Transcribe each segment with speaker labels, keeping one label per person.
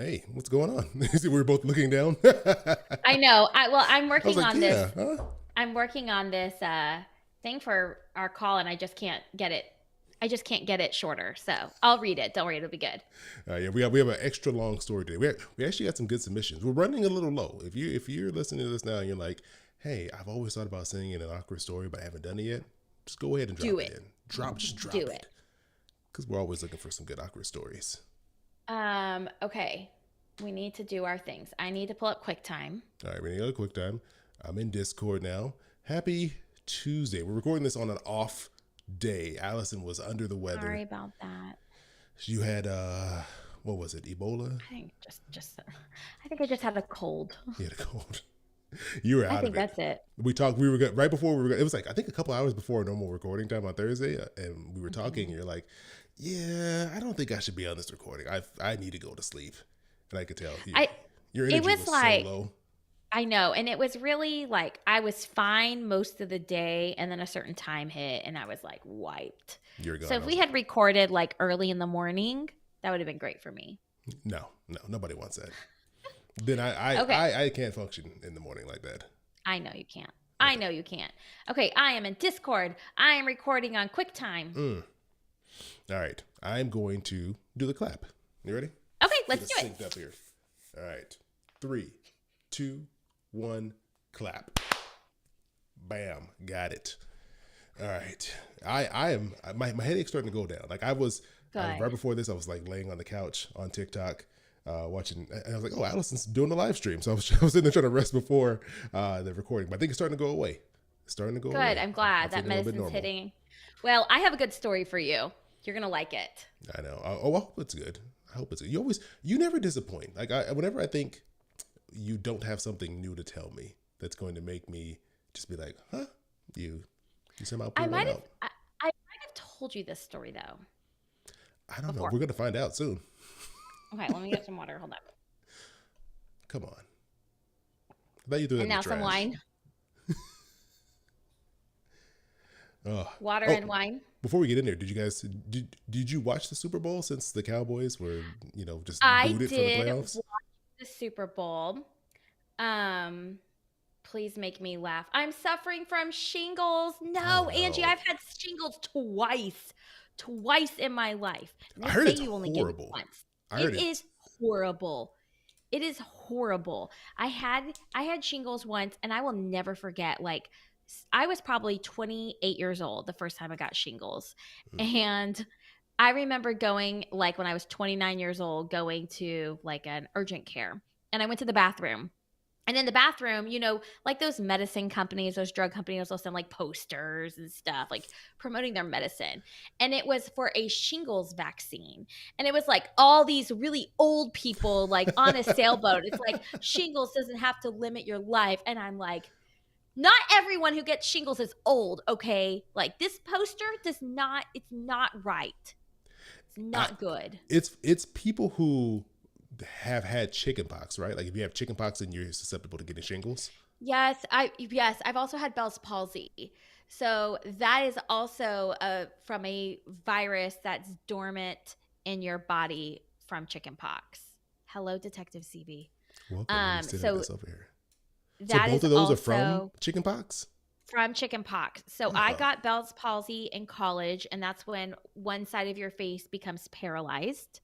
Speaker 1: Hey, what's going on? We were both looking down.
Speaker 2: I know. I'm
Speaker 1: I was
Speaker 2: working
Speaker 1: like,
Speaker 2: on this.
Speaker 1: yeah, huh?
Speaker 2: I'm working on this thing for our call, and I just can't get it. I just can't get it shorter. So I'll read it. Don't worry, it'll be good.
Speaker 1: Yeah, we have an extra long story today. We actually got some good submissions. We're running a little low. If you're listening to this now and you're like, hey, I've always thought about sending in an awkward story, but I haven't done it yet. Just go ahead and
Speaker 2: Do
Speaker 1: drop it
Speaker 2: it.
Speaker 1: in. Just
Speaker 2: Do
Speaker 1: drop
Speaker 2: it.
Speaker 1: it, because we're always looking for some good awkward stories.
Speaker 2: Okay. We need to do our things. I need to pull up QuickTime.
Speaker 1: All right, we're gonna go to quick time. I'm in Discord now. Happy Tuesday. We're recording this on an off day. Allison was under the weather.
Speaker 2: Sorry about that.
Speaker 1: You had what was it? Ebola?
Speaker 2: I think I think I just had a cold.
Speaker 1: You had a cold. You were
Speaker 2: I
Speaker 1: out
Speaker 2: think
Speaker 1: of it.
Speaker 2: that's it.
Speaker 1: We talked. We were good right before we were. It was like I think a couple hours before normal recording time on Thursday, and we were talking. And you're like, "Yeah, I don't think I should be on this recording. I need to go to sleep." And I could tell
Speaker 2: I
Speaker 1: your
Speaker 2: it
Speaker 1: energy
Speaker 2: was
Speaker 1: was so
Speaker 2: like
Speaker 1: low.
Speaker 2: I know, and it was really like I was fine most of the day, and then a certain time hit, and I was like wiped.
Speaker 1: You're gone.
Speaker 2: So if we had recorded like early in the morning, that would have been great for me.
Speaker 1: No, nobody wants that. Then
Speaker 2: Okay,
Speaker 1: I can't function in the morning like that.
Speaker 2: I know you can't. I
Speaker 1: Okay.
Speaker 2: know you can't. Okay, I am in Discord. I am recording on QuickTime.
Speaker 1: All right. I'm going to do the clap. You ready?
Speaker 2: Okay,
Speaker 1: Get
Speaker 2: let's
Speaker 1: us
Speaker 2: do
Speaker 1: synced
Speaker 2: it.
Speaker 1: up here. All right. 3, 2, 1, clap. Bam. Got it. All right. I am my headache's starting to go down. Like I was right
Speaker 2: Good.
Speaker 1: before this, I was like laying on the couch on TikTok, watching, and I was like, oh, Allison's doing the live stream. So I was sitting there trying to rest before the recording. But I think it's starting to go away. It's starting to go
Speaker 2: Good.
Speaker 1: away.
Speaker 2: I'm
Speaker 1: I'm
Speaker 2: glad that
Speaker 1: feeling a little bit
Speaker 2: medicine's
Speaker 1: normal.
Speaker 2: hitting. Well, I have a good story for you. You're going to like it.
Speaker 1: I know. I hope it's good. I hope it's good. You never disappoint. Like whenever I think you don't have something new to tell me that's going to make me just be like, huh? You somehow
Speaker 2: I
Speaker 1: pull one
Speaker 2: might have
Speaker 1: out.
Speaker 2: I might have told you this story though
Speaker 1: I don't know.
Speaker 2: before.
Speaker 1: We're gonna find out soon.
Speaker 2: Okay, let me get some water. Hold on.
Speaker 1: Come on. I thought you threw that
Speaker 2: And
Speaker 1: in the
Speaker 2: now some
Speaker 1: trash.
Speaker 2: wine.
Speaker 1: Oh.
Speaker 2: Water
Speaker 1: Oh,
Speaker 2: and wine.
Speaker 1: before we get in there, did you watch the Super Bowl since the Cowboys were, just
Speaker 2: I
Speaker 1: booted from the
Speaker 2: did
Speaker 1: playoffs?
Speaker 2: watch the Super Bowl. Um, please make me laugh. I'm suffering from shingles.
Speaker 1: Oh
Speaker 2: No, Angie,
Speaker 1: no.
Speaker 2: I've had shingles twice in my life. And
Speaker 1: I
Speaker 2: they
Speaker 1: heard
Speaker 2: say
Speaker 1: it's
Speaker 2: you only get it
Speaker 1: horrible.
Speaker 2: once.
Speaker 1: I heard
Speaker 2: It
Speaker 1: it.
Speaker 2: is horrible. It is horrible. I had shingles once, and I will never forget. Like, I was probably 28 years old the first time I got shingles,
Speaker 1: Mm.
Speaker 2: and I remember going, like, when I was 29 years old, going to like an urgent care, and I went to the bathroom. And in the bathroom, like those medicine companies, those drug companies will send like posters and stuff, like promoting their medicine. And it was for a shingles vaccine. And it was like all these really old people, like on a sailboat. It's like shingles doesn't have to limit your life. And I'm like, not everyone who gets shingles is old, okay? Like this poster it's not right. It's
Speaker 1: I,
Speaker 2: not good.
Speaker 1: it's people who have had chickenpox, right? Like if you have chickenpox and you're susceptible to getting shingles.
Speaker 2: Yes, I've also had Bell's palsy. So that is also from a virus that's dormant in your body from chickenpox. Hello, Detective CB.
Speaker 1: Welcome. Let me sit
Speaker 2: So
Speaker 1: this over here. So
Speaker 2: that
Speaker 1: both
Speaker 2: is
Speaker 1: of those are from
Speaker 2: also
Speaker 1: chickenpox?
Speaker 2: from chickenpox. So I
Speaker 1: Oh.
Speaker 2: got Bell's palsy in college, and that's when one side of your face becomes paralyzed.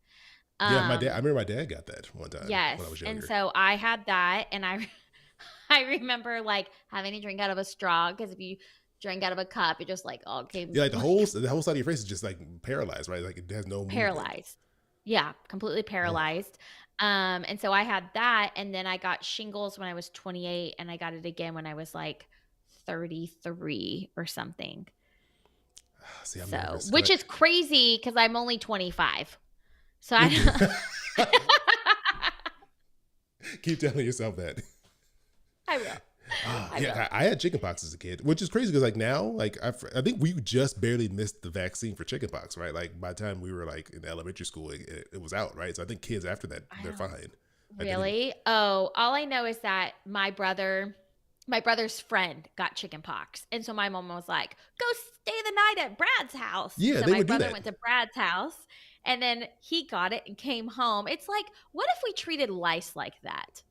Speaker 1: Yeah, my dad. I
Speaker 2: Um,
Speaker 1: remember my dad got that one time when I
Speaker 2: yes,
Speaker 1: was
Speaker 2: and
Speaker 1: younger.
Speaker 2: so I had that, and I remember like having to drink out of a straw because if you drink out of a cup, it just like all came
Speaker 1: Yeah, like the
Speaker 2: like
Speaker 1: whole the whole side of your face is just like paralyzed, right? Like it has no movement.
Speaker 2: paralyzed. Yeah, completely
Speaker 1: Oh,
Speaker 2: paralyzed. And so I had that, and then I got shingles when I was 28, and I got it again when I was like 33 or something.
Speaker 1: see, I'm
Speaker 2: So,
Speaker 1: nervous
Speaker 2: which
Speaker 1: because
Speaker 2: is crazy because I'm only 25. So
Speaker 1: I
Speaker 2: I,
Speaker 1: keep telling yourself that.
Speaker 2: I will. I will.
Speaker 1: Yeah, I had chickenpox as a kid, which is crazy because like now, like I think we just barely missed the vaccine for chickenpox, right? Like by the time we were like in elementary school, it was out, right? So I think kids after that
Speaker 2: I
Speaker 1: they're
Speaker 2: don't
Speaker 1: fine. I didn't even.
Speaker 2: really. Oh, all I know is that my brother's friend got chicken pox. And so my mom was like, go stay the night at Brad's house.
Speaker 1: Yeah,
Speaker 2: So
Speaker 1: they
Speaker 2: my
Speaker 1: would do
Speaker 2: brother
Speaker 1: that.
Speaker 2: went to Brad's house And then he got it and came home. It's like, what if we treated lice like that?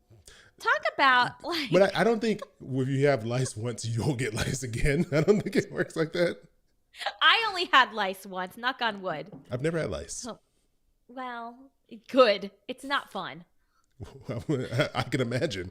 Speaker 2: Talk about
Speaker 1: But
Speaker 2: like
Speaker 1: I don't think if you have lice once, you don't get lice again. I don't think it works like that.
Speaker 2: I only had lice once, knock on wood.
Speaker 1: I've never had lice.
Speaker 2: Oh, well, good. It's not fun.
Speaker 1: I can imagine.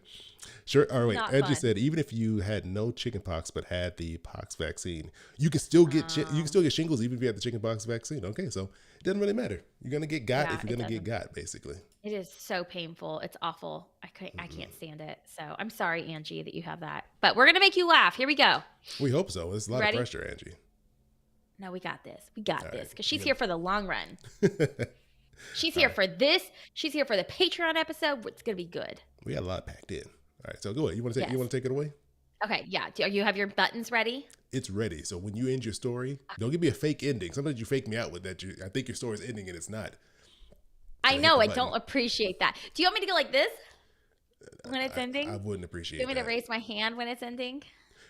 Speaker 1: Sure. All right. Wait.
Speaker 2: Not
Speaker 1: Ed
Speaker 2: fun.
Speaker 1: just said even if you had no chickenpox but had the pox vaccine, you can still get you can still get shingles even if you had the chickenpox vaccine. Okay, so it doesn't really matter. You're gonna get got
Speaker 2: Yeah,
Speaker 1: if you're
Speaker 2: it
Speaker 1: gonna get
Speaker 2: doesn't.
Speaker 1: got, basically.
Speaker 2: It is so painful. It's awful. I can't stand it. So I'm sorry, Angie, that you have that. But we're gonna make you laugh. Here we go.
Speaker 1: We hope so. It's a
Speaker 2: You
Speaker 1: lot of
Speaker 2: ready?
Speaker 1: pressure, Angie.
Speaker 2: No, we got this. We got
Speaker 1: All
Speaker 2: this.
Speaker 1: right.
Speaker 2: Because she's here for the long run. She's here
Speaker 1: right.
Speaker 2: for this. She's here for the Patreon episode. It's gonna be good.
Speaker 1: We got a lot packed in. All right. So go ahead. You want to take
Speaker 2: Yes.
Speaker 1: you want to take it away?
Speaker 2: Okay, yeah. Do you have your buttons ready?
Speaker 1: It's ready. So when you end your story, don't give me a fake ending. Sometimes you fake me out with that. I think your story's ending and it's not.
Speaker 2: I know.
Speaker 1: the
Speaker 2: I
Speaker 1: button.
Speaker 2: don't appreciate that. Do you want me to go like this when it's ending?
Speaker 1: I wouldn't
Speaker 2: Do
Speaker 1: appreciate
Speaker 2: you want me
Speaker 1: that.
Speaker 2: to raise my hand when it's ending?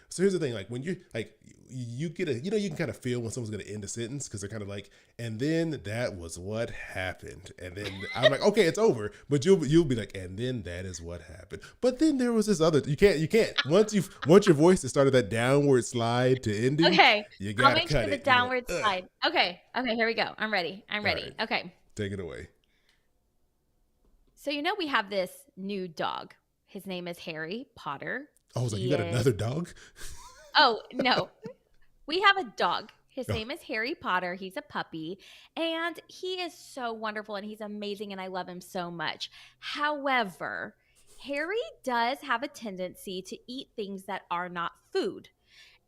Speaker 1: So here's the thing, like when you like you get a you can kind of feel when someone's gonna end a sentence because they're kind of like, and then that was what happened, and then I'm like, okay, it's over, but you'll be like, and then that is what happened, but then there was this other. You can't once your voice has started that downward slide to ending.
Speaker 2: Okay,
Speaker 1: you
Speaker 2: I'll
Speaker 1: gotta
Speaker 2: make
Speaker 1: cut
Speaker 2: sure the
Speaker 1: it. You're
Speaker 2: downward
Speaker 1: like,
Speaker 2: slide. Okay, here we go. I'm ready.
Speaker 1: All right.
Speaker 2: Okay.
Speaker 1: Take it away.
Speaker 2: So we have this new dog. His name is Harry Potter.
Speaker 1: Oh, I was like, you got another dog?
Speaker 2: Oh, no. We have a dog. His
Speaker 1: Oh.
Speaker 2: name is Harry Potter. He's a puppy, and he is so wonderful, and he's amazing, and I love him so much. However, Harry does have a tendency to eat things that are not food.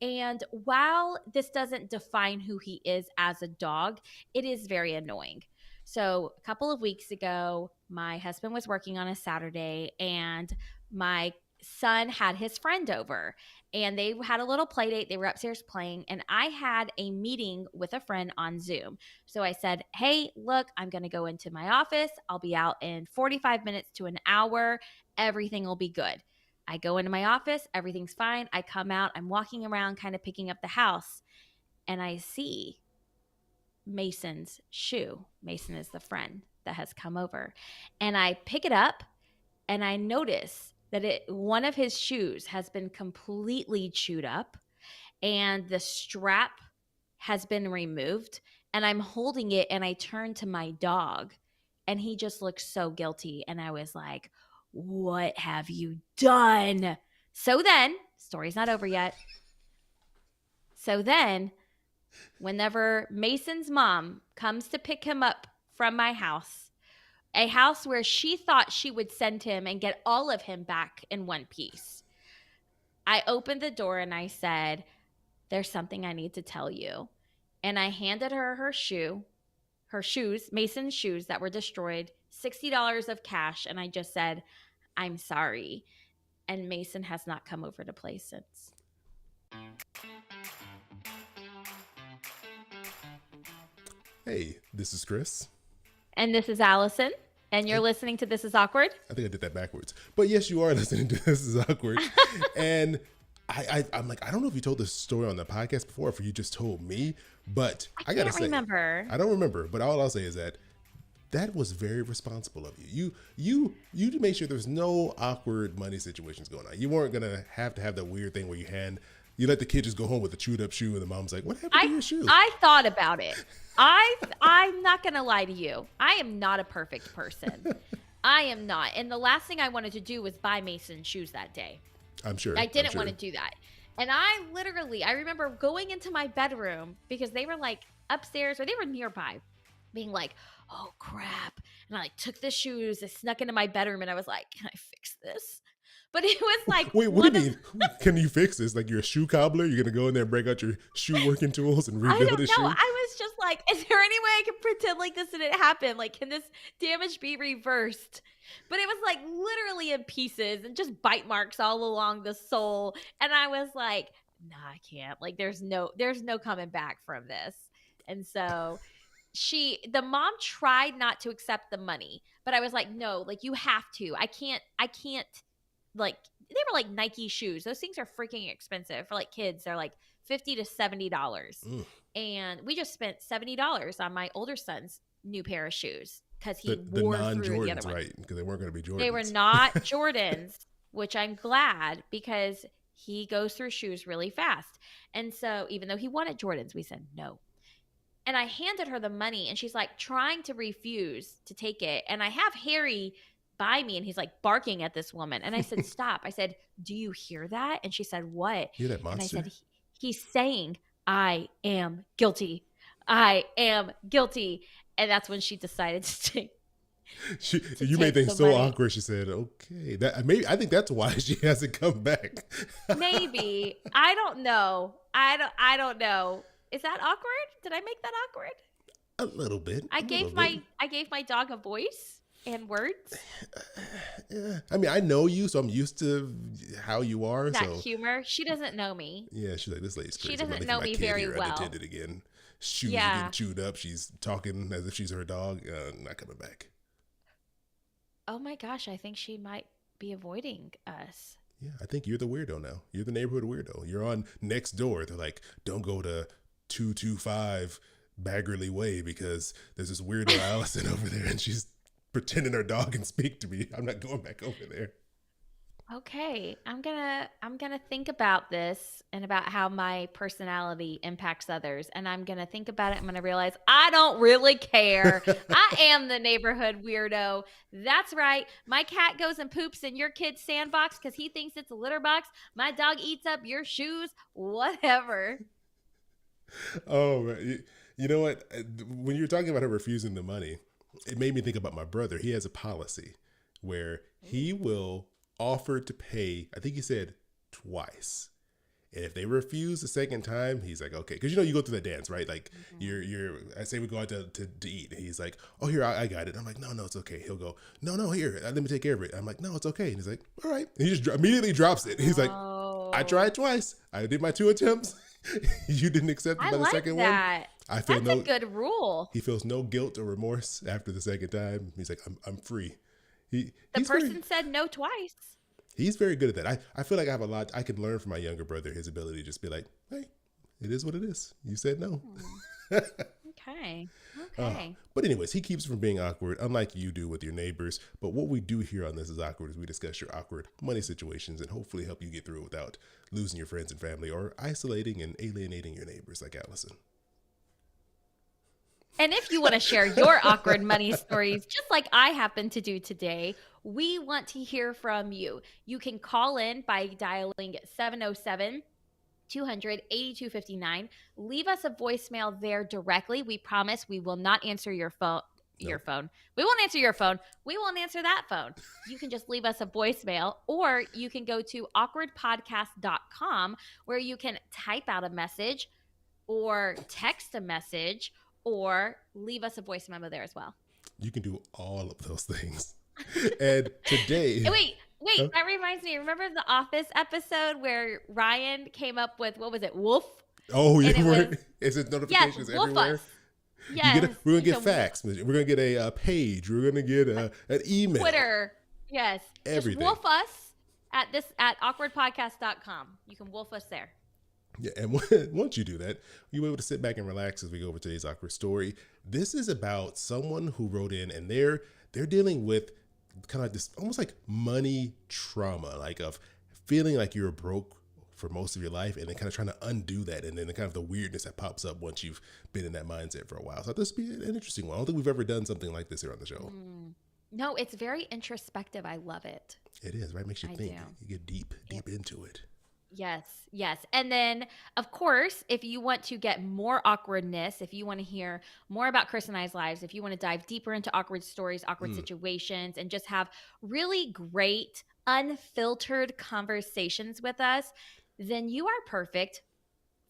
Speaker 2: And while this doesn't define who he is as a dog, it is very annoying. So, a couple of weeks ago, my husband was working on a Saturday, and my son had his friend over, and they had a little play date. They were upstairs playing, and I had a meeting with a friend on Zoom. So I said, hey, look, I'm going to go into my office. I'll be out in 45 minutes to an hour. Everything will be good. I go into my office, everything's fine. I come out, I'm walking around kind of picking up the house, and I see Mason's shoe. Mason is the friend that has come over. And I pick it up and I notice that one of his shoes has been completely chewed up and the strap has been removed. And I'm holding it and I turn to my dog and he just looks so guilty. And I was like, what have you done? So then, story's not over yet. So then, whenever Mason's mom comes to pick him up from my house, a house where she thought she would send him and get all of him back in one piece, I opened the door and I said, there's something I need to tell you. And I handed her her shoes, Mason's shoes that were destroyed, $60 of cash. And I just said, I'm sorry. And Mason has not come over to play since.
Speaker 1: Hey, this is Chris.
Speaker 2: And this is Allison. And you're listening to This Is Awkward?
Speaker 1: I think I did that backwards. But yes, you are listening to This Is Awkward. And I'm like, I don't know if you told this story on the podcast before or if you just told me, but I gotta say,
Speaker 2: remember.
Speaker 1: I don't remember, but all I'll say is that was very responsible of you. You made sure there's no awkward money situations going on. You weren't gonna have to have that weird thing where you let the kid just go home with a chewed up shoe and the mom's like, what happened to your shoe?
Speaker 2: I thought about it. I'm not going to lie to you. I am not a perfect person. I am not. And the last thing I wanted to do was buy Mason shoes that day.
Speaker 1: I'm sure.
Speaker 2: I didn't want to do that. And I remember going into my bedroom because they were like upstairs or they were nearby being like, oh crap. And I took the shoes, I snuck into my bedroom and I was like, can I fix this? But it was like,
Speaker 1: wait, what do you mean? Can you fix this? Like you're a shoe cobbler? You're going to go in there and break out your shoe working tools and rebuild a shoe?
Speaker 2: I was just like, is there any way I can pretend like this didn't happen? Like, can this damage be reversed? But it was like literally in pieces and just bite marks all along the sole. And I was like, nah, I can't. Like, there's no coming back from this. And so the mom tried not to accept the money, but I was like, no, like you have to. I can't. Like they were like Nike shoes. Those things are freaking expensive for like kids. They're like $50 to $70. And we just spent $70 on my older son's new pair of shoes because he
Speaker 1: The
Speaker 2: wore through the other
Speaker 1: non-Jordans,
Speaker 2: one.
Speaker 1: right? Because they weren't going to be
Speaker 2: They were
Speaker 1: Jordans.
Speaker 2: not Jordans, which I'm glad because he goes through shoes really fast. And so even though he wanted Jordans, we said no. And I handed her the money and she's like trying to refuse to take it. And I have Harry by me and he's like barking at this woman. And I said, stop. I said, do you hear that? And she said, what?
Speaker 1: Hear that
Speaker 2: And I
Speaker 1: monster?
Speaker 2: said, he's saying, I am guilty. I am guilty. And that's when she decided to take.
Speaker 1: You made things so
Speaker 2: money.
Speaker 1: awkward. She said, "Okay, that maybe I think that's why she hasn't come back."
Speaker 2: Maybe. I don't know. I don't know. Is that awkward? Did I make that awkward?
Speaker 1: A little bit.
Speaker 2: I gave my dog a voice and words.
Speaker 1: Yeah. I mean, I know you, so I'm used to how you are.
Speaker 2: That
Speaker 1: so
Speaker 2: humor. She doesn't know me.
Speaker 1: yeah, she's like, this lady's crazy.
Speaker 2: She doesn't know me very well.
Speaker 1: Unattended again. Shoes are getting chewed up. She's talking as if she's her dog. Not coming back.
Speaker 2: Oh my gosh, I think she might be avoiding us.
Speaker 1: Yeah, I think you're the weirdo now. You're the neighborhood weirdo. You're on next door. They're like, don't go to 225 Baggerly Way because there's this weirdo Allison over there and she's pretending her dog can speak to me. I'm not going back over there.
Speaker 2: Okay, I'm gonna think about this and about how my personality impacts others, and I'm gonna think about it. I'm gonna realize I don't really care. I am the neighborhood weirdo. That's right. My cat goes and poops in your kid's sandbox because he thinks it's a litter box. My dog eats up your shoes. Whatever.
Speaker 1: Oh, man. You know what? When you were talking about her refusing the money, it made me think about my brother. He has a policy where he will offer to pay, I think he said twice. And if they refuse the second time, he's like, okay. Because you go through that dance, right? Like I say we go out to eat. And he's like, oh, here, I got it. I'm like, no, it's okay. He'll go, no, here, let me take care of it. I'm like, no, it's okay. And he's like, all right. And he just immediately drops it. He's like, I tried twice. I did my 2 attempts. You didn't accept it by the second one. I feel
Speaker 2: That's a good rule.
Speaker 1: He feels no guilt or remorse after the second time. He's like, I'm free. The
Speaker 2: person said no twice.
Speaker 1: He's very good at that. I feel like I have a lot I can learn from my younger brother, his ability to just be like, hey, it is what it is. You said no.
Speaker 2: Okay.
Speaker 1: But anyways, he keeps from being awkward, unlike you do with your neighbors. But what we do here on This Is Awkward is we discuss your awkward money situations and hopefully help you get through it without losing your friends and family or isolating and alienating your neighbors like Allison.
Speaker 2: And if you want to share your awkward money stories, just like I happen to do today, we want to hear from you. You can call in by dialing 707 200 8259. Leave us a voicemail there directly. We promise we will not answer your phone.
Speaker 1: Nope.
Speaker 2: Your phone. We won't answer your phone. We won't answer that phone. You can just leave us a voicemail, or you can go to awkwardpodcast.com where you can type out a message or text a message or leave us a voice memo there as well.
Speaker 1: You can do all of those things. And today...
Speaker 2: Wait, that reminds me. Remember the Office episode where Ryan came up with, what was it, Wolf?
Speaker 1: Oh, yeah. Is it notifications everywhere?
Speaker 2: Us. Yes.
Speaker 1: We're going to get fax. We're going to get a page. We're going to get an email.
Speaker 2: Twitter. Yes.
Speaker 1: Everything.
Speaker 2: Just wolf us at awkwardpodcast.com. You can wolf us there.
Speaker 1: Yeah, and once you do that, you'll be able to sit back and relax as we go over today's awkward story. This is about someone who wrote in, and they're dealing with kind of like this, almost like money trauma, like of feeling like you're broke for most of your life, and then kind of trying to undo that, and then the kind of the weirdness that pops up once you've been in that mindset for a while. So this would be an interesting one. I don't think we've ever done something like this here on the show.
Speaker 2: No, it's very introspective. I love it.
Speaker 1: It is, right? It makes you think. You get deep into it.
Speaker 2: Yes. And then, of course, if you want to get more awkwardness, if you want to hear more about Chris and I's lives, if you want to dive deeper into awkward stories, awkward situations, and just have really great, unfiltered conversations with us, then you are perfect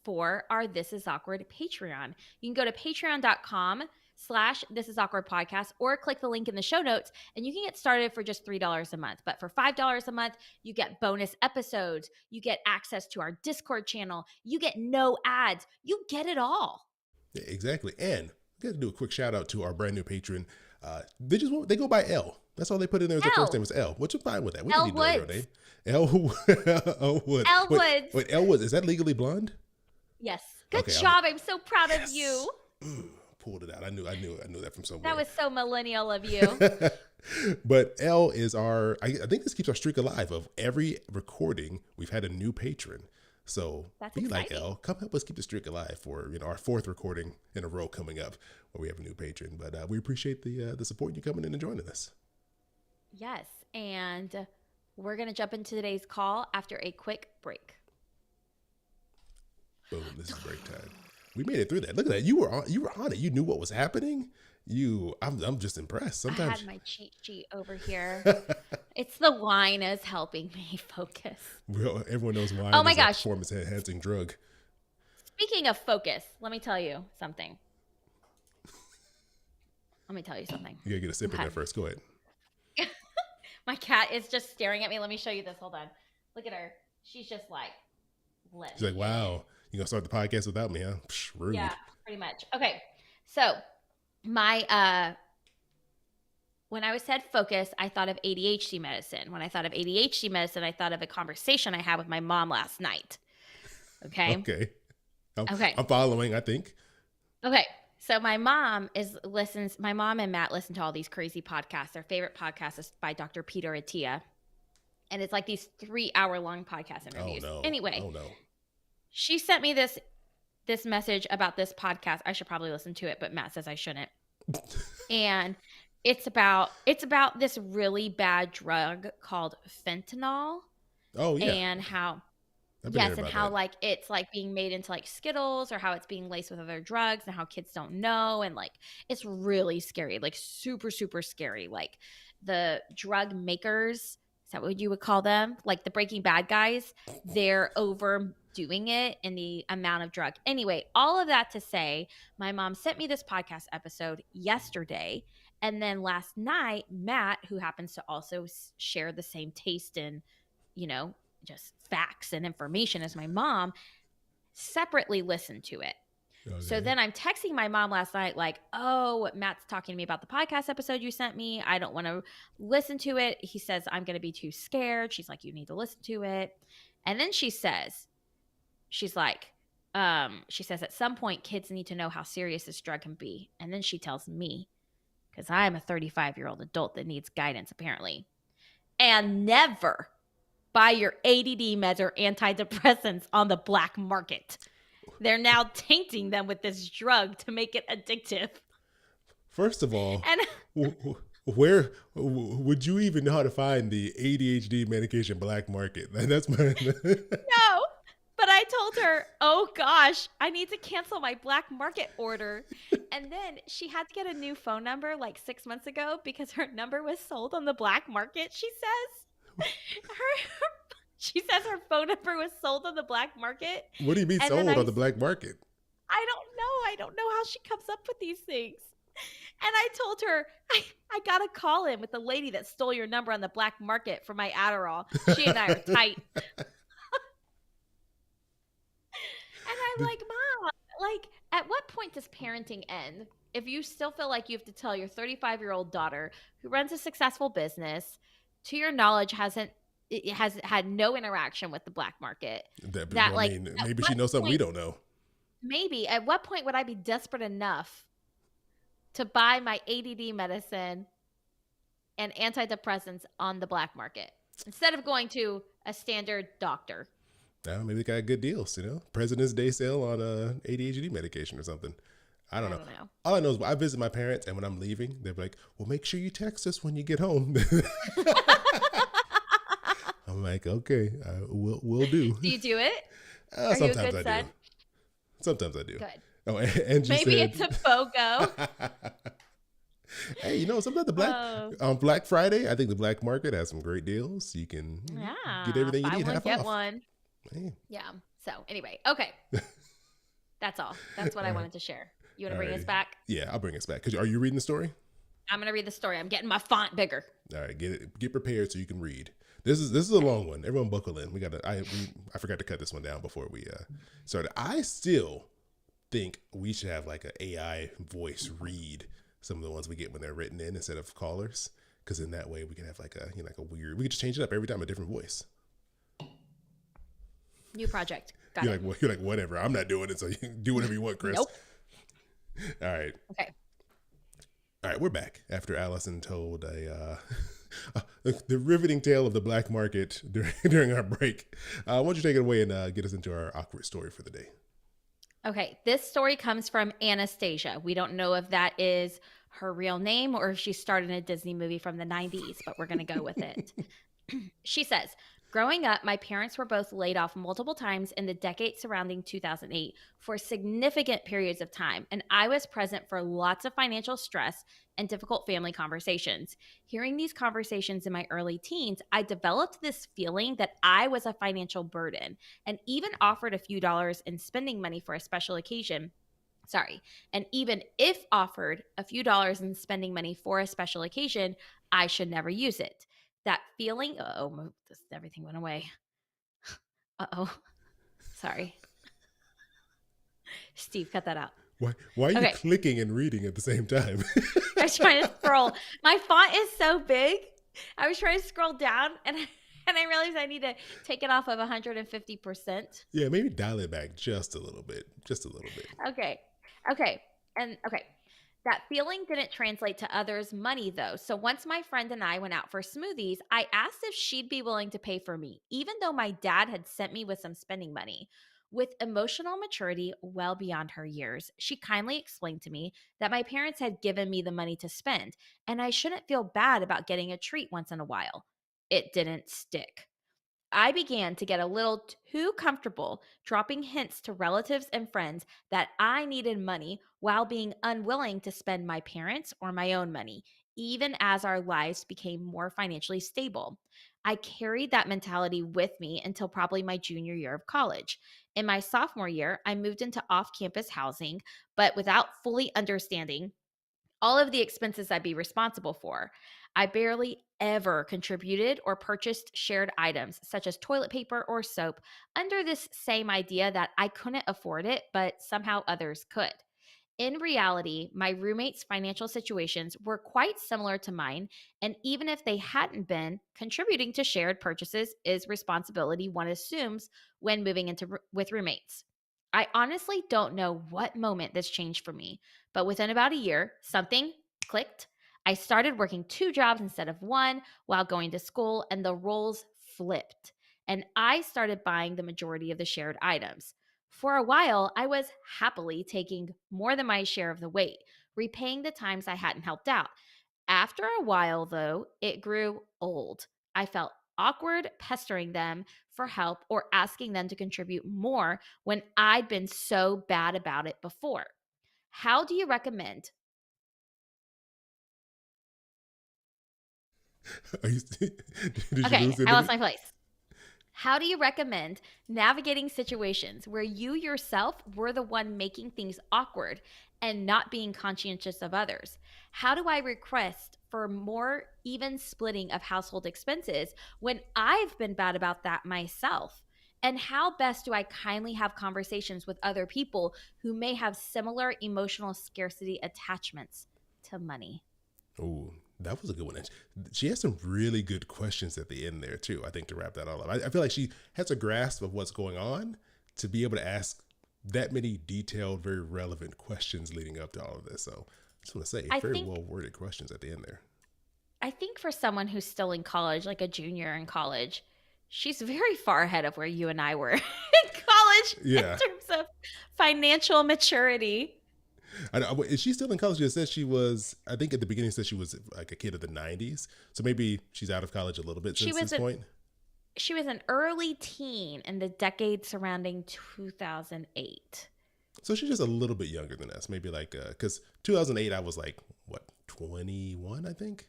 Speaker 2: for our This Is Awkward Patreon. You can go to patreon.com/This Is Awkward Podcast or click the link in the show notes and you can get started for just $3 a month. But for $5 a month, you get bonus episodes, you get access to our Discord channel, you get no ads, you get it all.
Speaker 1: Yeah, exactly. And I got to do a quick shout out to our brand new patron. They go by L. That's all they put in there as their first name was L, which I'm fine with that. We
Speaker 2: L
Speaker 1: don't need to know their name. L Woods.
Speaker 2: L Woods.
Speaker 1: Wait, L Woods. Is that legally blonde?
Speaker 2: Yes. Good job. I'm so proud of you.
Speaker 1: pulled it out. I knew that from somewhere.
Speaker 2: That was so millennial of you.
Speaker 1: But L is I think this keeps our streak alive of every recording. We've had a new patron. So
Speaker 2: That's
Speaker 1: be like
Speaker 2: exciting.
Speaker 1: L, come help us keep the streak alive for our 4th recording in a row coming up where we have a new patron. But we appreciate the support, you coming in and joining us.
Speaker 2: Yes, and we're gonna jump into today's call after a quick break.
Speaker 1: Boom! This is break time. We made it through that. Look at that. You were on it. You knew what was happening. I'm just impressed.
Speaker 2: I
Speaker 1: Sometimes
Speaker 2: had my cheat sheet over here. It's the wine is helping me focus.
Speaker 1: everyone knows why.
Speaker 2: Oh my gosh!
Speaker 1: Performance enhancing drug.
Speaker 2: Speaking of focus, let me tell you something.
Speaker 1: You gotta get a sip in there first. Go ahead.
Speaker 2: My cat is just staring at me. Let me show you this. Hold on. Look at her. She's just like,
Speaker 1: she's like, wow, you gonna start the podcast without me, huh? Psh, rude.
Speaker 2: Yeah, pretty much. Okay. So my when I was said focus, I thought of ADHD medicine. When I thought of ADHD medicine, I thought of a conversation I had with my mom last night. Okay.
Speaker 1: Okay.
Speaker 2: Okay.
Speaker 1: I'm following, I think.
Speaker 2: Okay. So my mom my mom and Matt listen to all these crazy podcasts. Their favorite podcast is by Dr. Peter Attia. And it's like these 3-hour-long podcast interviews.
Speaker 1: Oh no.
Speaker 2: Anyway,
Speaker 1: Oh no.
Speaker 2: she sent me this message about this podcast. I should probably listen to it, but Matt says I shouldn't. And it's about this really bad drug called fentanyl.
Speaker 1: Oh yeah.
Speaker 2: And how like it's like being made into like Skittles, or how it's being laced with other drugs, and how kids don't know, and like it's really scary, like super super scary. Like the drug makers, is that what you would call them? Like the Breaking Bad guys, they're overdoing it in the amount of drug. Anyway, all of that to say, my mom sent me this podcast episode yesterday, and then last night, Matt, who happens to also share the same taste in, just facts and information as my mom, separately listened to it. Okay. So then I'm texting my mom last night like, oh, Matt's talking to me about the podcast episode you sent me. I don't want to listen to it. He says I'm going to be too scared. She's like, you need to listen to it. And then she says, at some point kids need to know how serious this drug can be. And then she tells me, because I'm a 35-year-old adult that needs guidance apparently, and never buy your ADD meds or antidepressants on the black market. They're now tainting them with this drug to make it addictive.
Speaker 1: First of all, where would you even know how to find the ADHD medication black market? That's my
Speaker 2: No, but I told her, oh gosh, I need to cancel my black market order. And then she had to get a new phone number like 6 months ago because her number was sold on the black market, she says. She says her phone number was sold on the black market.
Speaker 1: What do you mean sold on the black market?
Speaker 2: I don't know. I don't know how she comes up with these things. And I told her, I got a call in with the lady that stole your number on the black market for my Adderall. She and I are tight. And I'm like, Mom, like, at what point does parenting end? If you still feel like you have to tell your 35-year-old daughter who runs a successful business, to your knowledge, has had no interaction with the black market.
Speaker 1: Maybe she knows something we don't know.
Speaker 2: Maybe. At what point would I be desperate enough to buy my ADD medicine and antidepressants on the black market instead of going to a standard doctor?
Speaker 1: Maybe they got good deals, President's Day sale on ADHD medication or something. I don't know. All I know is I visit my parents, and when I'm leaving, they're like, well, make sure you text us when you get home. I'm like, okay, we'll do.
Speaker 2: Do you do it?
Speaker 1: Are you a good son? Do. Sometimes I do.
Speaker 2: Good.
Speaker 1: Oh, and
Speaker 2: maybe it's a BOGO.
Speaker 1: Hey, sometimes on Black Friday, I think the black market has some great deals. You can get everything you need half
Speaker 2: get
Speaker 1: off.
Speaker 2: One. Hey. Yeah. So anyway, okay. That's all. That's what I wanted to share. You want to bring us back?
Speaker 1: Yeah, I'll bring us back. Are you reading the story?
Speaker 2: I'm going to read the story. I'm getting my font bigger.
Speaker 1: All right, get prepared so you can read. This is a long one. Everyone buckle in. I forgot to cut this one down before we started. I still think we should have like an AI voice read some of the ones we get when they're written in instead of callers, because in that way we can have like a weird. We can just change it up every time, a different voice.
Speaker 2: New project. Got
Speaker 1: it. You're like whatever. I'm not doing it, so you can do whatever you want, Chris.
Speaker 2: Nope.
Speaker 1: All right.
Speaker 2: Okay.
Speaker 1: All right, we're back after Allison told the riveting tale of the black market during our break. Why don't you take it away and get us into our awkward story for the day?
Speaker 2: Okay. This story comes from Anastasia. We don't know if that is her real name or if she starred in a Disney movie from the 90s, but we're going to go with it. She says, growing up, my parents were both laid off multiple times in the decade surrounding 2008 for significant periods of time, and I was present for lots of financial stress and difficult family conversations. Hearing these conversations in my early teens, I developed this feeling that I was a financial burden and even offered a few dollars in spending money for a special occasion. Sorry. And even if offered a few dollars in spending money for a special occasion, I should never use it. That feeling, oh, everything went away. Oh, sorry. Steve, cut that out.
Speaker 1: Why are you
Speaker 2: Okay.
Speaker 1: clicking and reading at the same time?
Speaker 2: I was trying to scroll. My font is so big. I was trying to scroll down and I realized I need to take it off of 150%.
Speaker 1: Yeah, maybe dial it back just a little bit. Just a little bit.
Speaker 2: Okay. Okay. And okay. That feeling didn't translate to others' money though. So once my friend and I went out for smoothies, I asked if she'd be willing to pay for me, even though my dad had sent me with some spending money. With emotional maturity well beyond her years, she kindly explained to me that my parents had given me the money to spend, and I shouldn't feel bad about getting a treat once in a while. It didn't stick. I began to get a little too comfortable dropping hints to relatives and friends that I needed money while being unwilling to spend my parents' or my own money, even as our lives became more financially stable. I carried that mentality with me until probably my junior year of college. In my sophomore year, I moved into off campus housing, but without fully understanding all of the expenses I'd be responsible for. I barely ever contributed or purchased shared items such as toilet paper or soap under this same idea that I couldn't afford it, but somehow others could. In reality, my roommates' financial situations were quite similar to mine, and even if they hadn't been, contributing to shared purchases is responsibility one assumes when moving into with roommates. I honestly don't know what moment this changed for me, but within about a year, something clicked. I started working two jobs instead of one while going to school, and the roles flipped. And I started buying the majority of the shared items. For a while, I was happily taking more than my share of the weight, repaying the times I hadn't helped out. After a while, though, it grew old. I felt awkward pestering them for help or asking them to contribute more when I'd been so bad about it before. How do you recommend?
Speaker 1: Are you, did you
Speaker 2: Okay,
Speaker 1: lose
Speaker 2: I lost
Speaker 1: internet?
Speaker 2: my place. How do you recommend navigating situations where you yourself were the one making things awkward and not being conscientious of others? How do I request for more even splitting of household expenses when I've been bad about that myself? And how best do I kindly have conversations with other people who may have similar emotional scarcity attachments to money?
Speaker 1: Oh, that was a good one. And she has some really good questions at the end there too. I think to wrap that all up, I feel like she has a grasp of what's going on to be able to ask that many detailed, very relevant questions leading up to all of this. So I just want to say,
Speaker 2: I
Speaker 1: very
Speaker 2: think
Speaker 1: well worded questions at the end there.
Speaker 2: I think for someone who's still in college, like a junior in college, she's very far ahead of where you and I were in college in
Speaker 1: Yeah.
Speaker 2: terms of financial maturity.
Speaker 1: Is she still in college? It says she was, I think at the beginning it said she was like a kid of the 90s. So maybe she's out of college a little bit
Speaker 2: She
Speaker 1: since
Speaker 2: was
Speaker 1: this
Speaker 2: an
Speaker 1: point.
Speaker 2: she was an early teen in the decade surrounding 2008.
Speaker 1: So she's just a little bit younger than us. Maybe like, because 2008, I was like, what, 21, I think?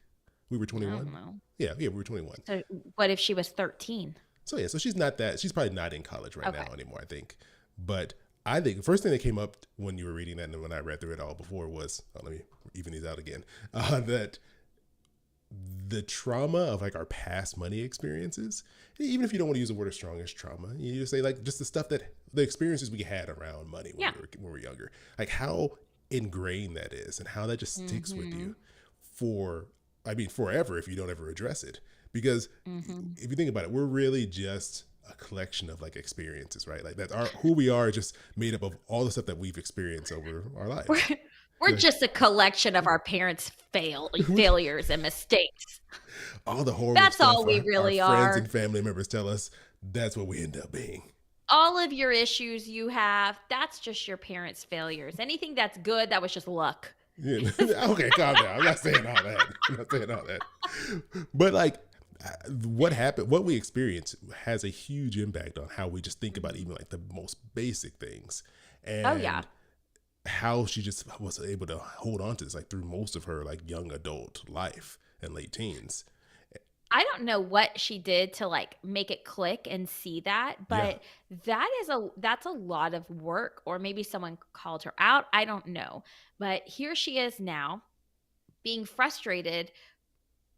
Speaker 1: We were
Speaker 2: I don't
Speaker 1: 21?
Speaker 2: know.
Speaker 1: Yeah, we were 21.
Speaker 2: So what if she was 13?
Speaker 1: So yeah, so she's not that, she's probably not in college right now
Speaker 2: Okay.
Speaker 1: anymore, I think. But I think the first thing that came up when you were reading that and when I read through it all before was, oh, let me even these out again, that the trauma of like our past money experiences, even if you don't want to use the word as strong as trauma, you just say like just the stuff that the experiences we had around money
Speaker 2: Yeah.
Speaker 1: when we were younger, like how ingrained that is and how that just sticks with
Speaker 2: Mhm.
Speaker 1: you for, I mean, forever if you don't ever address it. Because
Speaker 2: Mhm.
Speaker 1: if you think about it, we're really just a collection of like experiences, right? Like that our who we are is just made up of all the stuff that we've experienced over our
Speaker 2: We're
Speaker 1: lives.
Speaker 2: We're just a collection of our parents' failures and mistakes.
Speaker 1: All the horrible
Speaker 2: That's
Speaker 1: stuff
Speaker 2: all we
Speaker 1: our
Speaker 2: really
Speaker 1: friends
Speaker 2: are.
Speaker 1: and family members tell us, that's what we end up being.
Speaker 2: All of your issues you have, that's just your parents' failures. Anything that's good, that was just luck.
Speaker 1: Yeah. Okay, calm down. I'm not saying all that. I'm not saying all that. But like, what happened, what we experience has a huge impact on how we just think about even like the most basic things.
Speaker 2: Oh, yeah.
Speaker 1: And how she just was able to hold on to this like through most of her like young adult life and late teens.
Speaker 2: I don't know what she did to like make it click and see that,
Speaker 1: Yeah.
Speaker 2: but that's a lot of work, or maybe someone called her out. I don't know. But here she is now being frustrated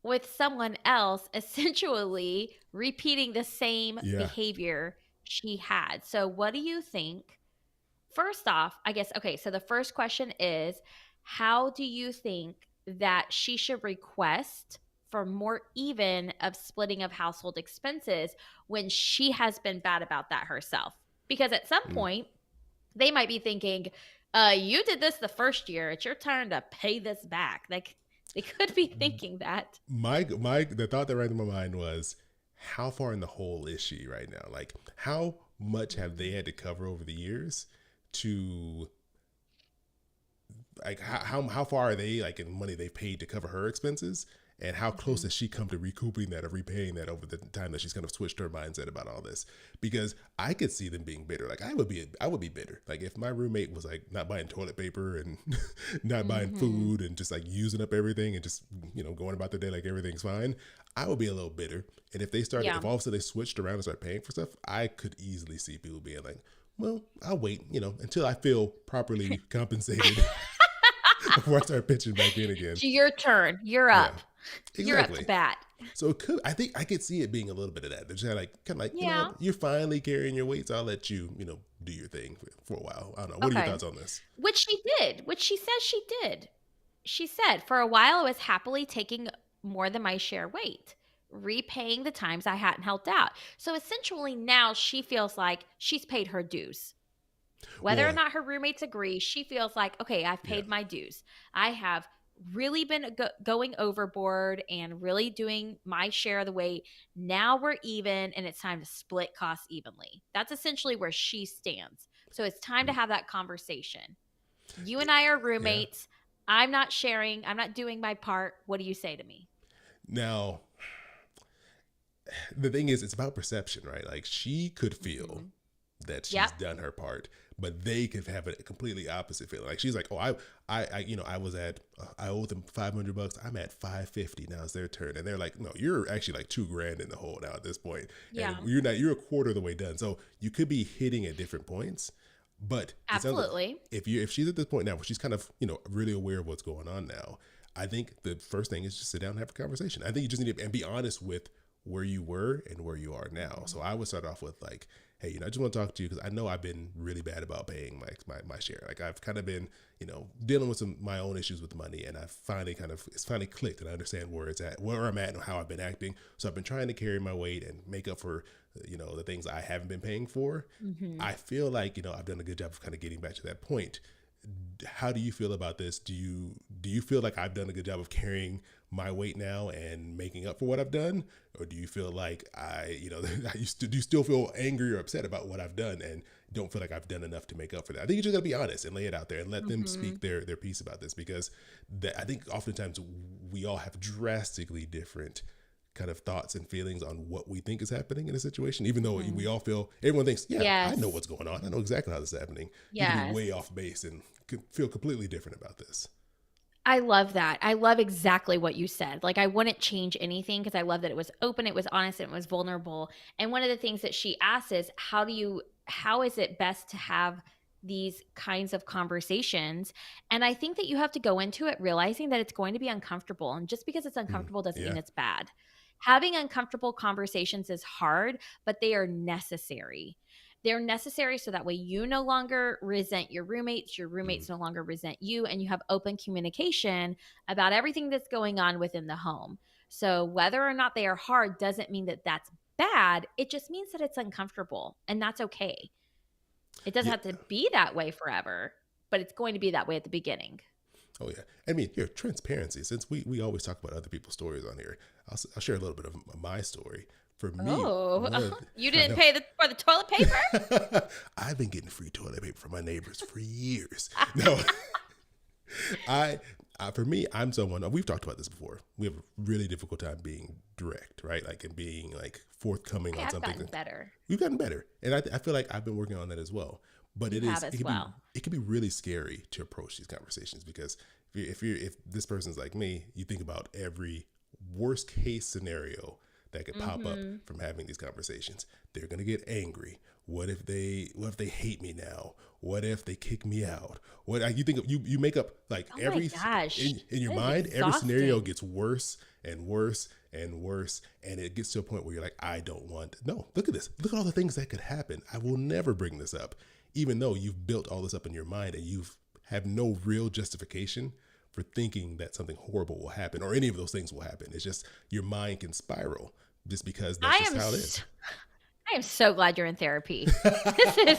Speaker 2: with someone else essentially repeating the same
Speaker 1: Yeah.
Speaker 2: behavior she had. So what do you think? First off, I guess, okay, so the first question is, how do you think that she should request for more even of splitting of household expenses when she has been bad about that herself? Because at some
Speaker 1: Mm.
Speaker 2: point, they might be thinking, you did this the first year. It's your turn to pay this back. Like, they could be thinking that.
Speaker 1: My the thought that ran through my mind was, how far in the hole is she right now? Like, how much have they had to cover over the years to like how far are they like in money they've paid to cover her expenses, and how close
Speaker 2: Mhm.
Speaker 1: has she come to recouping that or repaying that over the time that she's kind of switched her mindset about all this? Because I could see them being bitter. Like I would be bitter. Like if my roommate was like not buying toilet paper and not buying
Speaker 2: Mhm.
Speaker 1: food and just like using up everything and just going about their day like everything's fine, I would be a little bitter. And if
Speaker 2: Yeah.
Speaker 1: all of a sudden they switched around and started paying for stuff, I could easily see people being like, well, I'll wait, until I feel properly compensated before I start pitching back in again.
Speaker 2: It's your turn. You're
Speaker 1: Yeah,
Speaker 2: up. You're up to
Speaker 1: exactly.
Speaker 2: bat.
Speaker 1: So I think I could see it being a little bit of that. They're just kind of like, you know what,
Speaker 2: Yeah.
Speaker 1: you're finally carrying your weight, so I'll let you, do your thing for a while. I don't know. What are your
Speaker 2: Okay.
Speaker 1: thoughts on this?
Speaker 2: Which she did, which she says she did. She said, for a while, I was happily taking more than my share weight, repaying the times I hadn't helped out. So essentially, now she feels like she's paid her dues. Whether or
Speaker 1: Well,
Speaker 2: not her roommates agree, she feels like, okay, I've
Speaker 1: yeah.
Speaker 2: paid my dues. I have really been going overboard and really doing my share of the weight. Now we're even and it's time to split costs evenly. That's essentially where she stands. So it's time to have that conversation. You and I are
Speaker 1: Yeah.
Speaker 2: roommates. I'm not sharing, I'm not doing my part. What do you say to me?
Speaker 1: Now, the thing is, it's about perception, right? Like she could feel
Speaker 2: Hmm.
Speaker 1: that she's
Speaker 2: Yep.
Speaker 1: done her part, but they could have a completely opposite feeling. Like she's like, oh, I was at, I owe them $500. I'm at 550 now. It's their turn, and they're like, no, you're actually like $2,000 in the hole now at this point, and
Speaker 2: Yeah.
Speaker 1: you're a quarter of the way done. So you could be hitting at different points, but it sounds like
Speaker 2: Absolutely.
Speaker 1: if she's at this point now where she's kind of really aware of what's going on now, I think the first thing is just sit down and have a conversation. I think you just need to and be honest with where you were and where you are now. So I would start off with like, hey, I just want to talk to you because I know I've been really bad about paying my share. Like I've kind of been, dealing with some my own issues with money, and it's finally clicked, and I understand where it's at, where I'm at, and how I've been acting. So I've been trying to carry my weight and make up for, the things I haven't been paying for.
Speaker 2: Hmm.
Speaker 1: I feel like I've done a good job of kind of getting back to that point. How do you feel about this? Do you feel like I've done a good job of carrying my weight now and making up for what I've done, or do you feel like do you still feel angry or upset about what I've done and don't feel like I've done enough to make up for that? I think you just gotta be honest and lay it out there and let them
Speaker 2: Hmm.
Speaker 1: speak their piece about this, because I think oftentimes we all have drastically different kind of thoughts and feelings on what we think is happening in a situation, even though
Speaker 2: Hmm.
Speaker 1: we all feel, everyone thinks, yeah, I know
Speaker 2: Yes.
Speaker 1: what's going on. I know exactly how this is happening. You could be
Speaker 2: Yes.
Speaker 1: way off base and could feel completely different about this.
Speaker 2: I love that. I love exactly what you said. Like, I wouldn't change anything because I love that it was open, it was honest, and it was vulnerable. And one of the things that she asks is, how is it best to have these kinds of conversations? And I think that you have to go into it realizing that it's going to be uncomfortable. And just because it's
Speaker 1: Mm,
Speaker 2: uncomfortable doesn't mean
Speaker 1: yeah.
Speaker 2: it's bad. Having uncomfortable conversations is hard, but they are necessary. They're necessary so that way you no longer resent your
Speaker 1: Mm,
Speaker 2: roommates no longer resent you, and you have open communication about everything that's going on within the home. So, whether or not they are hard doesn't mean that that's bad. It just means that it's uncomfortable, and that's okay. It doesn't
Speaker 1: yeah.
Speaker 2: have to be that way forever, but it's going to be that way at the beginning.
Speaker 1: Oh yeah, I mean, here transparency. Since we always talk about other people's stories on here, I'll share a little bit of my story. For me,
Speaker 2: Oh,
Speaker 1: one of
Speaker 2: you
Speaker 1: I
Speaker 2: didn't
Speaker 1: know
Speaker 2: pay for the toilet paper?
Speaker 1: I've been getting free toilet paper from my neighbors for years. No, I, for me, I'm someone, we've talked about this before. We have a really difficult time being direct, right? Like, and being like forthcoming
Speaker 2: I
Speaker 1: on
Speaker 2: have
Speaker 1: something.
Speaker 2: gotten better.
Speaker 1: We've gotten better. And I feel like I've been working on that as well. But
Speaker 2: You have as well.
Speaker 1: it can be really scary to approach these conversations because if this person's like me, you think about every worst case scenario that could pop up
Speaker 2: Mm-hmm.
Speaker 1: from having these conversations. They're gonna get angry. What if they hate me now? What if they kick me out? What you think of, you make up like
Speaker 2: Oh my
Speaker 1: every
Speaker 2: gosh.
Speaker 1: in your
Speaker 2: That is
Speaker 1: mind, every scenario
Speaker 2: exhausting.
Speaker 1: gets worse and worse and worse, and it gets to a point where you're like, I don't want. No, look at this. Look at all the things that could happen. I will never bring this up, even though you've built all this up in your mind and you've have no real justification for thinking that something horrible will happen or any of those things will happen. It's just your mind can spiral just because that's
Speaker 2: I
Speaker 1: just
Speaker 2: am
Speaker 1: how it
Speaker 2: s-
Speaker 1: is.
Speaker 2: I am so glad you're in therapy. This is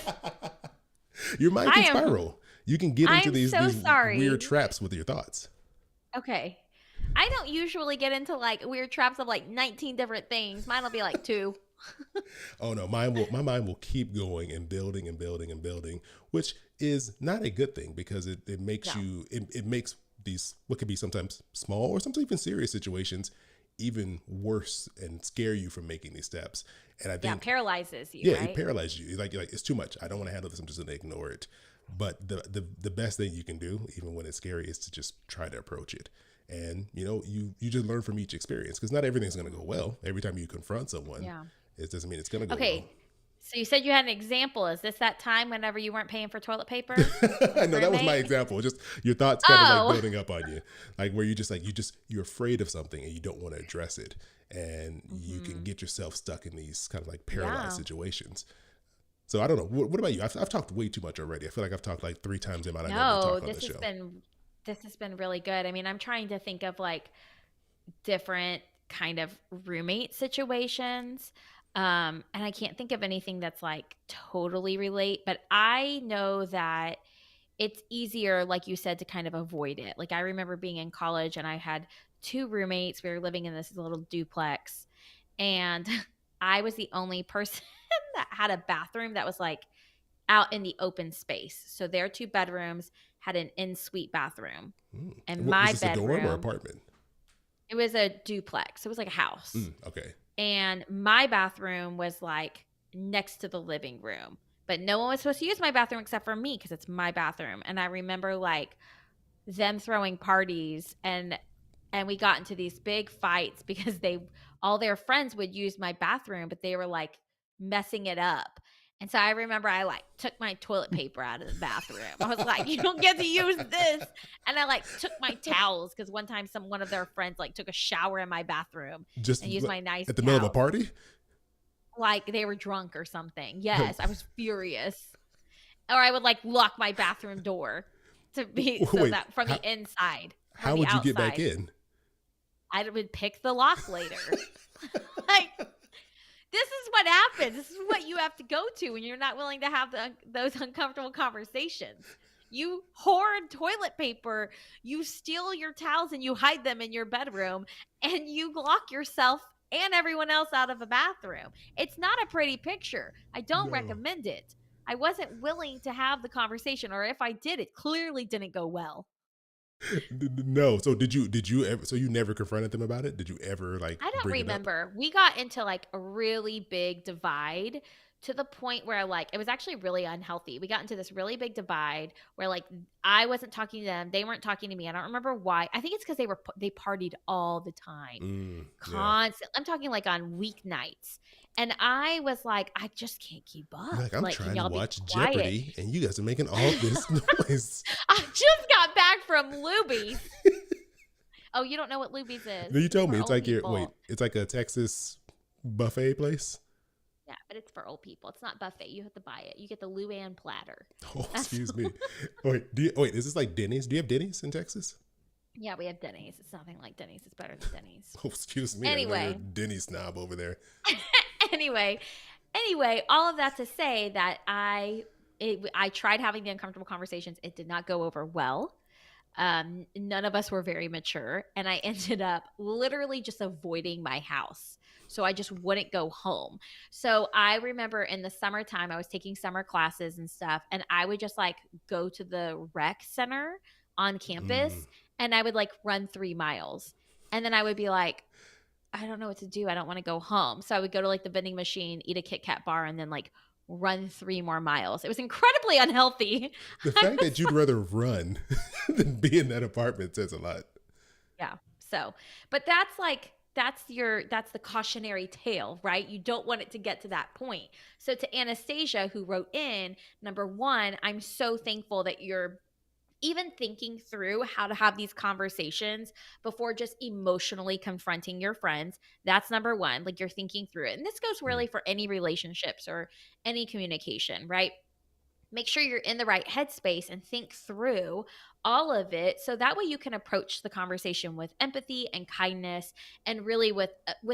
Speaker 1: Your mind
Speaker 2: I
Speaker 1: can
Speaker 2: am
Speaker 1: spiral. You can get
Speaker 2: I
Speaker 1: into
Speaker 2: am
Speaker 1: these
Speaker 2: so
Speaker 1: these weird
Speaker 2: sorry.
Speaker 1: traps with your thoughts.
Speaker 2: Okay. I don't usually get into like weird traps of like 19 different things. Mine will be like two.
Speaker 1: Oh no, my mind will keep going and building and building and building, which is not a good thing because it makes
Speaker 2: No.
Speaker 1: it makes these what could be sometimes small or sometimes even serious situations even worse and scare you from making these steps. And I
Speaker 2: Yeah,
Speaker 1: think
Speaker 2: paralyzes you,
Speaker 1: yeah, it
Speaker 2: right?
Speaker 1: paralyzes you. You're like it's too much. I don't want to handle this. I'm just gonna ignore it. But the best thing you can do, even when it's scary, is to just try to approach it. And you just learn from each experience because not everything's gonna go well. Every time you confront someone,
Speaker 2: Yeah.
Speaker 1: it doesn't mean it's gonna go well.
Speaker 2: Okay. So you said you had an example. Is this that time whenever you weren't paying for toilet paper with
Speaker 1: I
Speaker 2: a
Speaker 1: know that was my
Speaker 2: roommate?
Speaker 1: example. Just your thoughts kind of like
Speaker 2: Oh.
Speaker 1: building up on you, like where you're afraid of something and you don't want to address it, and you can
Speaker 2: Hmm.
Speaker 1: get yourself stuck in these kind of like paralyzed
Speaker 2: Yeah.
Speaker 1: situations. So I don't know. What about you? I've talked way too much already. I feel like I've talked like 3 times the amount I normally
Speaker 2: No,
Speaker 1: talk on the show.
Speaker 2: this has been really good. I mean, I'm trying to think of like different kind of roommate situations. And I can't think of anything that's like totally relate, but I know that it's easier, like you said, to kind of avoid it. Like I remember being in college and I had two roommates. We were living in this little duplex, and I was the only person that had a bathroom that was like out in the open space. So their two bedrooms had an in suite bathroom, and
Speaker 1: What was
Speaker 2: my
Speaker 1: this, a dorm or
Speaker 2: bedroom,
Speaker 1: apartment?
Speaker 2: it was a duplex. It was like a house.
Speaker 1: Okay.
Speaker 2: And my bathroom was like next to the living room. But no one was supposed to use my bathroom except for me because it's my bathroom. And I remember like them throwing parties, and we got into these big fights because they all their friends would use my bathroom, but they were like messing it up. And so I remember I like took my toilet paper out of the bathroom. I was like, you don't get to use this. And I like took my towels because one time one of their friends like took a shower in my bathroom
Speaker 1: Just
Speaker 2: and used my nice
Speaker 1: at the middle of a
Speaker 2: towels.
Speaker 1: party?
Speaker 2: Like they were drunk or something. Yes, I was furious. Or I would like lock my bathroom door to be so
Speaker 1: Wait,
Speaker 2: that from
Speaker 1: how,
Speaker 2: the inside, from
Speaker 1: how
Speaker 2: the
Speaker 1: would you get back
Speaker 2: outside.
Speaker 1: in?
Speaker 2: I would pick the lock later. Like this is what happens. This is what you have to go to when you're not willing to have those uncomfortable conversations. You hoard toilet paper, you steal your towels and you hide them in your bedroom, and you lock yourself and everyone else out of a bathroom. It's not a pretty picture. I don't
Speaker 1: No.
Speaker 2: recommend it. I wasn't willing to have the conversation, or if I did, it clearly didn't go well.
Speaker 1: No. So did you ever, so you never confronted them about it? Did you ever like
Speaker 2: I don't
Speaker 1: bring it up?
Speaker 2: remember. We got into like a really big divide to the point where like it was actually really unhealthy. We got into this really big divide where like I wasn't talking to them, they weren't talking to me. I don't remember why. I think it's because they partied all the time,
Speaker 1: Yeah.
Speaker 2: constant. I'm talking like on weeknights, and I was like, I just can't keep
Speaker 1: You're
Speaker 2: up.
Speaker 1: like, I'm
Speaker 2: Like, can
Speaker 1: trying to
Speaker 2: y'all be
Speaker 1: watch
Speaker 2: quiet?
Speaker 1: Jeopardy and you guys are making all this noise.
Speaker 2: I just got back from Luby's. Oh, you don't know what Luby's is?
Speaker 1: No, you
Speaker 2: It's
Speaker 1: told
Speaker 2: for
Speaker 1: me it's
Speaker 2: old
Speaker 1: like
Speaker 2: people.
Speaker 1: it's like a Texas buffet place.
Speaker 2: Yeah, but it's for old people. It's not buffet. You have to buy it. You get the Luann platter.
Speaker 1: Oh,
Speaker 2: That's
Speaker 1: excuse me. Wait, is this like Denny's? Do you have Denny's in Texas?
Speaker 2: yeah, we have Denny's. It's nothing like Denny's. It's better than Denny's.
Speaker 1: Oh, excuse me. I know you're a
Speaker 2: Anyway,
Speaker 1: Denny's snob over there.
Speaker 2: anyway, all of that to say that I tried having the uncomfortable conversations. It did not go over well. None of us were very mature, and I ended up literally just avoiding my house. So I just wouldn't go home. So I remember in the summertime, I was taking summer classes and stuff, and I would just like go to the rec center on
Speaker 1: Mm.
Speaker 2: campus and I would like run 3 miles. And then I would be like, I don't know what to do. I don't want to go home. So I would go to like the vending machine, eat a Kit Kat bar, and then like run 3 more miles. It was incredibly unhealthy.
Speaker 1: The
Speaker 2: I
Speaker 1: fact that
Speaker 2: was
Speaker 1: you'd rather run than be in that apartment says a lot.
Speaker 2: Yeah. So, but that's the cautionary tale, right? You don't want it to get to that point. So to Anastasia who wrote in, number 1, I'm so thankful that you're even thinking through how to have these conversations before just emotionally confronting your friends. That's number 1. Like you're thinking through it. And this goes
Speaker 1: Mm.
Speaker 2: really for any relationships or any communication, right? Make sure you're in the right headspace and think through all of it so that way you can approach the conversation with empathy and kindness and really with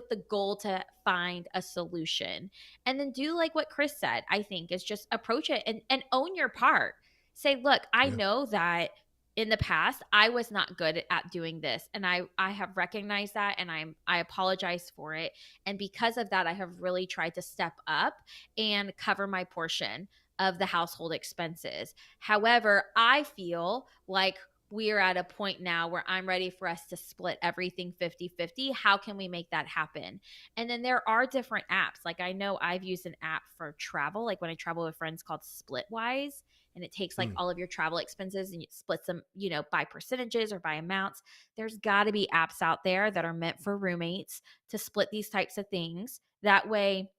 Speaker 2: the goal to find a solution. And then do like what Chris said, I think, is just approach it and own your part. Say, look, I
Speaker 1: Yeah.
Speaker 2: know that in the past I was not good at doing this, and I have recognized that, and I apologize for it, and because of that I have really tried to step up and cover my portion of the household expenses. However, I feel like we are at a point now where I'm ready for us to split everything 50-50. How can we make that happen? And then there are different apps. Like I know I've used an app for travel, like when I travel with friends called Splitwise. And it takes like
Speaker 1: Mm.
Speaker 2: all of your travel expenses and it splits them, by percentages or by amounts. There's got to be apps out there that are meant for roommates to split these types of things. That way,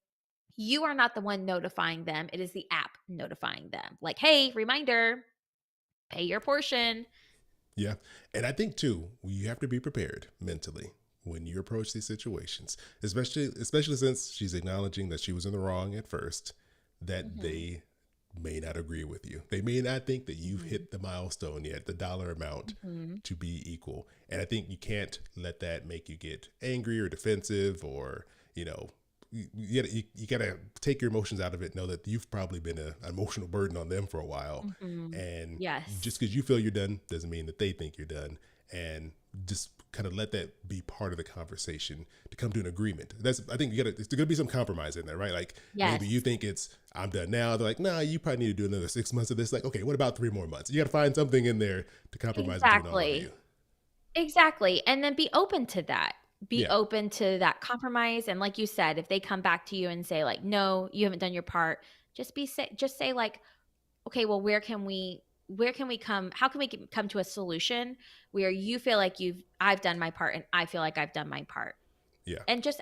Speaker 2: you are not the one notifying them. It is the app notifying them. Like, hey, reminder, pay your portion.
Speaker 1: Yeah. And I think too, you have to be prepared mentally when you approach these situations, especially since she's acknowledging that she was in the wrong at first, that
Speaker 2: Hmm.
Speaker 1: they may not agree with you. They may not think that you've
Speaker 2: Hmm.
Speaker 1: hit the milestone yet, the dollar amount
Speaker 2: Hmm.
Speaker 1: to be equal. And I think you can't let that make you get angry or defensive or, you gotta take your emotions out of it. Know that you've probably been an emotional burden on them for a while,
Speaker 2: Hmm.
Speaker 1: and just
Speaker 2: Yes.
Speaker 1: because you feel you're done doesn't mean that they think you're done. And just kind of let that be part of the conversation to come to an agreement. I think there's gonna be some compromise in there, right? Like maybe you
Speaker 2: Yes.
Speaker 1: think it's I'm done now. They're like, nah, you probably need to do another 6 months of this. Like, okay, what about 3 more months? You got to find something in there to compromise between all of you.
Speaker 2: Exactly. Exactly. And then be open to that. Be
Speaker 1: Yeah,
Speaker 2: open to that compromise. And like you said, if they come back to you and say, like, no, you haven't done your part, just say like, okay, well, where can we come how can we come to a solution where you feel like I've done my part and I feel like I've done my part,
Speaker 1: yeah,
Speaker 2: and just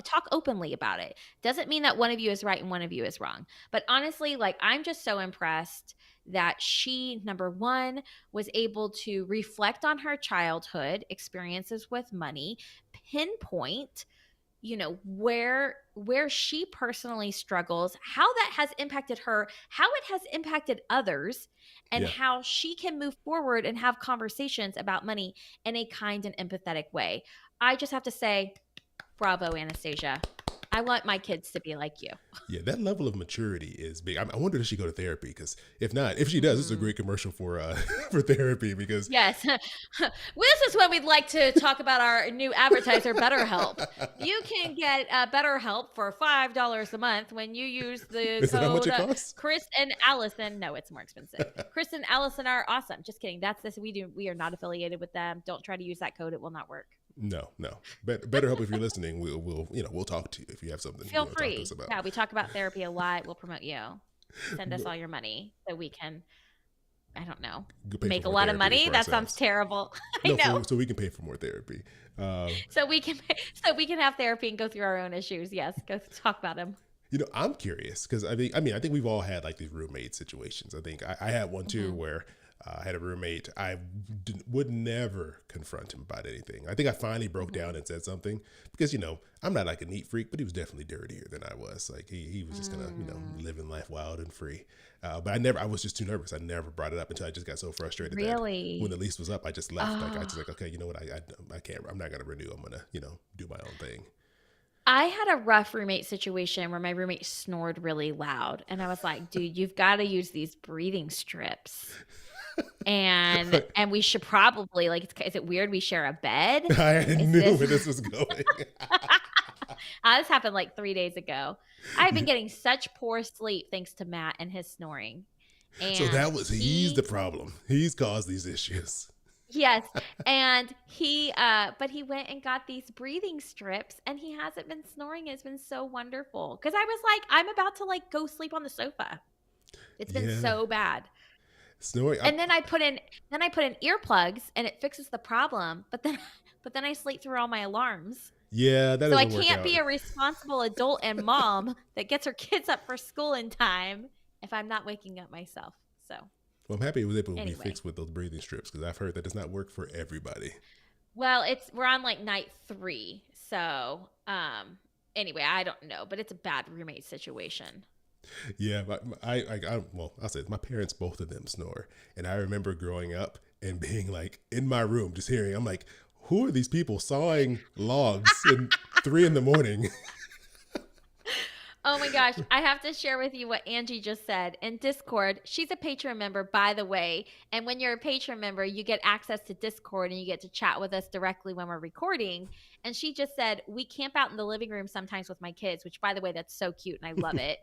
Speaker 2: talk openly about it. Doesn't mean that one of you is right and one of you is wrong, but honestly, like, I'm just so impressed that she, number 1, was able to reflect on her childhood experiences with money, pinpoint, where she personally struggles, how that has impacted her, how it has impacted others, and
Speaker 1: yeah.
Speaker 2: how she can move forward and have conversations about money in a kind and empathetic way. I just have to say, bravo, Anastasia. I want my kids to be like you.
Speaker 1: Yeah, that level of maturity is big. I wonder if she go to therapy because if not, if she does, it's a
Speaker 2: Mhm.
Speaker 1: great commercial for for therapy because
Speaker 2: Yes. Well, this is when we'd like to talk about our new advertiser, BetterHelp. You can get BetterHelp for $5 a month when you use the
Speaker 1: is that how much
Speaker 2: code
Speaker 1: it costs?
Speaker 2: Chris and Allison. No, it's more expensive. Chris and Allison are awesome. Just kidding. That's this. We are not affiliated with them. Don't try to use that code. It will not work.
Speaker 1: No, no. Better help if you're listening. We'll talk to you if you have something
Speaker 2: Feel
Speaker 1: talk to us
Speaker 2: free.
Speaker 1: about.
Speaker 2: Yeah, we talk about therapy a lot. We'll promote you. Send us all your money so we can, I don't know,
Speaker 1: Go pay for
Speaker 2: make a
Speaker 1: more
Speaker 2: lot of
Speaker 1: therapy
Speaker 2: money.
Speaker 1: for
Speaker 2: That sounds
Speaker 1: ourselves.
Speaker 2: terrible. I
Speaker 1: No,
Speaker 2: know.
Speaker 1: so we can pay for more therapy. Uh,
Speaker 2: So we can so we can have therapy and go through our own issues. Yes, go talk about them.
Speaker 1: I'm curious because I think we've all had like these roommate situations. I think I had one too
Speaker 2: Hmm.
Speaker 1: where I had a roommate. I would never confront him about anything. I think I finally broke
Speaker 2: Hmm.
Speaker 1: down and said something because I'm not like a neat freak, but he was definitely dirtier than I was. Like he was just kind of
Speaker 2: Mm,
Speaker 1: living life wild and free. But I was just too nervous. I never brought it up until I just got so frustrated that when the
Speaker 2: really?
Speaker 1: lease was up, I just left. Like I
Speaker 2: Oh,
Speaker 1: just like, okay, you know what? I can't. I'm not gonna renew. I'm gonna do my own thing.
Speaker 2: I had a rough roommate situation where my roommate snored really loud, and I was like, "Dude, you've got to use these breathing strips." And we should probably, like, is it weird we share a bed?
Speaker 1: I
Speaker 2: Is
Speaker 1: knew
Speaker 2: this
Speaker 1: where this was going.
Speaker 2: this happened like 3 days ago. I've been getting such poor sleep thanks to Matt and his snoring.
Speaker 1: So
Speaker 2: And
Speaker 1: that was he's the problem. He's caused these issues.
Speaker 2: yes, and but he went and got these breathing strips, and he hasn't been snoring. It's been so wonderful because I was like, I'm about to like go sleep on the sofa. It's been
Speaker 1: Yeah,
Speaker 2: so bad.
Speaker 1: snoring.
Speaker 2: And then I put in earplugs, and it fixes the problem. But then I sleep through all my alarms.
Speaker 1: Yeah, that
Speaker 2: So I
Speaker 1: doesn't work
Speaker 2: can't
Speaker 1: out.
Speaker 2: be a responsible adult and mom that gets her kids up for school in time if I'm not waking up myself. So
Speaker 1: Well, I'm happy it was able to be
Speaker 2: anyway,
Speaker 1: fixed with those breathing strips because I've heard that does not work for everybody.
Speaker 2: well, we're on like night 3. So anyway, I don't know, but it's a bad roommate situation.
Speaker 1: Yeah, well, I'll say it, my parents, both of them snore, and I remember growing up and being like in my room, just hearing. I'm like, who are these people sawing logs in 3 in the morning?
Speaker 2: Oh my gosh, I have to share with you what Angie just said in Discord. She's a Patreon member, by the way. And when you're a Patreon member, you get access to Discord and you get to chat with us directly when we're recording. And she just said, we camp out in the living room sometimes with my kids, which, by the way, that's so cute and I love it.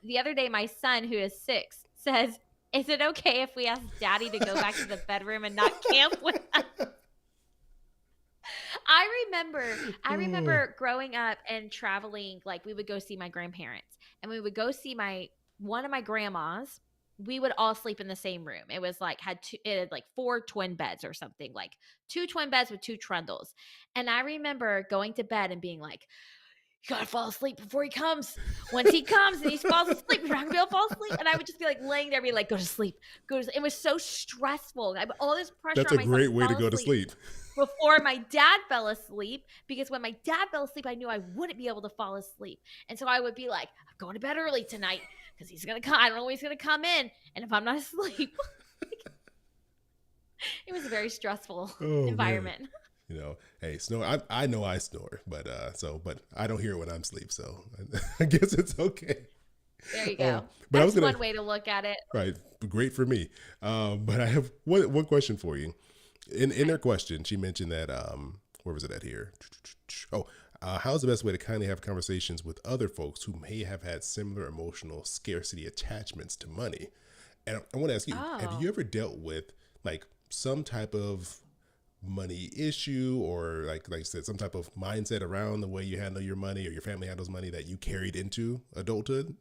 Speaker 2: The other day, my son, who is 6, says, is it okay if we ask daddy to go back to the bedroom and not camp with us? I remember growing up and traveling, like we would go see my grandparents and we would go see one of my grandmas. We would all sleep in the same room. It was like it had like 4 twin beds or something, like 2 twin beds with 2 trundles. And I remember going to bed and being like, you gotta fall asleep before he comes. Once he comes and he falls asleep, you're not gonna be able to fall asleep. And I would just be like laying there, be like, go to sleep, go to sleep. It was so stressful. I had all this pressure
Speaker 1: That's
Speaker 2: on
Speaker 1: a
Speaker 2: myself
Speaker 1: great
Speaker 2: to
Speaker 1: way to
Speaker 2: fall
Speaker 1: go to
Speaker 2: asleep
Speaker 1: sleep.
Speaker 2: before my dad fell asleep, because when my dad fell asleep, I knew I wouldn't be able to fall asleep. And so I would be like, I'm going to bed early tonight because he's going to come. I don't know when he's going to come in. And if I'm not asleep, it was a very stressful environment.
Speaker 1: Man. Hey, snore. I know I snore, but I don't hear it when I'm asleep, so I guess it's okay.
Speaker 2: There you go.
Speaker 1: But
Speaker 2: That's one way to look at it.
Speaker 1: Right, great for me. But I have one question for you. In her question, she mentioned that where was it at here? Oh, how's the best way to kindly have conversations with other folks who may have had similar emotional scarcity attachments to money? And I want to ask you, have you ever dealt with like some type of money issue, or like I said, some type of mindset around the way you handle your money or your family handles money that you carried into adulthood?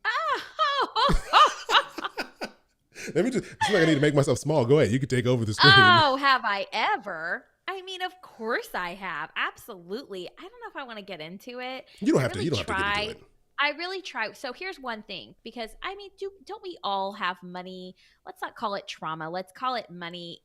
Speaker 1: Let me just, it's like I need to make myself small. Go ahead. You can take over the screen.
Speaker 2: Oh, have I ever? I mean, of course I have. Absolutely. I don't know if I want to get into it.
Speaker 1: You don't have
Speaker 2: really
Speaker 1: to. You don't have to get into it.
Speaker 2: I really try. So here's one thing, because I mean, don't we all have money? Let's not call it trauma. Let's call it money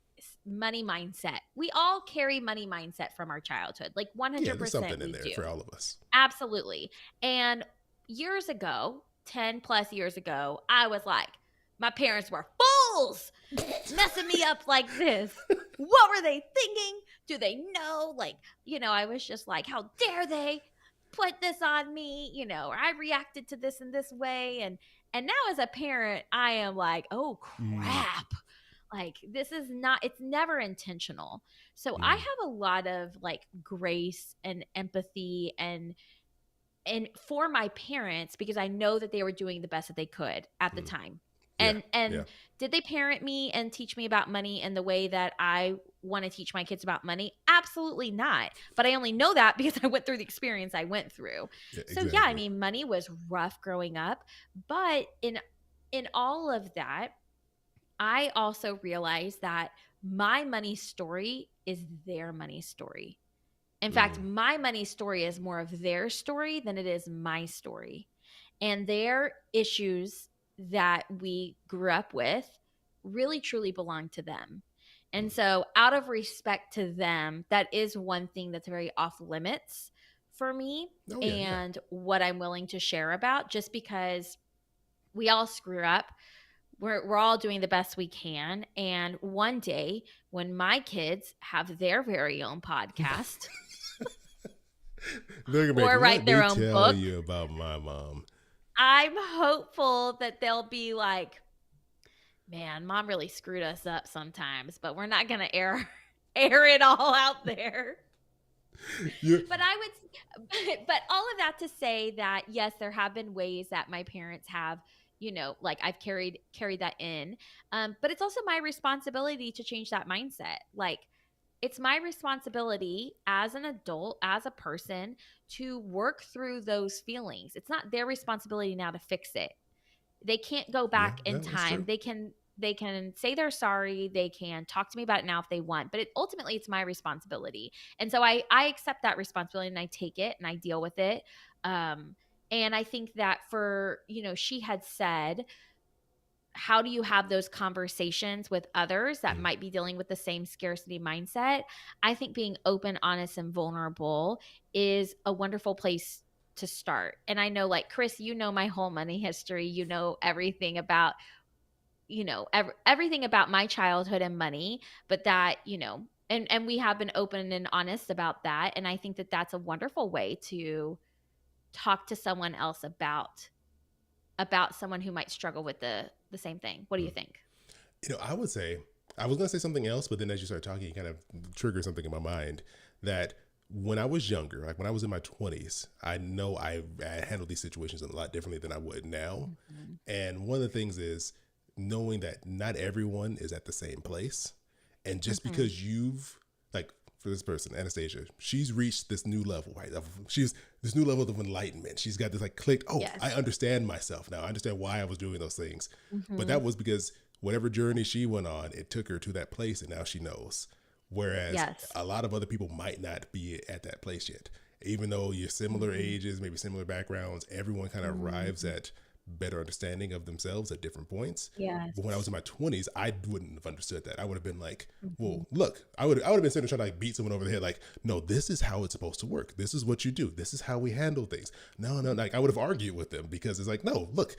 Speaker 2: mindset. We all carry money mindset from our childhood. Like 100%
Speaker 1: Yeah, there's something in
Speaker 2: we
Speaker 1: there
Speaker 2: do.
Speaker 1: for all of us.
Speaker 2: Absolutely. And years ago, 10 plus years ago, I was like, my parents were fools messing me up like this. What were they thinking? Do they know? Like, I was just like, how dare they put this on me? Or I reacted to this in this way. And now as a parent, I am like, oh crap. Like, this is not, it's never intentional. So I have a lot of like grace and empathy and for my parents, because I know that they were doing the best that they could at the time. And did they parent me and teach me about money in the way that I want to teach my kids about money? Absolutely not. But I only know that because I went through the experience I went through. Yeah, exactly. So yeah, I mean, money was rough growing up, but in all of that, I also realized that my money story is their money story. In fact, my money story is more of their story than it is my story. And their issues that we grew up with really truly belong to them. And so out of respect to them, that is one thing that's very off limits for me what I'm willing to share about, just because we all screw up. We're all doing the best we can. And one day when my kids have their very own podcast
Speaker 1: or write their own book, tell you about my mom,
Speaker 2: I'm hopeful that they'll be like, Man, mom really screwed us up sometimes, but we're not going to air it all out there.
Speaker 1: Yeah.
Speaker 2: But but all of that to say that yes, there have been ways that my parents have, like I've carried that in. But it's also my responsibility to change that mindset. Like it's my responsibility as an adult, as a person, to work through those feelings. It's not their responsibility now to fix it. They can't go
Speaker 1: Yeah,
Speaker 2: back in
Speaker 1: that's
Speaker 2: time.
Speaker 1: true.
Speaker 2: They can say they're sorry. They can talk to me about it now if they want, but ultimately it's my responsibility. And so I accept that responsibility and I take it and I deal with it. Um, and I think that she had said, how do you have those conversations with others that
Speaker 1: Mm.
Speaker 2: might be dealing with the same scarcity mindset? I think being open, honest, and vulnerable is a wonderful place to start. And I know, like Chris, my whole money history. You know everything about, everything about my childhood and money, but that, and we have been open and honest about that. And I think that that's a wonderful way to talk to someone else about someone who might struggle with the same thing. What do you
Speaker 1: Mm.
Speaker 2: think?
Speaker 1: I would say, I was going to say something else, but then as you started talking, you kind of triggered something in my mind that when I was younger, like when I was in my 20s, I know I handled these situations a lot differently than I would now.
Speaker 2: Mhm.
Speaker 1: And one of the things is knowing that not everyone is at the same place. And just
Speaker 2: Mhm.
Speaker 1: because like, for this person, Anastasia, she's reached this new level, right? She's this new level of enlightenment. She's got this like clicked, oh,
Speaker 2: Yes.
Speaker 1: I understand myself now. I understand why I was doing those things. But
Speaker 2: Mhm.
Speaker 1: that was because whatever journey she went on, it took her to that place and now she knows. Whereas
Speaker 2: Yes.
Speaker 1: a lot of other people might not be at that place yet. Even though you're similar
Speaker 2: Mhm.
Speaker 1: ages, maybe similar backgrounds, everyone kind of arrives
Speaker 2: Mhm.
Speaker 1: at better understanding of themselves at different points. But when I was
Speaker 2: Yes.
Speaker 1: in my 20s, I wouldn't have understood that. I would have been like,
Speaker 2: Mhm.
Speaker 1: well, look, I would have been sitting there trying to like beat someone over the head, like, no, this is how it's supposed to work. This is what you do. This is how we handle things. No, no, like I would have argued with them because it's like, no, look,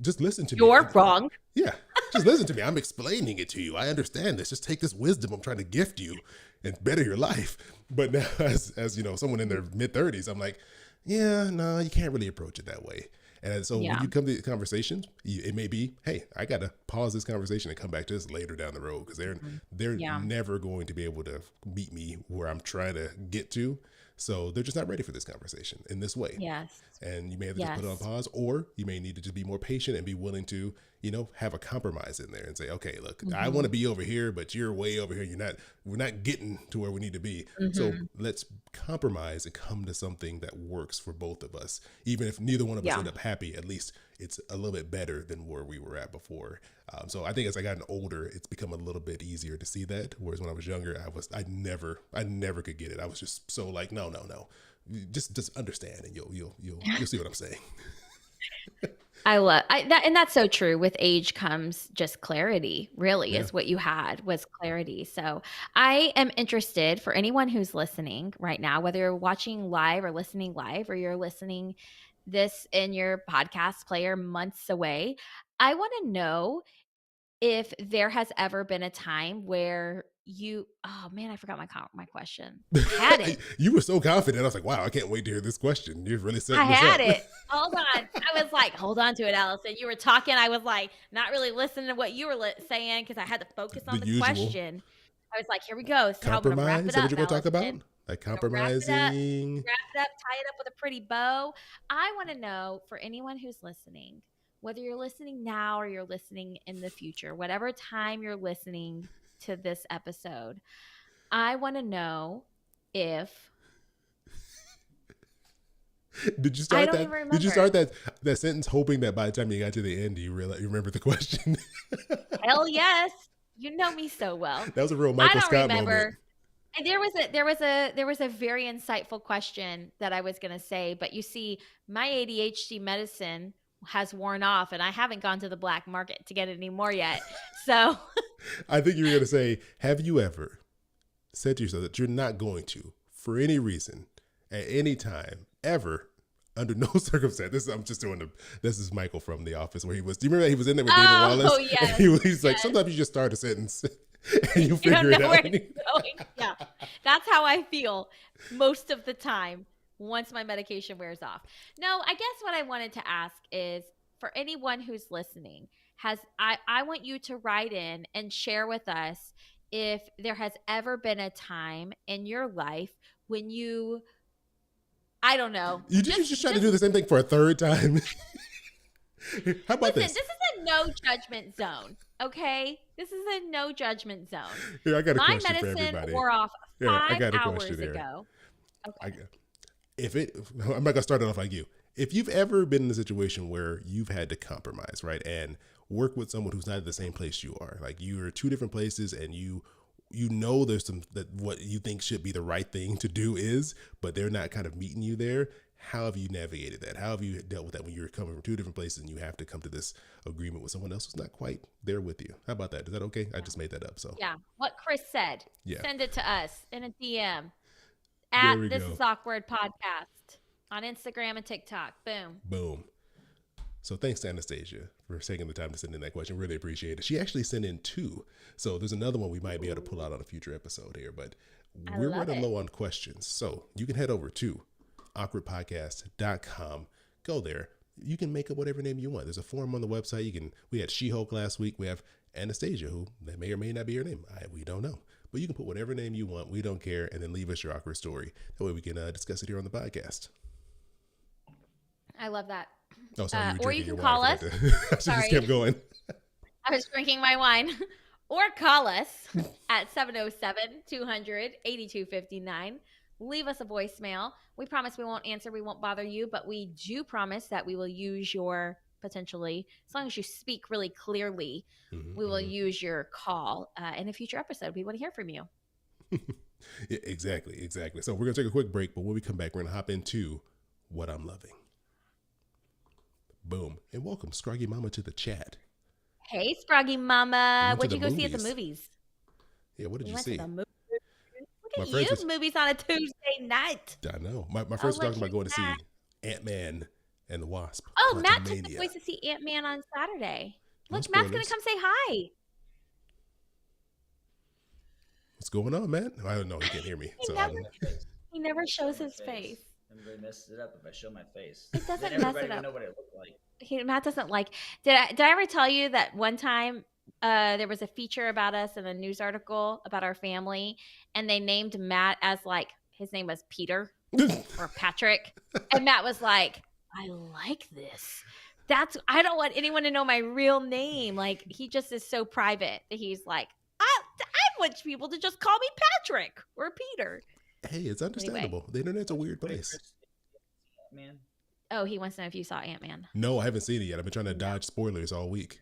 Speaker 1: just listen to me.
Speaker 2: You're wrong.
Speaker 1: Yeah, just listen to me. I'm explaining it to you. I understand this. Just take this wisdom I'm trying to gift you and better your life. But now, as someone in their mid 30s, I'm like, yeah, no, you can't really approach it that way. And so when
Speaker 2: Yeah.
Speaker 1: you come to conversations, it may be, hey, I got to pause this conversation and come back to this later down the road because
Speaker 2: Mhm.
Speaker 1: they're
Speaker 2: Yeah.
Speaker 1: never going to be able to meet me where I'm trying to get to. So they're just not ready for this conversation in this way.
Speaker 2: Yes.
Speaker 1: And you may have to just put it on
Speaker 2: Yes.
Speaker 1: pause, or you may need to just be more patient and be willing to, have a compromise in there and say, okay, look, I want to
Speaker 2: Mhm.
Speaker 1: be over here, but you're way over here. We're not getting to where we need to be. So
Speaker 2: Mhm.
Speaker 1: let's compromise and come to something that works for both of us. Even if neither one of us
Speaker 2: Yeah.
Speaker 1: end up happy, at least it's a little bit better than where we were at before. So I think as I gotten older, it's become a little bit easier to see that. Whereas when I was younger, I never could get it. I was just so like, no, no, no, just understand, and you'll see what I'm saying.
Speaker 2: I love that, and that's so true. With age comes just clarity, really,
Speaker 1: Yeah.
Speaker 2: is what you had was clarity. So I am interested for anyone who's listening right now, whether you're watching live or listening live, or you're listening this in your podcast player months away. I want to know if there has ever been a time where oh man, I forgot my question. I had it.
Speaker 1: You were so confident. I was like, wow, I can't wait to hear this question. You're really
Speaker 2: I
Speaker 1: setting this
Speaker 2: had
Speaker 1: up.
Speaker 2: it. Hold on. I was like, "Hold on to it, Allison." You were talking. I was like, not really listening to what you were saying because I had to focus
Speaker 1: The
Speaker 2: on the
Speaker 1: usual
Speaker 2: question. I was like, "Here we go. This is how I'm going to wrap
Speaker 1: compromise.
Speaker 2: it
Speaker 1: Is that what
Speaker 2: up,
Speaker 1: you're going to talk
Speaker 2: Allison.
Speaker 1: about? Like
Speaker 2: I'm going to
Speaker 1: compromising.
Speaker 2: wrap it up, tie it up with a pretty bow." I want to know for anyone who's listening, whether you're listening now or you're listening in the future, whatever time you're listening to this episode, I want to know if
Speaker 1: Did you
Speaker 2: I
Speaker 1: start
Speaker 2: don't
Speaker 1: that?
Speaker 2: even
Speaker 1: Did you
Speaker 2: remember.
Speaker 1: start that sentence hoping that by the time you got to the end, you remember the question?
Speaker 2: Hell yes. You know me so well.
Speaker 1: That was a real
Speaker 2: I
Speaker 1: Michael
Speaker 2: don't
Speaker 1: Scott moment.
Speaker 2: remember. And there was a very insightful question that I was going to say, but you see, my ADHD medicine has worn off and I haven't gone to the black market to get it anymore yet. So,
Speaker 1: I think you were going to say, have you ever said to yourself that you're not going to, for any reason, at any time, ever, under no circumstance. This is Michael from The Office, where he was. Do you remember that he was in there with David
Speaker 2: oh
Speaker 1: Wallace? And
Speaker 2: yes,
Speaker 1: he's like,
Speaker 2: yes.
Speaker 1: sometimes you just start a sentence and you
Speaker 2: You don't
Speaker 1: figure
Speaker 2: know
Speaker 1: it
Speaker 2: where
Speaker 1: out.
Speaker 2: it's going. Yeah. That's how I feel most of the time once my medication wears off. No, I guess what I wanted to ask is for anyone who's listening, I want you to write in and share with us if there has ever been a time in your life when you, I don't know,
Speaker 1: You just try to do the same thing for a third time. How about
Speaker 2: listen,
Speaker 1: this?
Speaker 2: this is a no judgment zone, okay? This is a no judgment zone.
Speaker 1: Here, I got a
Speaker 2: My
Speaker 1: question for
Speaker 2: medicine
Speaker 1: everybody.
Speaker 2: wore off
Speaker 1: Yeah, I
Speaker 2: 5
Speaker 1: got a
Speaker 2: hours
Speaker 1: question here.
Speaker 2: ago. Okay.
Speaker 1: I'm not gonna start it off like you. If you've ever been in a situation where you've had to compromise, right, and work with someone who's not at the same place you are, like you're two different places, and you know there's some that what you think should be the right thing to do is, but they're not kind of meeting you there. How have you navigated that? How have you dealt with that when you're coming from two different places and you have to come to this agreement with someone else who's not quite there with you? How about that? Is that okay? I just made that up. So
Speaker 2: Yeah, what Chris said.
Speaker 1: Yeah.
Speaker 2: Send it to us in a DM
Speaker 1: There
Speaker 2: at
Speaker 1: we
Speaker 2: This
Speaker 1: go.
Speaker 2: Is Awkward Podcast on Instagram and TikTok. Boom.
Speaker 1: Boom. So thanks to Anastasia for taking the time to send in that question. Really appreciate it. She actually sent in 2. So there's another one we might be able to pull out on a future episode here, but we're running low on questions. So you can head over to awkwardpodcast.com. Go there. You can make up whatever name you want. There's a form on the website. We had She-Hulk last week. We have Anastasia, who that may or may not be her name. We don't know. But you can put whatever name you want. We don't care. And then leave us your awkward story. That way we can discuss it here on the podcast.
Speaker 2: I love that.
Speaker 1: Oh, sorry,
Speaker 2: or you
Speaker 1: your
Speaker 2: can
Speaker 1: wine.
Speaker 2: call us.
Speaker 1: She just kept going.
Speaker 2: I was drinking my wine. Or call us at 707-200-8259. Leave us a voicemail. We promise we won't answer. We won't bother you, but we do promise that we will use your, potentially, as long as you speak really clearly, we will use your call in a future episode. We want to hear from you.
Speaker 1: Yeah, exactly. So we're going to take a quick break, but when we come back, we're going to hop into what I'm loving. Boom. And welcome, Scroggy Mama, to the chat.
Speaker 2: Hey, Scroggy Mama. What'd you go see at the movies?
Speaker 1: Yeah, what did you see?
Speaker 2: Look at you, movies on a Tuesday night.
Speaker 1: I know. My friends were talking about going to see Ant-Man and the Wasp.
Speaker 2: Oh, Matt took the boys to see Ant-Man on Saturday. Look, Matt's going to come say hi.
Speaker 1: What's going on, Matt? I don't know. He can't hear me.
Speaker 2: He never shows his face.
Speaker 3: Everybody messes it up if I show my face.
Speaker 2: It doesn't
Speaker 3: then
Speaker 2: mess it
Speaker 3: everybody
Speaker 2: up.
Speaker 3: would know what it looked like.
Speaker 2: Matt doesn't like. Did I ever tell you that one time there was a feature about us in a news article about our family, and they named Matt as like his name was Peter or Patrick, and Matt was like, "I like this. I don't want anyone to know my real name." Like he just is so private that he's like, I want people to just call me Patrick or Peter.
Speaker 1: Hey, it's understandable. Anyway. The internet's a weird place.
Speaker 3: Man.
Speaker 2: Oh, he wants to know if you saw Ant-Man.
Speaker 1: No, I haven't seen it yet. I've been trying to dodge spoilers all week.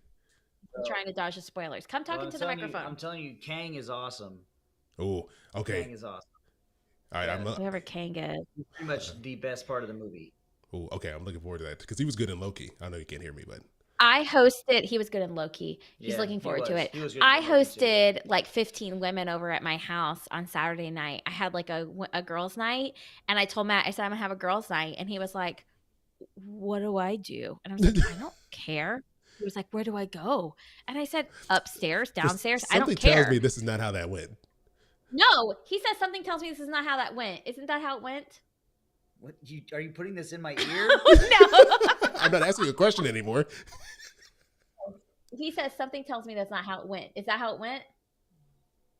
Speaker 2: I'm trying to dodge the spoilers. Come talking to the microphone.
Speaker 3: I'm telling you, Kang is awesome.
Speaker 1: Oh, okay.
Speaker 3: Kang is awesome.
Speaker 1: All right,
Speaker 2: whoever Kang is.
Speaker 3: Pretty much the best part of the movie.
Speaker 1: Oh, okay. I'm looking forward to that because he was good in Loki. I know you can't hear me, but
Speaker 2: I hosted. He was good in Loki. He's looking forward to it. I hosted like 15 women over at my house on Saturday night. I had like a girls' night, and I told Matt, I said I'm gonna have a girls' night, and he was like, "What do I do?" And I was like, "I don't care." He was like, "Where do I go?" And I said, "Upstairs, downstairs. I don't care."
Speaker 1: Something tells me this is not how that went.
Speaker 2: No, he said something tells me this is not how that went. Isn't that how it went?
Speaker 3: What are you putting this in my ear?
Speaker 2: No.
Speaker 1: I'm not asking a question anymore.
Speaker 2: He says something tells me that's not how it went. Is that how it went?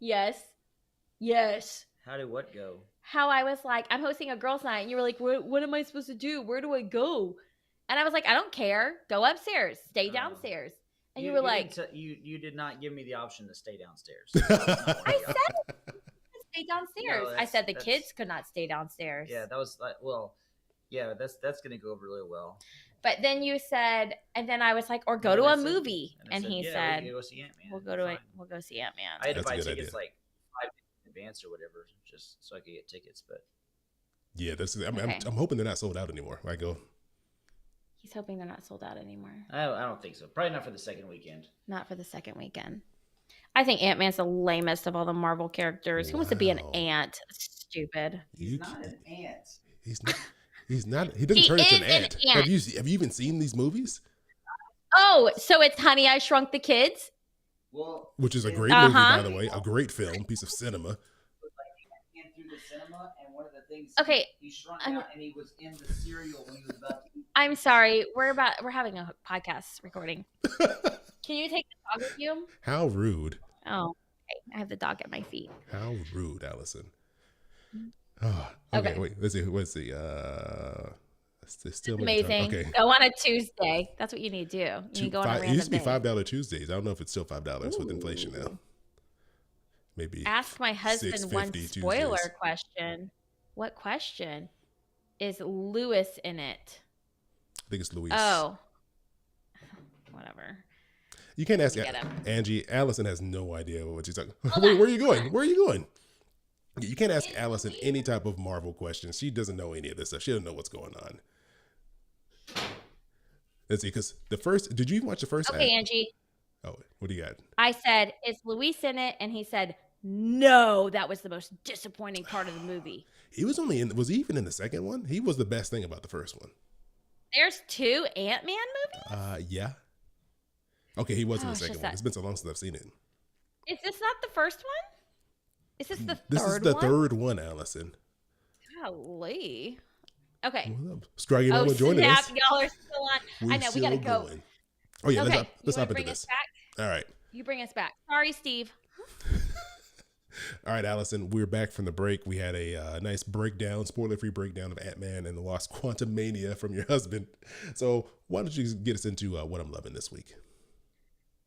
Speaker 2: Yes.
Speaker 3: How did what go?
Speaker 2: How I was like, I'm hosting a girls' night, and you were like, what am I supposed to do? Where do I go? And I was like, I don't care. Go upstairs. Stay downstairs. And you were like,
Speaker 3: you did not give me the option to stay downstairs.
Speaker 2: I said stay downstairs.
Speaker 3: No,
Speaker 2: I said the kids could not stay downstairs.
Speaker 3: Yeah, that was like, well, yeah, that's gonna go over really well.
Speaker 2: But then you said, and then I was like, or go to a movie. And he said,
Speaker 3: we'll go see Ant-Man.
Speaker 2: We'll go see Ant-Man.
Speaker 3: I had to buy tickets like 5 days in advance or whatever, just so I could get tickets. But
Speaker 1: yeah, I'm hoping they're not sold out anymore. I go.
Speaker 2: He's hoping they're not sold out anymore.
Speaker 3: I don't think so. Probably not for the second weekend.
Speaker 2: Not for the second weekend. I think Ant-Man's the lamest of all the Marvel characters. Wow. Who wants to be an ant? Stupid.
Speaker 3: He's not an ant.
Speaker 1: He's not. He doesn't turn into an ant. Have you even seen these movies?
Speaker 2: Oh, so it's Honey, I Shrunk the Kids?
Speaker 3: Well,
Speaker 1: which is a great movie, by the way. A great film, piece of cinema.
Speaker 3: Through the cinema, and one of the things.
Speaker 2: Okay,
Speaker 3: He shrunk
Speaker 2: I'm-
Speaker 3: out, and he was in the cereal when he was about to eat.
Speaker 2: I'm sorry. We're having a podcast recording. Can you take the dog with you?
Speaker 1: How rude.
Speaker 2: Oh, okay. I have the dog at my feet.
Speaker 1: How rude, Allison. Oh, okay,
Speaker 2: Okay.
Speaker 1: wait. Let's see. What's the it's still
Speaker 2: Amazing.
Speaker 1: Okay.
Speaker 2: Go on a Tuesday. That's what you need to do. You need to go on a
Speaker 1: It
Speaker 2: random
Speaker 1: used to be
Speaker 2: day.
Speaker 1: $5 Tuesdays. I don't know if it's still $5 with inflation now. Maybe.
Speaker 2: Ask my husband one
Speaker 1: $6.50
Speaker 2: spoiler
Speaker 1: Tuesdays.
Speaker 2: question. What question? Is Lewis in it?
Speaker 1: I think it's Luis.
Speaker 2: Oh. Whatever.
Speaker 1: You can't ask
Speaker 2: Get him.
Speaker 1: Angie. Allison has no idea what she's talking. Where are you going? Where are you going? You can't ask Allison any type of Marvel questions. She doesn't know any of this stuff. She doesn't know what's going on. Let's see, because did you watch the first?
Speaker 2: Okay, Angie.
Speaker 1: Oh, what do you got?
Speaker 2: I said, is Luis in it? And he said, no, that was the most disappointing part of the movie.
Speaker 1: He was he even in the second one? He was the best thing about the first one.
Speaker 2: There's 2 Ant-Man movies?
Speaker 1: Yeah. Okay, he was in
Speaker 2: Oh,
Speaker 1: the
Speaker 2: it's
Speaker 1: second
Speaker 2: just
Speaker 1: one.
Speaker 2: that-
Speaker 1: It's been so long since I've seen it.
Speaker 2: Is this not the first one? Is this the
Speaker 1: This
Speaker 2: third
Speaker 1: is the
Speaker 2: one?
Speaker 1: third one, Allison.
Speaker 2: Golly. Okay.
Speaker 1: What's up? Struggle
Speaker 2: Oh,
Speaker 1: on joining
Speaker 2: snap.
Speaker 1: us.
Speaker 2: Y'all are still on.
Speaker 1: We're
Speaker 2: I know. We got to
Speaker 1: still
Speaker 2: go.
Speaker 1: going. Oh, yeah.
Speaker 2: Okay.
Speaker 1: Let's
Speaker 2: You
Speaker 1: hop
Speaker 2: wanna
Speaker 1: into
Speaker 2: bring us
Speaker 1: this.
Speaker 2: back?
Speaker 1: All right.
Speaker 2: You bring us back. Sorry, Steve.
Speaker 1: All right, Allison, we're back from the break. We had a nice breakdown, spoiler-free breakdown of Ant-Man and the Lost Quantumania from your husband. So why don't you get us into what I'm loving this week?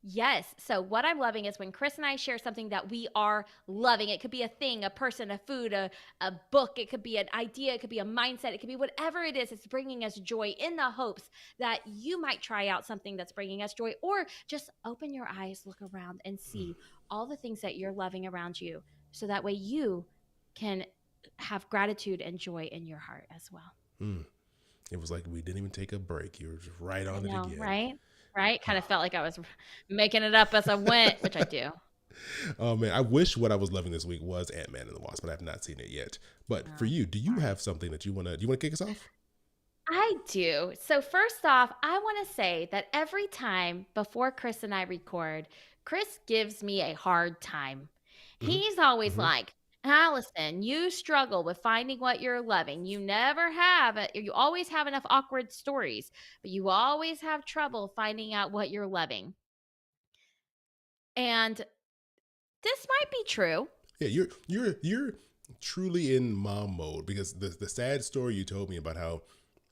Speaker 2: Yes. So what I'm loving is when Chris and I share something that we are loving. It could be a thing, a person, a food, a book. It could be an idea. It could be a mindset. It could be whatever it is. It's bringing us joy in the hopes that you might try out something that's bringing us joy, or just open your eyes, look around and see all the things that you're loving around you. So that way you can have gratitude and joy in your heart as well.
Speaker 1: It was like we didn't even take a break. You were just right on it again.
Speaker 2: Right? Kind of felt like I was making it up as I went, which I do.
Speaker 1: Oh, man. I wish what I was loving this week was Ant-Man and the Wasp, but I have not seen it yet. But for you, do you have something that you want to kick us off?
Speaker 2: I do. So first off, I want to say that every time before Chris and I record, Chris gives me a hard time. He's always like, Allison, you struggle with finding what you're loving. You never have, you always have enough awkward stories, but you always have trouble finding out what you're loving. And this might be true.
Speaker 1: Yeah, you're truly in mom mode, because the sad story you told me about how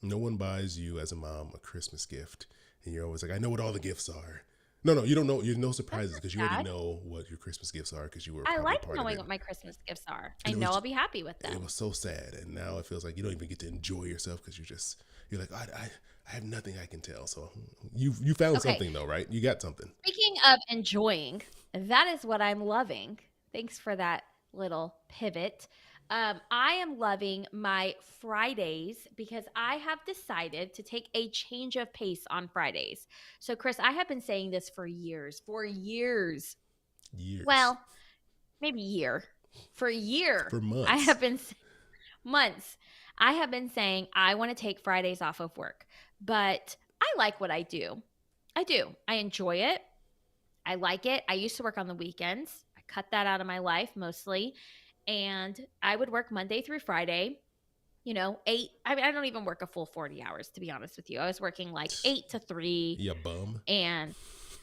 Speaker 1: no one buys you as a mom a Christmas gift, and you're always like, I know what all the gifts are. No, you don't know. You're no surprises because you already know what your Christmas gifts are because you were.
Speaker 2: I like
Speaker 1: part
Speaker 2: knowing
Speaker 1: of it.
Speaker 2: what my Christmas gifts are.
Speaker 1: And
Speaker 2: I know I'll be happy with them.
Speaker 1: It was so sad, and now it feels like you don't even get to enjoy yourself because you're like, I have nothing I can tell. So you found something though, right? You got something.
Speaker 2: Speaking of enjoying, that is what I'm loving. Thanks for that little pivot. I am loving my Fridays because I have decided to take a change of pace on Fridays. So, Chris, I have been saying this for years.
Speaker 1: Years.
Speaker 2: Well, maybe year. For a year.
Speaker 1: For months.
Speaker 2: I have been months. I have been saying I want to take Fridays off of work, but I like what I do. I do. I enjoy it. I like it. I used to work on the weekends. I cut that out of my life mostly. And I would work Monday through Friday, 8. I mean, I don't even work a full 40 hours, to be honest with you. I was working like 8 to 3.
Speaker 1: Yeah, bum.
Speaker 2: And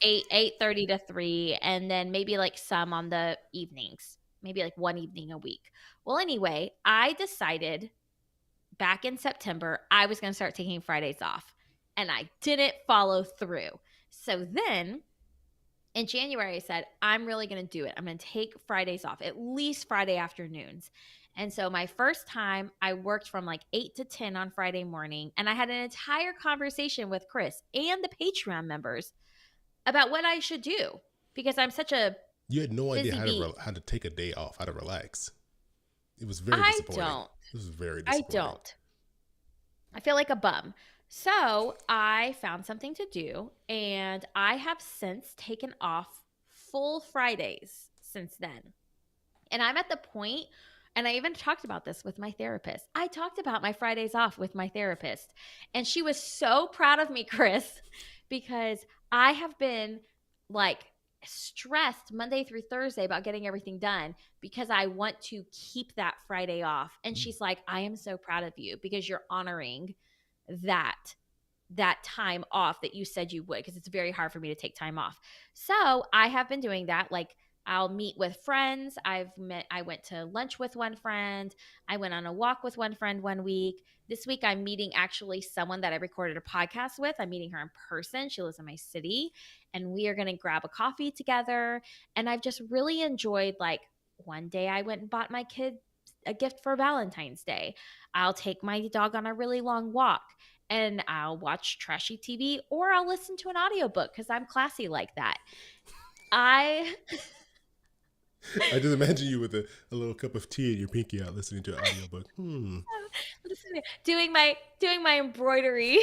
Speaker 2: 8:30 to 3. And then maybe like some on the evenings, maybe like one evening a week. Well, anyway, I decided back in September, I was going to start taking Fridays off. And I didn't follow through. So then in January, I said, I'm really going to do it. I'm going to take Fridays off, at least Friday afternoons. And so my first time, I worked from like 8 to 10 on Friday morning. And I had an entire conversation with Chris and the Patreon members about what I should do because I'm such a
Speaker 1: You had no idea
Speaker 2: busy
Speaker 1: how to take a day off, how to relax. It was very disappointing.
Speaker 2: I don't.
Speaker 1: This was very disappointing.
Speaker 2: I don't. I feel like a bum. So I found something to do, and I have since taken off full Fridays since then. And I'm at the point, and I even talked about this with my therapist. I talked about my Fridays off with my therapist, and she was so proud of me, Chris, because I have been like stressed Monday through Thursday about getting everything done because I want to keep that Friday off. And she's like, I am so proud of you because you're honoring that time off that you said you would, because it's very hard for me to take time off. So I have been doing that. Like, I'll meet with friends. I went to lunch with one friend. I went on a walk with one friend one week. This week I'm meeting actually someone that I recorded a podcast with. I'm meeting her in person. She lives in my city, and we are going to grab a coffee together. And I've just really enjoyed, like, one day I went and bought my kid a gift for Valentine's Day. I'll take my dog on a really long walk, and I'll watch trashy TV, or I'll listen to an audiobook because I'm classy like that. I
Speaker 1: I just imagine you with a little cup of tea and your pinky out listening to an audiobook.
Speaker 2: doing my embroidery.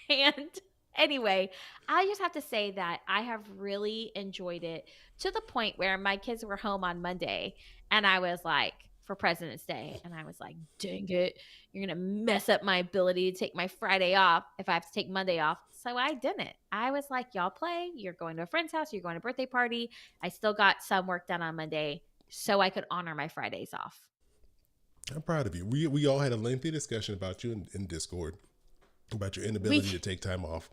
Speaker 2: And anyway, I just have to say that I have really enjoyed it, to the point where my kids were home on Monday, and I was like, for President's Day, and I was like, dang it, you're going to mess up my ability to take my Friday off if I have to take Monday off. So I didn't. I was like, y'all play. You're going to a friend's house. You're going to a birthday party. I still got some work done on Monday so I could honor my Fridays off.
Speaker 1: I'm proud of you. We all had a lengthy discussion about you in Discord about your inability to take time off.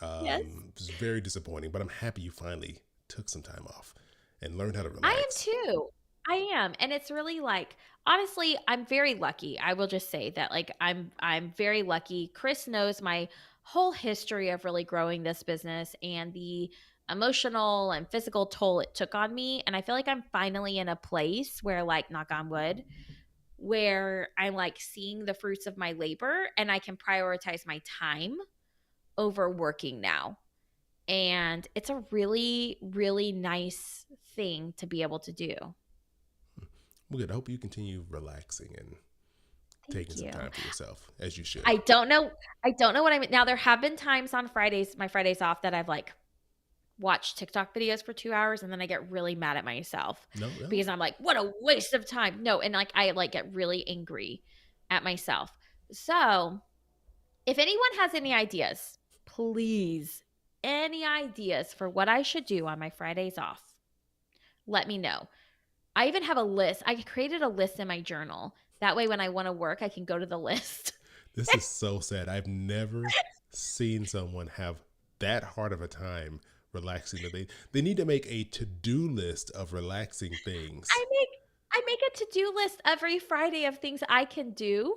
Speaker 2: Yes.
Speaker 1: It was very disappointing, but I'm happy you finally took some time off and learned how to relax.
Speaker 2: I am too. I am. And it's really, like, honestly, I'm very lucky. I will just say that, like, I'm very lucky. Chris knows my whole history of really growing this business and the emotional and physical toll it took on me. And I feel like I'm finally in a place where, like, knock on wood, where I'm, like, seeing the fruits of my labor, and I can prioritize my time over working now. And it's a really, really nice thing to be able to do.
Speaker 1: Well, good. I hope you continue relaxing and taking some time for yourself, as you should.
Speaker 2: I don't know what I mean. Now, there have been times on Fridays, my Fridays off, that I've, like, watched TikTok videos for 2 hours, and then I get really mad at myself because I'm like, what a waste of time. No, and, like, I, like, get really angry at myself. So if anyone has any ideas, please, any ideas for what I should do on my Fridays off, let me know. I even have a list. I created a list in my journal. That way, when I want to work, I can go to the list.
Speaker 1: This is so sad. I've never seen someone have that hard of a time relaxing. They need to make a to-do list of relaxing things.
Speaker 2: I make a to-do list every Friday of things I can do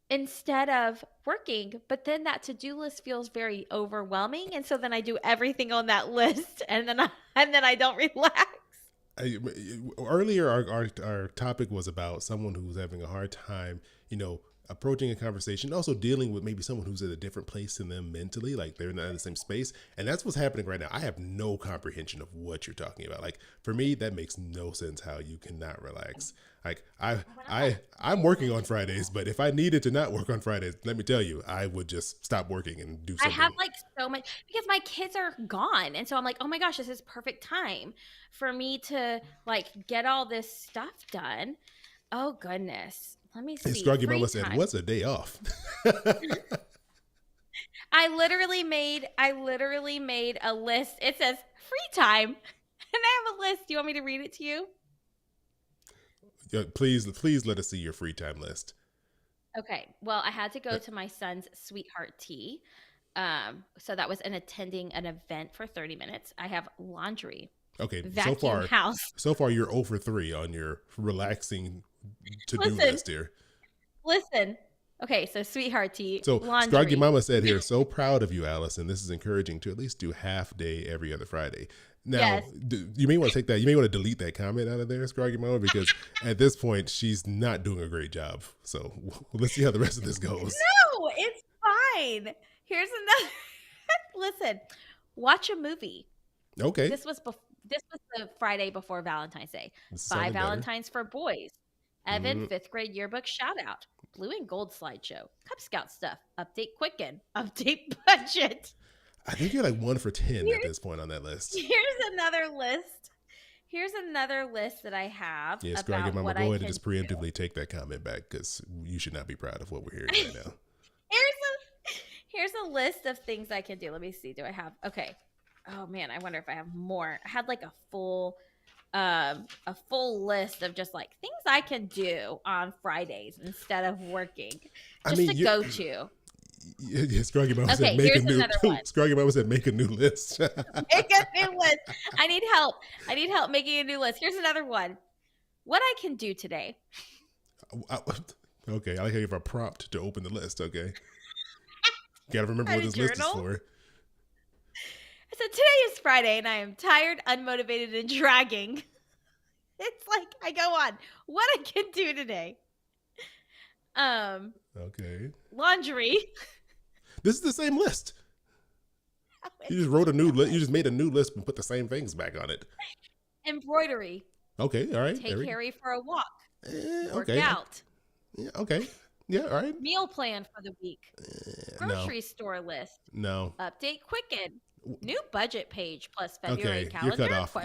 Speaker 2: instead of working, but then that to-do list feels very overwhelming, and so then I do everything on that list, and then I don't relax.
Speaker 1: Earlier, our topic was about someone who's having a hard time, approaching a conversation, also dealing with maybe someone who's at a different place than them mentally, like they're not in the same space. And that's what's happening right now. I have no comprehension of what you're talking about. Like, for me, that makes no sense how you cannot relax. Like, I'm working on Fridays, but if I needed to not work on Fridays, let me tell you, I would just stop working and do something.
Speaker 2: I have, like, so much, because my kids are gone. And so I'm like, oh my gosh, this is perfect time for me to, like, get all this stuff done. Oh goodness. Let me see.
Speaker 1: Scruggy Mama said, what's a day off?
Speaker 2: I literally made a list. It says free time. And I have a list. Do you want me to read it to you?
Speaker 1: Yeah, please let us see your free time list.
Speaker 2: Okay. Well, I had to go to my son's sweetheart tea. So that was attending an event for 30 minutes. I have laundry.
Speaker 1: Okay.
Speaker 2: House.
Speaker 1: So far you're 0 for 3 on your relaxing to-do list here.
Speaker 2: Listen. Okay, so sweetheart tea.
Speaker 1: So
Speaker 2: laundry.
Speaker 1: Scruggy Mama said here, so proud of you, Allison. This is encouraging to at least do half day every other Friday. Now, yes. You may want to take that. You may want to delete that comment out of there, Scruggy Mama, because at this point she's not doing a great job. So let's see how the rest of this goes.
Speaker 2: No, it's fine. Here's another. Listen, watch a movie.
Speaker 1: Okay.
Speaker 2: This was the Friday before Valentine's Day. Buy Valentines for boys. Evan, 5th grade yearbook shout out. Blue and gold slideshow. Cub Scout stuff. Update Quicken. Update budget.
Speaker 1: I think you're like 1 for 10 at this point on that list.
Speaker 2: Here's another list that I have.
Speaker 1: Yes, Scruggy Mama, go ahead and just preemptively take that comment back, because you should not be proud of what we're hearing right now.
Speaker 2: Here's a list of things I can do. Let me see. Do I have? Okay. Oh man, I wonder if I have more. I had like a full list of just like things I can do on Fridays instead of working,
Speaker 1: I
Speaker 2: just
Speaker 1: mean,
Speaker 2: to
Speaker 1: you
Speaker 2: go to.
Speaker 1: Scruggy Mama said
Speaker 2: Okay,
Speaker 1: make a
Speaker 2: here's
Speaker 1: new.
Speaker 2: another one.
Speaker 1: Scruggy Mama said make a new list.
Speaker 2: Make a new list. I need help. I need help making a new list. Here's another one. What I can do today.
Speaker 1: Okay, I like how you have a prompt to open the list. Okay, gotta remember
Speaker 2: Write
Speaker 1: what
Speaker 2: a
Speaker 1: this list is
Speaker 2: journal.
Speaker 1: for.
Speaker 2: I said today is Friday and I am tired, unmotivated, and dragging. It's like I go on. What I can do today.
Speaker 1: Okay,
Speaker 2: Laundry.
Speaker 1: this is the same list. You just wrote a new list. You just made a new list and put the same things back on it.
Speaker 2: Embroidery.
Speaker 1: Okay, all right.
Speaker 2: Take Harry for a walk. Work
Speaker 1: Okay.
Speaker 2: out.
Speaker 1: Yeah, okay. Yeah, all right.
Speaker 2: Meal plan for the week. Grocery store list.
Speaker 1: No.
Speaker 2: Update Quicken. New budget page plus February
Speaker 1: Okay,
Speaker 2: calendar.
Speaker 1: you're cut off.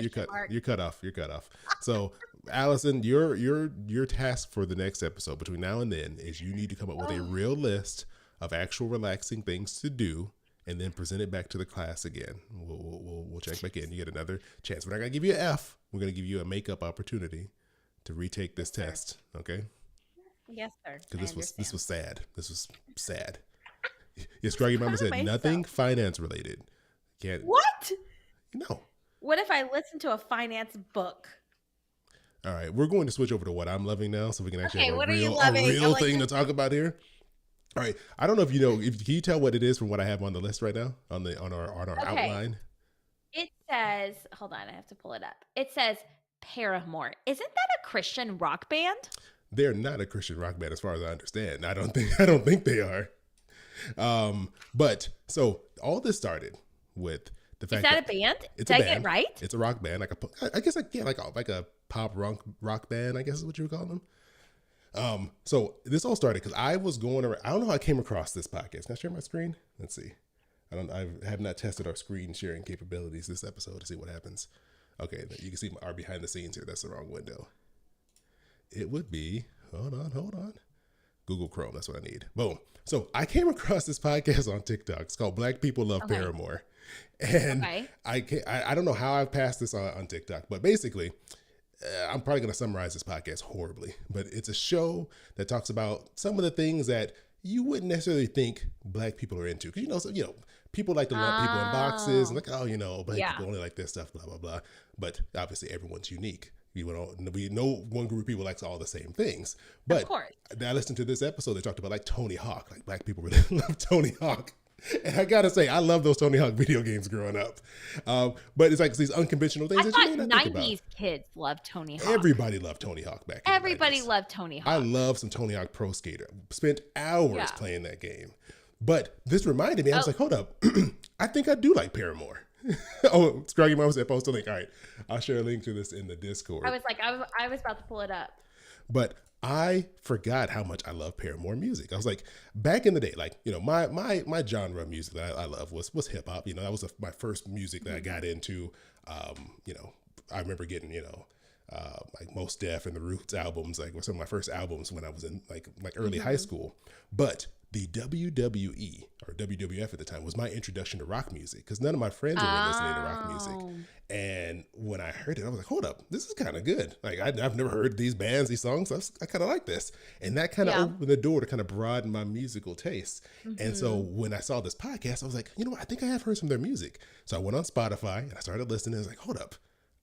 Speaker 1: You're cut off. You're cut off. So, Allison, your task for the next episode between now and then is you need to come up with a real list of actual relaxing things to do, and then present it back to the class again. We'll check back in. You get another chance. We're not gonna give you an F. We're gonna give you a makeup opportunity to retake this test. Okay?
Speaker 2: Yes, sir.
Speaker 1: Because this was sad. This was sad. Yes, Scruggy Mama said nothing finance related. Can't.
Speaker 2: What?
Speaker 1: No.
Speaker 2: What if I listen to a finance book?
Speaker 1: All right, we're going to switch over to what I'm loving now, so we can actually have
Speaker 2: what are
Speaker 1: a
Speaker 2: you
Speaker 1: real
Speaker 2: loving?
Speaker 1: thing to talk about here. All right, I don't know if you know. Can you tell what it is from what I have on the list right now on our outline?
Speaker 2: It says, hold on, I have to pull it up. It says Paramore. Isn't that a Christian rock band?
Speaker 1: They're not a Christian rock band, as far as I understand. I don't think they are. But so all this started with the fact
Speaker 2: that a band?
Speaker 1: It's
Speaker 2: Did
Speaker 1: a
Speaker 2: I
Speaker 1: band.
Speaker 2: get it right?
Speaker 1: It's a rock band. I guess like a pop rock band. I guess is what you would call them. So this all started because I was going around. I don't know how I came across this podcast. Can I share my screen? Let's see. I have not tested our screen sharing capabilities this episode to see what happens. Okay, you can see our behind the scenes here. That's the wrong window. It would be, hold on. Google Chrome, that's what I need. Boom. So I came across this podcast on TikTok. It's called Black People Love Paramore. And I don't know how I passed this on TikTok, but basically, I'm probably going to summarize this podcast horribly, but it's a show that talks about some of the things that you wouldn't necessarily think Black people are into. Because, people like to lump people in boxes and like, Black people only like this stuff, blah, blah, blah. But obviously everyone's unique. We know one group of people likes all the same things. But
Speaker 2: of course.
Speaker 1: I listened to this episode. They talked about like Tony Hawk. Like Black people really love Tony Hawk. And I gotta say, I love those Tony Hawk video games growing up. But it's like these unconventional things that you may not think about.
Speaker 2: 90s kids love Tony Hawk.
Speaker 1: Everybody loved Tony Hawk back then.
Speaker 2: Everybody loved Tony Hawk.
Speaker 1: I love some Tony Hawk Pro Skater. Spent hours playing that game. But this reminded me, I was like, hold up. I think I do like Paramore. Scruggy Mama said post a link. All right. I'll share a link to this in the Discord.
Speaker 2: I was about to pull it up.
Speaker 1: But I forgot how much I love Paramore music. I was like, back in the day, like, my genre of music that I love was hip hop. That was my first music that I got into. I remember getting, like Mos Def and the Roots albums, like were some of my first albums when I was in like early high school. But the WWE or WWF at the time was my introduction to rock music because none of my friends were listening to rock music. And when I heard it, I was like, hold up, this is kind of good. Like I've never heard these bands, these songs. I kind of like this. And that kind of opened the door to kind of broaden my musical taste. And so when I saw this podcast, I was like, I think I have heard some of their music. So I went on Spotify and I started listening. And I was like, hold up,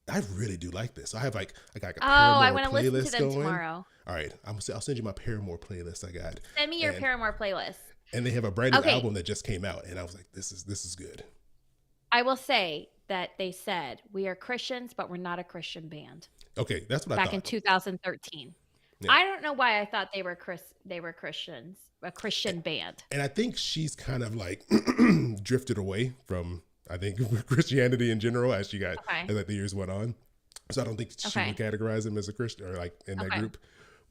Speaker 1: I really do like this. So I have like a Paramore
Speaker 2: I want to listen to them
Speaker 1: going.
Speaker 2: tomorrow.
Speaker 1: All right, I'll send you my Paramore playlist I got.
Speaker 2: Send me your Paramore playlist.
Speaker 1: And they have a brand new album that just came out, and I was like, this is good.
Speaker 2: I will say that they said we are Christians, but we're not a Christian band.
Speaker 1: Okay, that's what I thought.
Speaker 2: Back in 2013. Yeah. I don't know why I thought they were Christians, a Christian band.
Speaker 1: And I think she's kind of like drifted away from, I think, Christianity in general as she got as the years went on. So I don't think she would categorize him as a Christian or like in that group.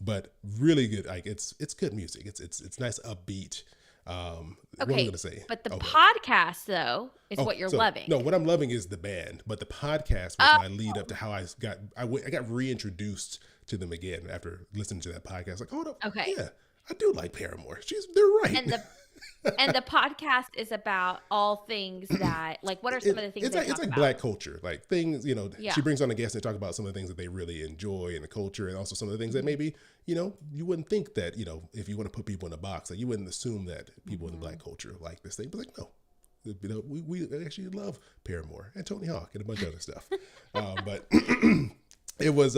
Speaker 1: But really good. Like it's good music. It's nice upbeat. What am I gonna say?
Speaker 2: But the podcast though is what you're loving.
Speaker 1: No, what I'm loving is the band. But the podcast was my lead up to how I got reintroduced to them again after listening to that podcast. Like, hold up, yeah, I do like Paramore. They're right.
Speaker 2: And the podcast is about all things that, like, what are some of the things
Speaker 1: It's
Speaker 2: they
Speaker 1: like
Speaker 2: talk about?
Speaker 1: Black culture, like things,
Speaker 2: Yeah.
Speaker 1: she brings on a guest and talk about some of the things that they really enjoy in the culture, and also some of the things that maybe you wouldn't think that if you want to put people in a box, like you wouldn't assume that people in the Black culture like this thing, but like no. We actually love Paramore and Tony Hawk and a bunch of other stuff. But it was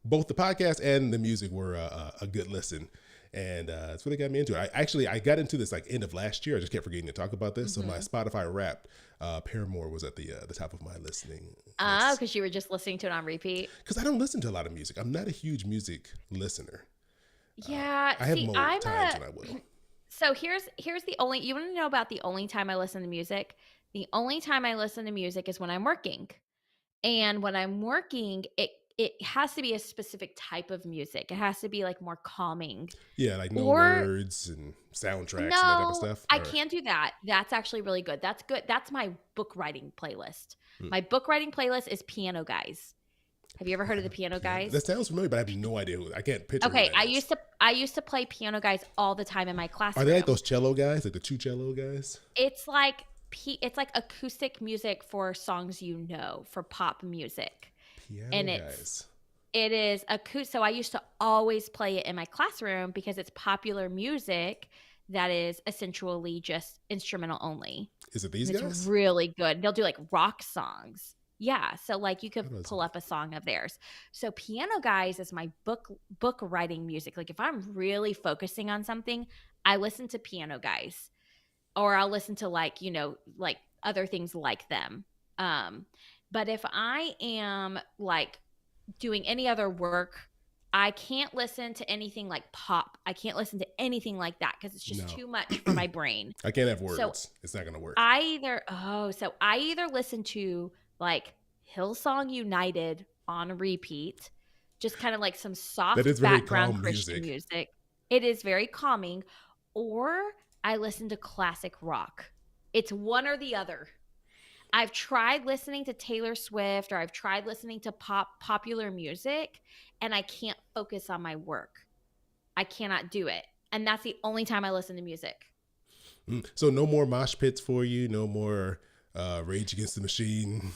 Speaker 1: both the podcast and the music were a good listen. And that's what it got me into it. I got into this like end of last year. I just kept forgetting to talk about this. So my Spotify Wrapped, Paramore was at the top of my listening.
Speaker 2: Oh, because you were just listening to it on repeat.
Speaker 1: Because I don't listen to a lot of music. I'm not a huge music listener.
Speaker 2: Yeah,
Speaker 1: I have more times than I will.
Speaker 2: So here's the only, you want to know about the only time I listen to music? The only time I listen to music is when I'm working. And when I'm working, it has to be a specific type of music. It has to be like more calming.
Speaker 1: Yeah, like no words and soundtracks and that type of stuff.
Speaker 2: I can't do that. That's actually really good. That's good. That's my book writing playlist. My book writing playlist is Piano Guys. Have you ever heard of the Piano Guys?
Speaker 1: That sounds familiar, but I have no idea who. I can't picture.
Speaker 2: Okay, I used to play Piano Guys all the time in my classroom.
Speaker 1: Are they like those cello guys, like the two cello guys?
Speaker 2: It's like acoustic music for songs for pop music.
Speaker 1: Piano Guys.
Speaker 2: It is acoustic. So I used to always play it in my classroom because it's popular music that is essentially just instrumental only.
Speaker 1: Is it these guys?
Speaker 2: It's really good. They'll do like rock songs. Yeah, so like you could pull up a song of theirs. So Piano Guys is my book writing music. Like if I'm really focusing on something, I listen to Piano Guys, or I'll listen to like other things like them. But if I am like doing any other work, I can't listen to anything like pop. I can't listen to anything like that because it's just too much for my brain.
Speaker 1: I can't have words.
Speaker 2: So
Speaker 1: it's not gonna work.
Speaker 2: I either listen to like Hillsong United on repeat, just kind of like some soft background Christian music. It is very calming. Or I listen to classic rock. It's one or the other. I've tried listening to Taylor Swift, or I've tried listening to popular music, and I can't focus on my work. I cannot do it. And that's the only time I listen to music.
Speaker 1: So no more mosh pits for you, no more Rage Against the Machine.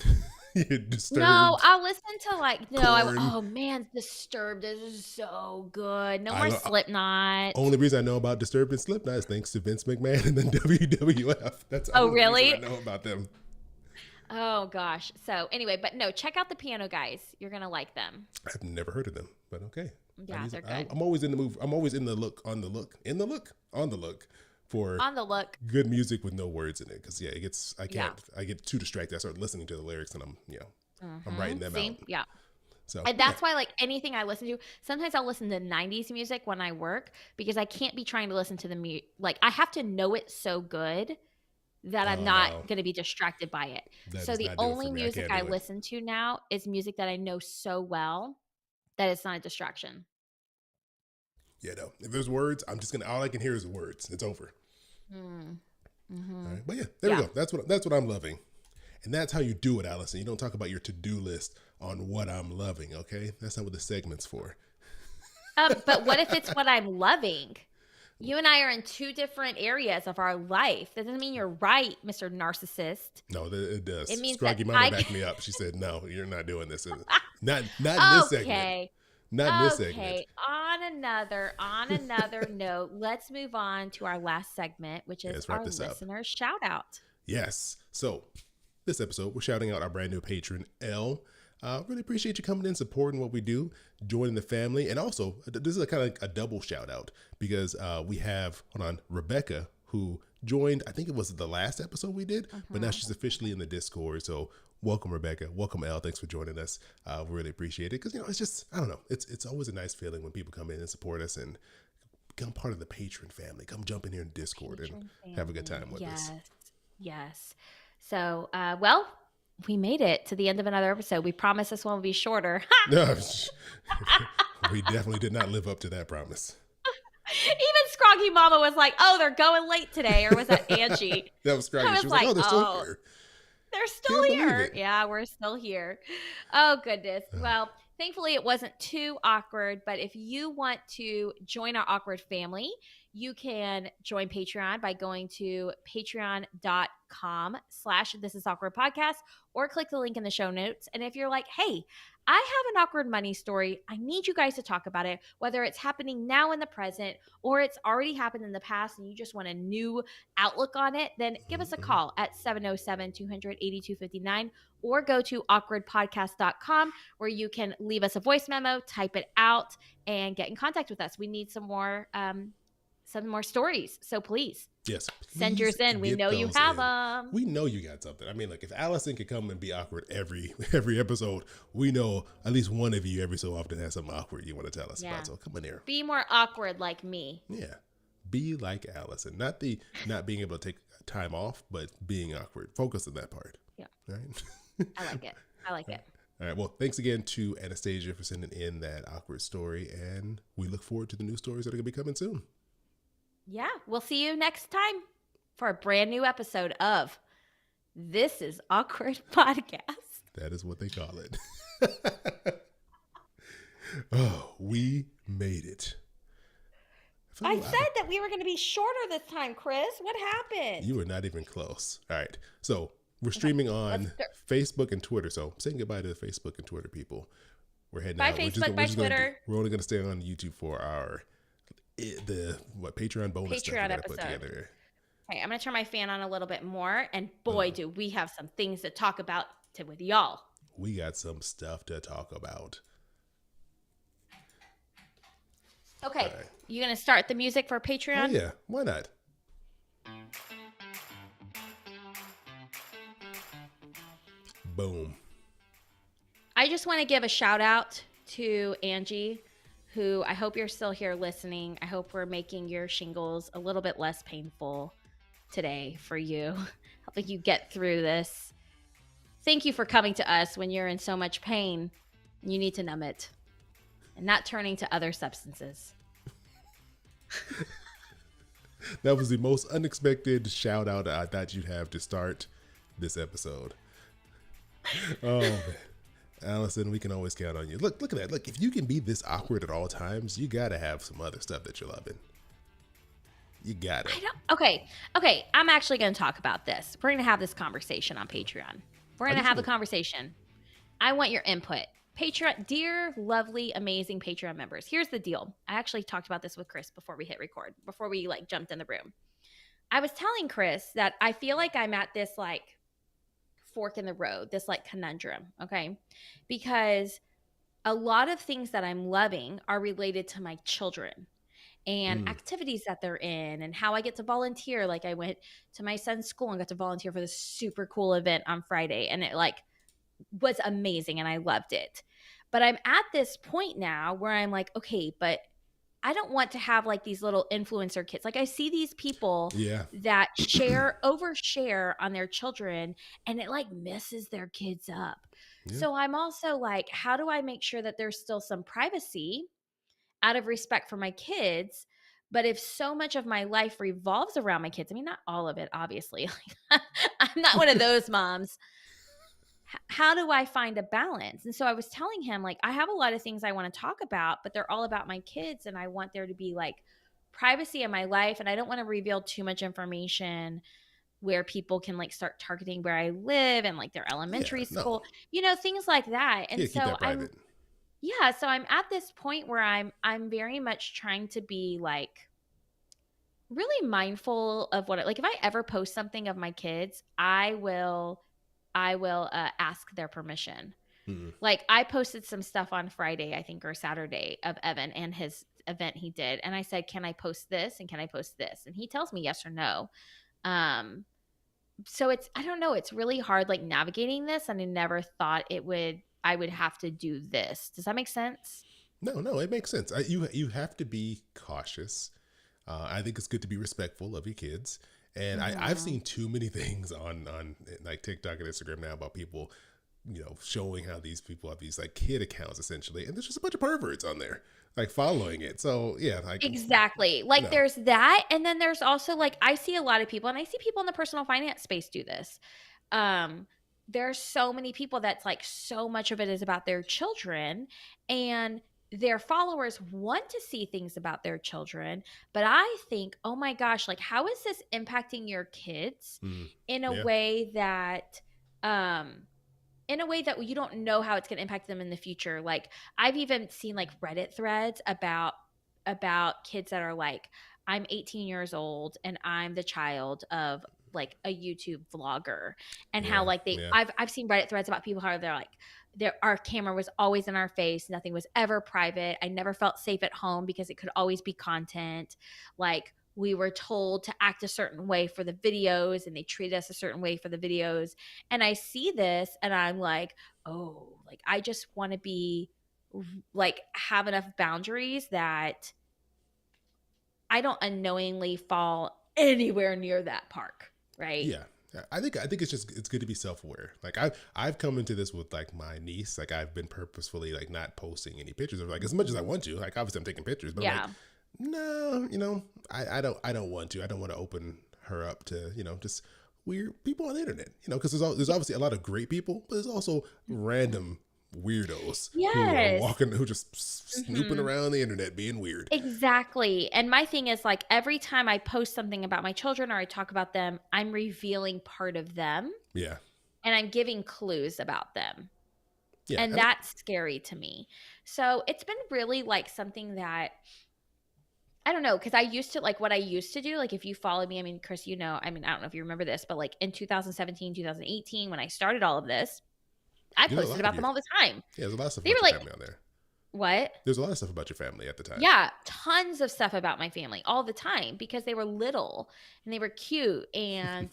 Speaker 1: Disturbed.
Speaker 2: No, I'll listen to Disturbed is so good. No more Slipknot.
Speaker 1: Only reason I know about Disturbed and Slipknot is thanks to Vince McMahon and then WWF. That's the only reason I know about them.
Speaker 2: Oh gosh. So anyway, but no, check out the Piano Guys. You're gonna like them.
Speaker 1: I've never heard of them, but okay.
Speaker 2: Yeah, they're good.
Speaker 1: I'm always in the move. I'm always on the look for good music with no words in it. Because I get too distracted. I start listening to the lyrics and I'm writing them out.
Speaker 2: Yeah.
Speaker 1: So
Speaker 2: and that's why like anything I listen to, sometimes I'll listen to 90s music when I work because I can't be trying to listen to the like I have to know it so good that I'm not going to be distracted by it. So the only music I listen to now is music that I know so well that it's not a distraction.
Speaker 1: Yeah, no. If there's words, all I can hear is words. It's over.
Speaker 2: Mm-hmm.
Speaker 1: All right. But yeah, there we go. That's what I'm loving. And that's how you do it, Allison. You don't talk about your to-do list on what I'm loving, okay? That's not what the segment's for.
Speaker 2: But what if it's what I'm loving? You and I are in two different areas of our life. That doesn't mean you're right, Mr. Narcissist.
Speaker 1: No, it does.
Speaker 2: It means
Speaker 1: Scroggy Mama backed me up. She said, "No, you're not doing this. Not in this segment. Not in this segment."
Speaker 2: Okay. On another note, let's move on to our last segment, which is our listener shout out.
Speaker 1: Yes. So this episode, we're shouting out our brand new patron, Elle. Really appreciate you coming in, supporting what we do, joining the family. And also, this is kind of like a double shout out because we have, Rebecca, who joined, I think it was the last episode we did, but now she's officially in the Discord. So welcome, Rebecca. Welcome, Elle. Thanks for joining us. We really appreciate it because, it's just, I don't know. It's always a nice feeling when people come in and support us and become part of the patron family. Come jump in here in Discord and have a good time with us.
Speaker 2: Yes. So, we made it to the end of another episode. We promised this one would be shorter.
Speaker 1: No, we definitely did not live up to that promise.
Speaker 2: Even Scroggy Mama was like, "Oh, they're going late today," or was that Angie?
Speaker 1: That was Scroggy. She was like, "Oh, they're still here."
Speaker 2: They're still here. Yeah, we're still here. Oh goodness. Well, thankfully it wasn't too awkward. But if you want to join our awkward family, You can join Patreon by going to patreon.com/This Is Awkward Podcast, or click the link in the show notes. And if you're like, hey, I have an awkward money story, I need you guys to talk about it, whether it's happening now in the present or it's already happened in the past and you just want a new outlook on it, then give us a call at 707-200-8259, or go to awkwardpodcast.com, where you can leave us a voice memo, type it out, and get in contact with us. We need some more stories. So please,
Speaker 1: Yes,
Speaker 2: send yours in. We
Speaker 1: get
Speaker 2: know you
Speaker 1: those
Speaker 2: have
Speaker 1: in.
Speaker 2: them.
Speaker 1: We know you got something. I mean, like, if Allison could come and be awkward every episode, we know at least one of you every so often has something awkward you want to tell us about. So come on here.
Speaker 2: Be more awkward like me.
Speaker 1: Yeah. Be like Allison. Not being able to take time off, but being awkward. Focus on that part.
Speaker 2: Yeah.
Speaker 1: Right?
Speaker 2: I like it. I like it.
Speaker 1: All right. Well, thanks again to Anastasia for sending in that awkward story, and we look forward to the new stories that are going to be coming soon.
Speaker 2: Yeah. We'll see you next time for a brand new episode of This Is Awkward Podcast.
Speaker 1: That is what they call it. Oh, we made it.
Speaker 2: I said that we were going to be shorter this time, Chris. What happened?
Speaker 1: You were not even close. All right. So we're streaming on Facebook and Twitter. So I'm saying goodbye to the Facebook and Twitter people. We're heading out.
Speaker 2: Bye, Facebook, bye, Twitter.
Speaker 1: We're only going to stay on YouTube for our Patreon bonus stuff we gotta put together.
Speaker 2: Okay, I'm going to turn my fan on a little bit more. And boy, do we have some things to talk about with y'all.
Speaker 1: We got some stuff to talk about.
Speaker 2: Okay, right. You going to start the music for Patreon?
Speaker 1: Oh, yeah, why not? Boom.
Speaker 2: I just want to give a shout out to Angie, who I hope you're still here listening. I hope we're making your shingles a little bit less painful today for you, helping you get through this. Thank you for coming to us when you're in so much pain. You need to numb it and not turning to other substances.
Speaker 1: That was the most unexpected shout out I thought you'd have to start this episode. Oh, man. Allison, we can always count on you. Look at that. Look, if you can be this awkward at all times, you got to have some other stuff that you're loving. You got it.
Speaker 2: Okay. I'm actually going to talk about this. We're going to have this conversation on Patreon. We're going to have a conversation. I want your input. Patreon, dear, lovely, amazing Patreon members. Here's the deal. I actually talked about this with Chris before we hit record, before we jumped in the room. I was telling Chris that I feel like I'm at this fork in the road, this conundrum, okay? Because a lot of things that I'm loving are related to my children and activities that they're in and how I get to volunteer. Like, I went to my son's school and got to volunteer for this super cool event on Friday, and it was amazing and I loved it. But I'm at this point now where I'm like, okay, but I don't want to have these little influencer kids. I see these people that overshare on their children, and it messes their kids up. Yeah. So I'm also how do I make sure that there's still some privacy out of respect for my kids? But if so much of my life revolves around my kids, I mean, not all of it, obviously. I'm not one of those moms. How do I find a balance? And so I was telling him, I have a lot of things I want to talk about, but they're all about my kids. And I want there to be privacy in my life. And I don't want to reveal too much information where people can start targeting where I live and their elementary school, things like that. And so so I'm at this point where I'm very much trying to be really mindful of what if I ever post something of my kids, I will ask their permission. I posted some stuff on Friday, I think, or Saturday, of Evan and his event he did. And I said, can I post this? And can I post this? And he tells me yes or no. So I don't know. It's really hard, navigating this. And I never thought I would have to do this. Does that make sense?
Speaker 1: No, it makes sense. You have to be cautious. I think it's good to be respectful of your kids. And I've seen too many things on TikTok and Instagram now about people, showing how these people have these kid accounts essentially. And there's just a bunch of perverts on there, following it. So yeah.
Speaker 2: Exactly. There's that. And then there's also I see a lot of people, and I see people in the personal finance space do this. There's so many people that's so much of it is about their children. And their followers want to see things about their children, but I think, oh my gosh, like how is this impacting your kids
Speaker 1: Mm,
Speaker 2: in a
Speaker 1: yeah.
Speaker 2: way that um you don't know how it's going to impact them in the future. Like I've even seen like Reddit threads about kids that are like, I'm 18 years old and I'm the child of like a YouTube vlogger, and how
Speaker 1: Yeah.
Speaker 2: like
Speaker 1: Yeah.
Speaker 2: I've seen Reddit threads about people how they're like, our camera was always in our face, nothing was ever private, I never felt safe at home because it could always be content, like we were told to act a certain way for the videos and they treated us a certain way for the videos. And I see this and I'm like, oh, like I just want to be like have enough boundaries that I don't unknowingly fall anywhere near that park, right?
Speaker 1: Yeah. I think it's good to be self-aware. Like I've come into this with like my niece. Like I've been purposefully like not posting any pictures of, like, as much as I want to. Like obviously I'm taking pictures, but I'm
Speaker 2: Yeah.
Speaker 1: like, no, I don't want to. I don't want to open her up to, just weird people on the internet. Because there's obviously a lot of great people, but there's also random weirdos
Speaker 2: Yes.
Speaker 1: who just snooping
Speaker 2: Mhm.
Speaker 1: around the internet being weird.
Speaker 2: Exactly. And my thing is like every time I post something about my children or I talk about them, I'm revealing part of them
Speaker 1: Yeah.
Speaker 2: and I'm giving clues about them.
Speaker 1: Yeah.
Speaker 2: And that's scary to me. So it's been really like something that I don't know, because I used to like what I used to do. Like, if you follow me, I mean, Chris, I mean, I don't know if you remember this, but like in 2017, 2018, when I started all of this, I
Speaker 1: There's a
Speaker 2: posted
Speaker 1: lot of
Speaker 2: about
Speaker 1: your
Speaker 2: them all the time.
Speaker 1: Yeah, there's a lot of stuff
Speaker 2: They were
Speaker 1: about your
Speaker 2: like,
Speaker 1: family on there.
Speaker 2: what?
Speaker 1: There's a lot of stuff about your family at the time.
Speaker 2: Yeah, tons of stuff about my family all the time because they were little and they were cute. And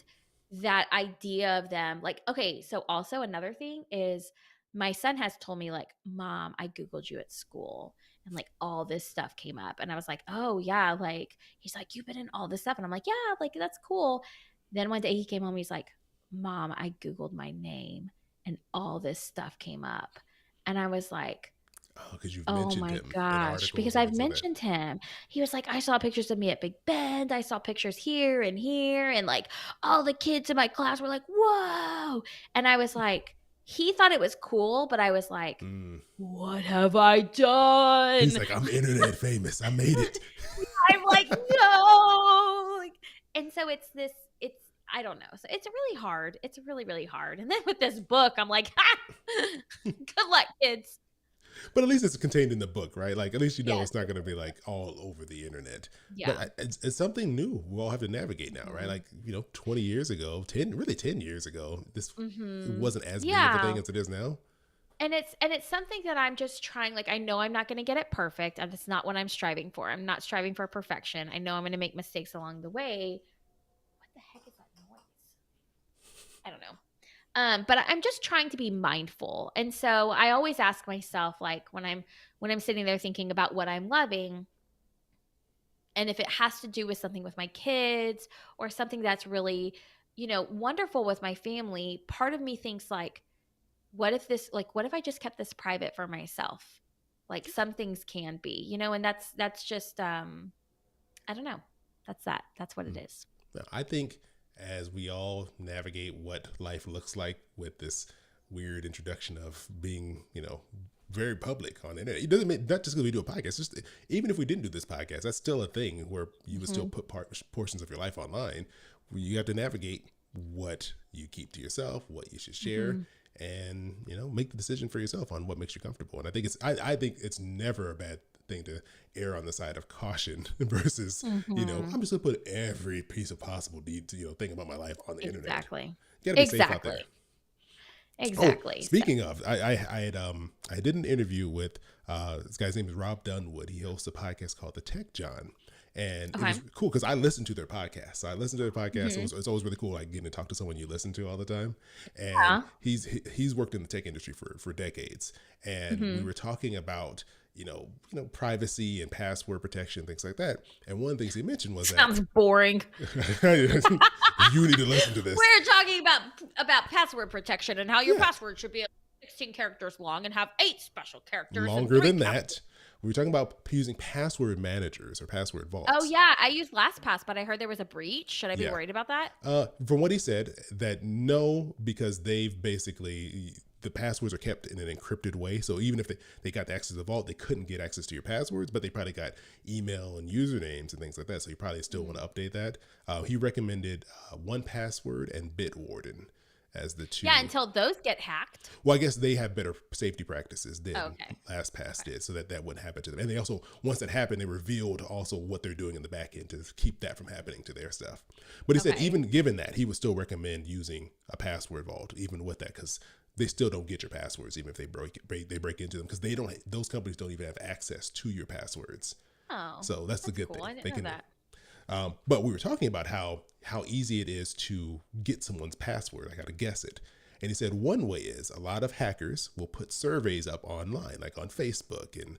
Speaker 2: that idea of them, like, okay, so also another thing is my son has told me, like, Mom, I Googled you at school and like all this stuff came up. And I was like, oh, yeah. Like, he's like, you've been in all this stuff. And I'm like, yeah, like, that's cool. Then one day he came home, he's like, Mom, I Googled my name and all this stuff came up. And I was like,
Speaker 1: Oh, because you've
Speaker 2: oh
Speaker 1: mentioned
Speaker 2: my
Speaker 1: him in
Speaker 2: gosh,
Speaker 1: articles
Speaker 2: because
Speaker 1: and
Speaker 2: I've
Speaker 1: things like that.
Speaker 2: mentioned him. He was like, I saw pictures of me at Big Bend. I saw pictures here and here. And like all the kids in my class were like, whoa. And I was like, he thought it was cool, but I was like,
Speaker 1: Mm.
Speaker 2: what have I done?
Speaker 1: He's like, I'm internet famous. I made it.
Speaker 2: I'm like, no. Like, and so I don't know. So it's really hard. It's really, really hard. And then with this book, I'm like, ha! Good luck, kids.
Speaker 1: But at least it's contained in the book, right? Like, at least
Speaker 2: Yes.
Speaker 1: it's not going to be like all over the internet.
Speaker 2: Yeah.
Speaker 1: But it's something new we all have to navigate now, right? Like, 20 years ago, 10 years ago, this it wasn't as big of a
Speaker 2: Yeah.
Speaker 1: thing as it is now.
Speaker 2: And it's something that I'm just trying, like, I know I'm not going to get it perfect, and it's not what I'm striving for. I'm not striving for perfection. I know I'm going to make mistakes along the way. What the heck is that noise? I don't know. But I'm just trying to be mindful. And so I always ask myself, like, when I'm sitting there thinking about what I'm loving, and if it has to do with something with my kids or something that's really, wonderful with my family, part of me thinks like, what if I just kept this private for myself? Like some things can be, and that's just I don't know. That's what it is.
Speaker 1: Now, I think as we all navigate what life looks like with this weird introduction of being, very public on the internet, it doesn't mean not just because we do a podcast. Just even if we didn't do this podcast, that's still a thing where you would still put portions of your life online. Where you have to navigate what you keep to yourself, what you should share, and make the decision for yourself on what makes you comfortable. And I think I think it's never a bad thing to err on the side of caution versus I'm just gonna put every piece of possible thing about my life on the internet.
Speaker 2: Exactly.
Speaker 1: You gotta be safe out there.
Speaker 2: Exactly.
Speaker 1: Oh, speaking of, I did an interview with this guy's name is Rob Dunwood. He hosts a podcast called The Tech John. And it was cool because I listened to their podcast. So I listened to their podcast. It's always really cool, like getting to talk to someone you listen to all the time. And he's worked in the tech industry for decades. And we were talking about privacy and password protection, things like that. And one of the things he mentioned was
Speaker 2: Sounds boring.
Speaker 1: You need to listen to this.
Speaker 2: We're talking about password protection and how your password should be 16 characters long and have 8 special characters.
Speaker 1: Longer than that. We were talking about using password managers or password vaults.
Speaker 2: Oh, yeah. I used LastPass, but I heard there was a breach. Should I be worried about that?
Speaker 1: From what he said, that no, because they've basically the passwords are kept in an encrypted way. So even if they got the access to the vault, they couldn't get access to your passwords, but they probably got email and usernames and things like that. So you probably still want to update that. He recommended 1Password and Bitwarden as the two.
Speaker 2: Yeah, until those get hacked.
Speaker 1: Well, I guess they have better safety practices than
Speaker 2: Okay.
Speaker 1: LastPass did, so that wouldn't happen to them. And they also, once that happened, they revealed also what they're doing in the back end to keep that from happening to their stuff. But he said
Speaker 2: Okay.
Speaker 1: even given that, he would still recommend using a password vault, even with that, because they still don't get your passwords, even if they break into them, because those companies don't even have access to your passwords.
Speaker 2: Oh,
Speaker 1: So that's the good
Speaker 2: cool.
Speaker 1: thing.
Speaker 2: I didn't
Speaker 1: They
Speaker 2: know
Speaker 1: can.
Speaker 2: that.
Speaker 1: But we were talking about how easy it is to get someone's password. I got to guess it. And he said one way is a lot of hackers will put surveys up online, like on Facebook and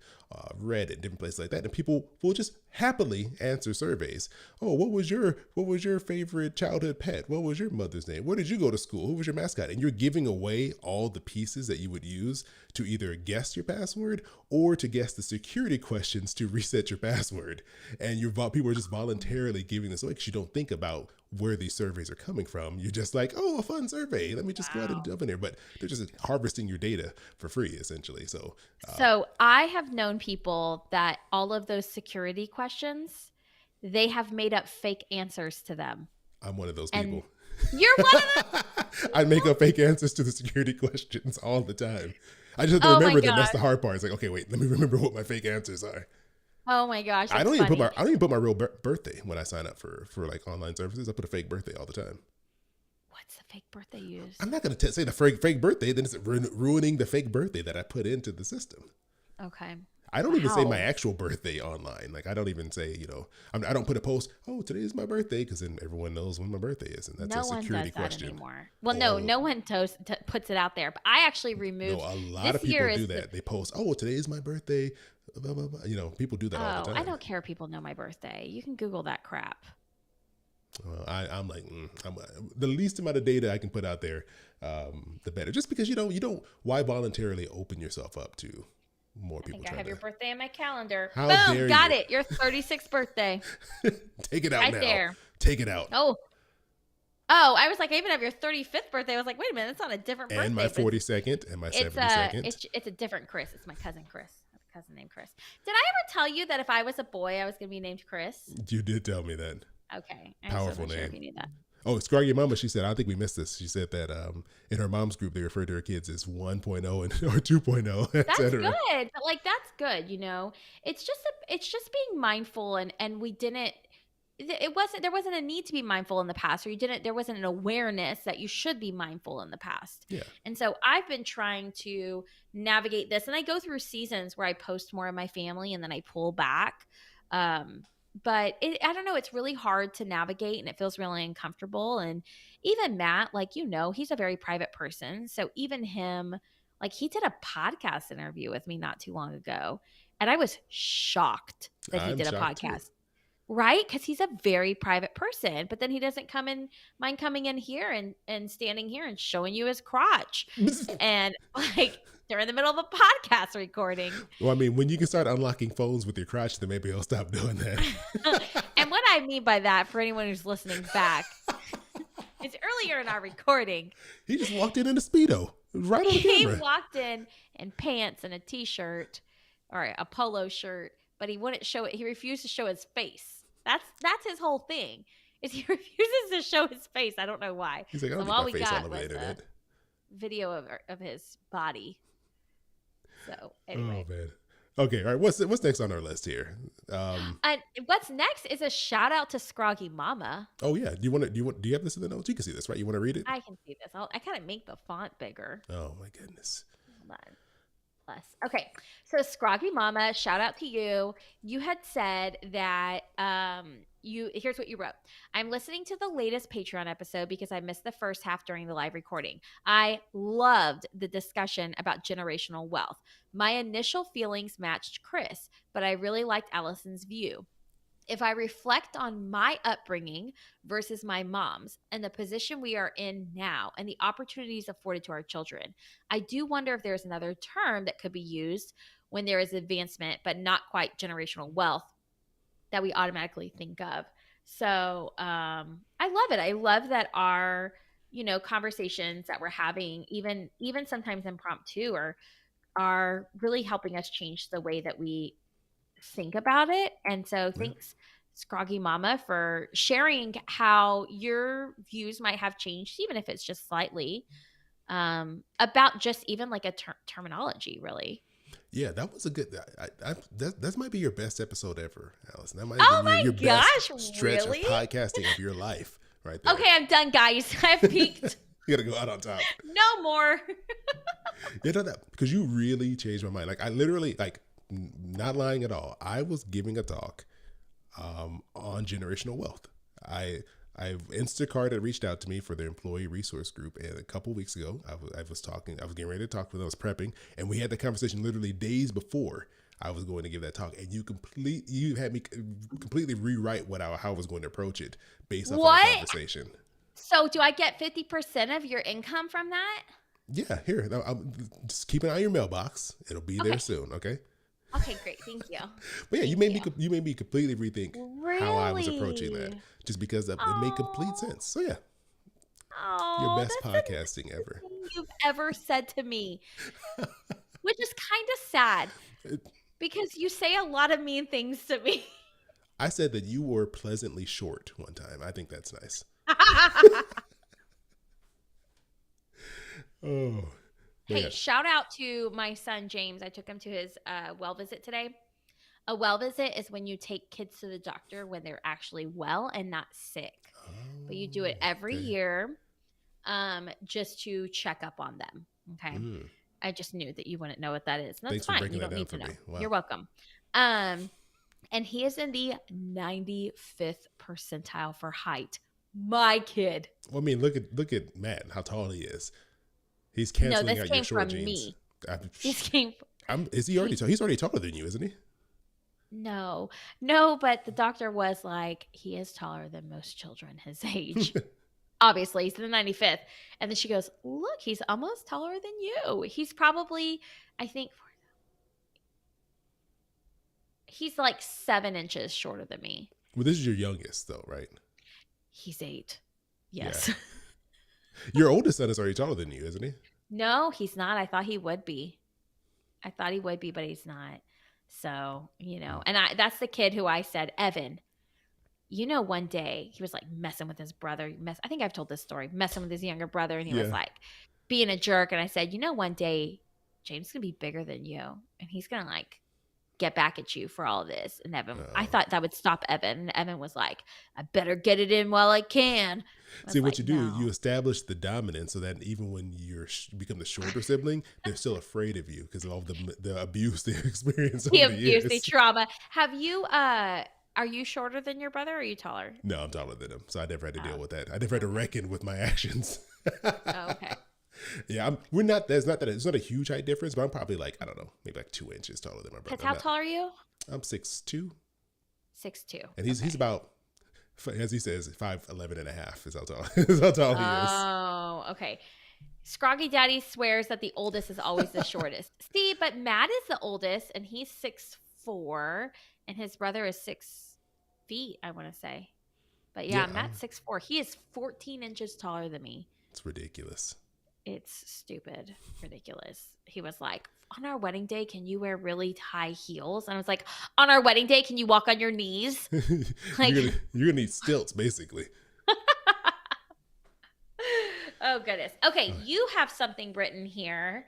Speaker 1: Reddit, different places like that, and people will just happily answer surveys. Oh, what was your favorite childhood pet? What was your mother's name? Where did you go to school? Who was your mascot? And you're giving away all the pieces that you would use to either guess your password or to guess the security questions to reset your password. And people are just voluntarily giving this away because you don't think about where these surveys are coming from. You're just like, oh, a fun survey. Let me just go ahead and jump in there. But they're just harvesting your data for free, essentially. So
Speaker 2: I have known people that all of those security questions, they have made up fake answers to them.
Speaker 1: I'm one of those
Speaker 2: And
Speaker 1: people.
Speaker 2: You're one of them.
Speaker 1: I make up fake answers to the security questions all the time. I just have to
Speaker 2: Oh my
Speaker 1: remember them. That's
Speaker 2: God.
Speaker 1: the hard part. It's like, okay, wait, let me remember what my fake answers are.
Speaker 2: Oh my gosh.
Speaker 1: I don't
Speaker 2: that's
Speaker 1: even
Speaker 2: funny.
Speaker 1: put my real birthday when I sign up for like online services. I put a fake birthday all the time.
Speaker 2: What's the fake birthday use?
Speaker 1: I'm not going to say the fake birthday, then it's ruining the fake birthday that I put into the system.
Speaker 2: Okay.
Speaker 1: I don't even say
Speaker 2: Wow.
Speaker 1: my actual birthday online. Like I don't even say, I don't put a post, oh, today is my birthday, because then everyone knows when my birthday is. And that's
Speaker 2: No
Speaker 1: a
Speaker 2: one
Speaker 1: security
Speaker 2: does that
Speaker 1: question.
Speaker 2: anymore. Well,
Speaker 1: Oh.
Speaker 2: no one puts it out there. But I actually
Speaker 1: No,
Speaker 2: removed.
Speaker 1: a lot
Speaker 2: this
Speaker 1: of people
Speaker 2: year
Speaker 1: do
Speaker 2: is
Speaker 1: that. They post, oh, today is my birthday. Blah, blah, blah. People do that all the
Speaker 2: Oh,
Speaker 1: time.
Speaker 2: I don't care if people know my birthday. You can Google that crap.
Speaker 1: I'm like, the least amount of data I can put out there, the better. Just because you don't, why voluntarily open yourself up to more
Speaker 2: I
Speaker 1: people
Speaker 2: think I
Speaker 1: trying
Speaker 2: have your
Speaker 1: to
Speaker 2: birthday in my calendar.
Speaker 1: How
Speaker 2: Boom,
Speaker 1: dare
Speaker 2: got
Speaker 1: you.
Speaker 2: it. Your 36th birthday.
Speaker 1: take it out
Speaker 2: Right
Speaker 1: now.
Speaker 2: there.
Speaker 1: Take it out.
Speaker 2: Oh, I was like, I even have your 35th birthday. I was like, wait a minute, that's on a different birthday.
Speaker 1: And my
Speaker 2: but
Speaker 1: 42nd and my 72nd.
Speaker 2: it's a different Chris. It's my cousin Chris. I have a cousin named Chris. Did I ever tell you that if I was a boy, I was going to be named Chris?
Speaker 1: You did tell me that.
Speaker 2: Okay. I
Speaker 1: Powerful
Speaker 2: wasn't sure if
Speaker 1: name.
Speaker 2: you knew that.
Speaker 1: Oh, Scroggy Mama, she said, I think we missed this. She said that in her mom's group, they refer to her kids as 1.0 and or 2.0, et
Speaker 2: That's
Speaker 1: cetera.
Speaker 2: good. But like that's good, It's just being mindful and we didn't there wasn't a need to be mindful in the past, or there wasn't an awareness that you should be mindful in the past.
Speaker 1: Yeah.
Speaker 2: And so I've been trying to navigate this, and I go through seasons where I post more of my family and then I pull back. But I don't know, it's really hard to navigate and it feels really uncomfortable. And even Matt, he's a very private person. So even him, like he did a podcast interview with me not too long ago. And I was shocked that he
Speaker 1: I'm
Speaker 2: did a
Speaker 1: shocked too.
Speaker 2: podcast. Right? Because he's a very private person. But then he doesn't mind coming in here and standing here and showing you his crotch. And like they're in the middle of a podcast recording.
Speaker 1: Well, I mean, when you can start unlocking phones with your crotch, then maybe he'll stop doing that.
Speaker 2: And what I mean by that, for anyone who's listening back, is earlier in our recording,
Speaker 1: He just walked in a Speedo right on the
Speaker 2: he
Speaker 1: camera.
Speaker 2: walked in pants and a t-shirt or a polo shirt, but he wouldn't show it. He refused to show his face. That's his whole thing. Is he refuses to show his face. I don't know why.
Speaker 1: He's like, I
Speaker 2: So
Speaker 1: don't
Speaker 2: all
Speaker 1: need
Speaker 2: we
Speaker 1: my face all
Speaker 2: got
Speaker 1: over the
Speaker 2: was a
Speaker 1: internet.
Speaker 2: video of his body. So anyway.
Speaker 1: Oh, man. Okay, all right. What's next on our list here?
Speaker 2: And what's next is a shout out to Scroggy Mama.
Speaker 1: Oh yeah. Do you have this in the notes? You can see this, right? You want to read it?
Speaker 2: I can see this. I kind of make the font bigger.
Speaker 1: Oh my goodness.
Speaker 2: Hold on. Less. Okay. So Scroggy Mama, shout out to you. You had said that here's what you wrote. I'm listening to the latest Patreon episode because I missed the first half during the live recording. I loved the discussion about generational wealth. My initial feelings matched Chris, but I really liked Allison's view. If I reflect on my upbringing versus my mom's and the position we are in now and the opportunities afforded to our children, I do wonder if there's another term that could be used when there is advancement, but not quite generational wealth that we automatically think of. So I love it. I love that our conversations that we're having, even sometimes impromptu, are really helping us change the way that we think about it. And so
Speaker 1: Yeah.
Speaker 2: thanks, Scroggy Mama, for sharing how your views might have changed, even if it's just slightly, about just even like a terminology, really.
Speaker 1: Yeah, that was a good. That might be your best episode ever, Allison. That might have
Speaker 2: Oh
Speaker 1: been your
Speaker 2: my
Speaker 1: best
Speaker 2: gosh,
Speaker 1: stretch of
Speaker 2: really?
Speaker 1: podcasting of your life, right there.
Speaker 2: Okay, I'm done, guys. I've peaked.
Speaker 1: You gotta go out on top.
Speaker 2: No more.
Speaker 1: You know that because you really changed my mind. Like I literally, like, not lying at all. I was giving a talk on generational wealth. Instacart had reached out to me for their employee resource group, and a couple weeks ago, I was getting ready to talk with them. I was prepping, and we had the conversation literally days before I was going to give that talk, and you had me completely rewrite how I was going to approach it based off of the conversation.
Speaker 2: So do I get 50% of your income from that?
Speaker 1: Yeah, here. Just keep an eye on your mailbox. It'll be there soon. Okay.
Speaker 2: Okay, great. Thank you.
Speaker 1: But yeah, you made me completely rethink how I was approaching that, just because it made complete sense. So yeah, your best podcasting ever.
Speaker 2: You've ever said to me, which is kind of sad because you say a lot of mean things to me.
Speaker 1: I said that you were pleasantly short one time. I think that's nice. Oh.
Speaker 2: Hey,
Speaker 1: Yeah.
Speaker 2: shout out to my son, James. I took him to his well visit today. A well visit is when you take kids to the doctor when they're actually well and not sick. But you do it every year just to check up on them. Okay. I just knew that you wouldn't know what that is. That's
Speaker 1: Thanks
Speaker 2: fine.
Speaker 1: for breaking
Speaker 2: You
Speaker 1: that
Speaker 2: don't
Speaker 1: down
Speaker 2: need
Speaker 1: for
Speaker 2: to know.
Speaker 1: me. Wow.
Speaker 2: You're welcome. And he is in the 95th percentile for height. My kid.
Speaker 1: Well, I mean, look at Matt, how tall he is. He's canceling out your short jeans.
Speaker 2: Me.
Speaker 1: This came is he already he's already taller than you, isn't he?
Speaker 2: No, but the doctor was like, he is taller than most children his age. Obviously, he's in the 95th. And then she goes, look, he's almost taller than you. He's probably, I think, he's like 7 inches shorter than me.
Speaker 1: Well, this is your youngest, though, right?
Speaker 2: He's 8. Yes.
Speaker 1: Yeah. Your oldest son is already taller than you, isn't he?
Speaker 2: No, he's not. I thought he would be. But he's not. So, and that's the kid who I said, Evan, one day he was like messing with his brother. I think I've told this story, messing with his younger brother. And he was like being a jerk. And I said, one day James is going to be bigger than you. And he's going to like get back at you for all of this. And Evan, I thought that would stop Evan. And Evan was like, I better get it in while I can.
Speaker 1: See, what you do, you establish the dominance so that even when you become the shorter sibling, they're still afraid of you because of all the abuse they've experienced over the years.
Speaker 2: The trauma. Have you, are you shorter than your brother or are you taller?
Speaker 1: No, I'm taller than him. So I never had to deal with that. I never had to reckon with my actions.
Speaker 2: Okay.
Speaker 1: Yeah, it's not a huge height difference, but I'm probably like, I don't know, maybe like 2 inches taller than my brother.
Speaker 2: How tall are you?
Speaker 1: I'm 6'2".
Speaker 2: 6'2".
Speaker 1: And he's about, as he says, 5'11" and a half is how tall he is.
Speaker 2: Oh, okay. Scroggy Daddy swears that the oldest is always the shortest. See, but Matt is the oldest and he's 6'4", and his brother is 6 feet, I want to say. But yeah, Matt's 6'4". He is 14 inches taller than me.
Speaker 1: It's ridiculous. It's
Speaker 2: stupid, ridiculous. He was like, on our wedding day, can you wear really high heels? And I was like, on our wedding day, can you walk on your knees? Like,
Speaker 1: you're gonna need stilts, basically.
Speaker 2: Oh, goodness. Okay, you have something written here.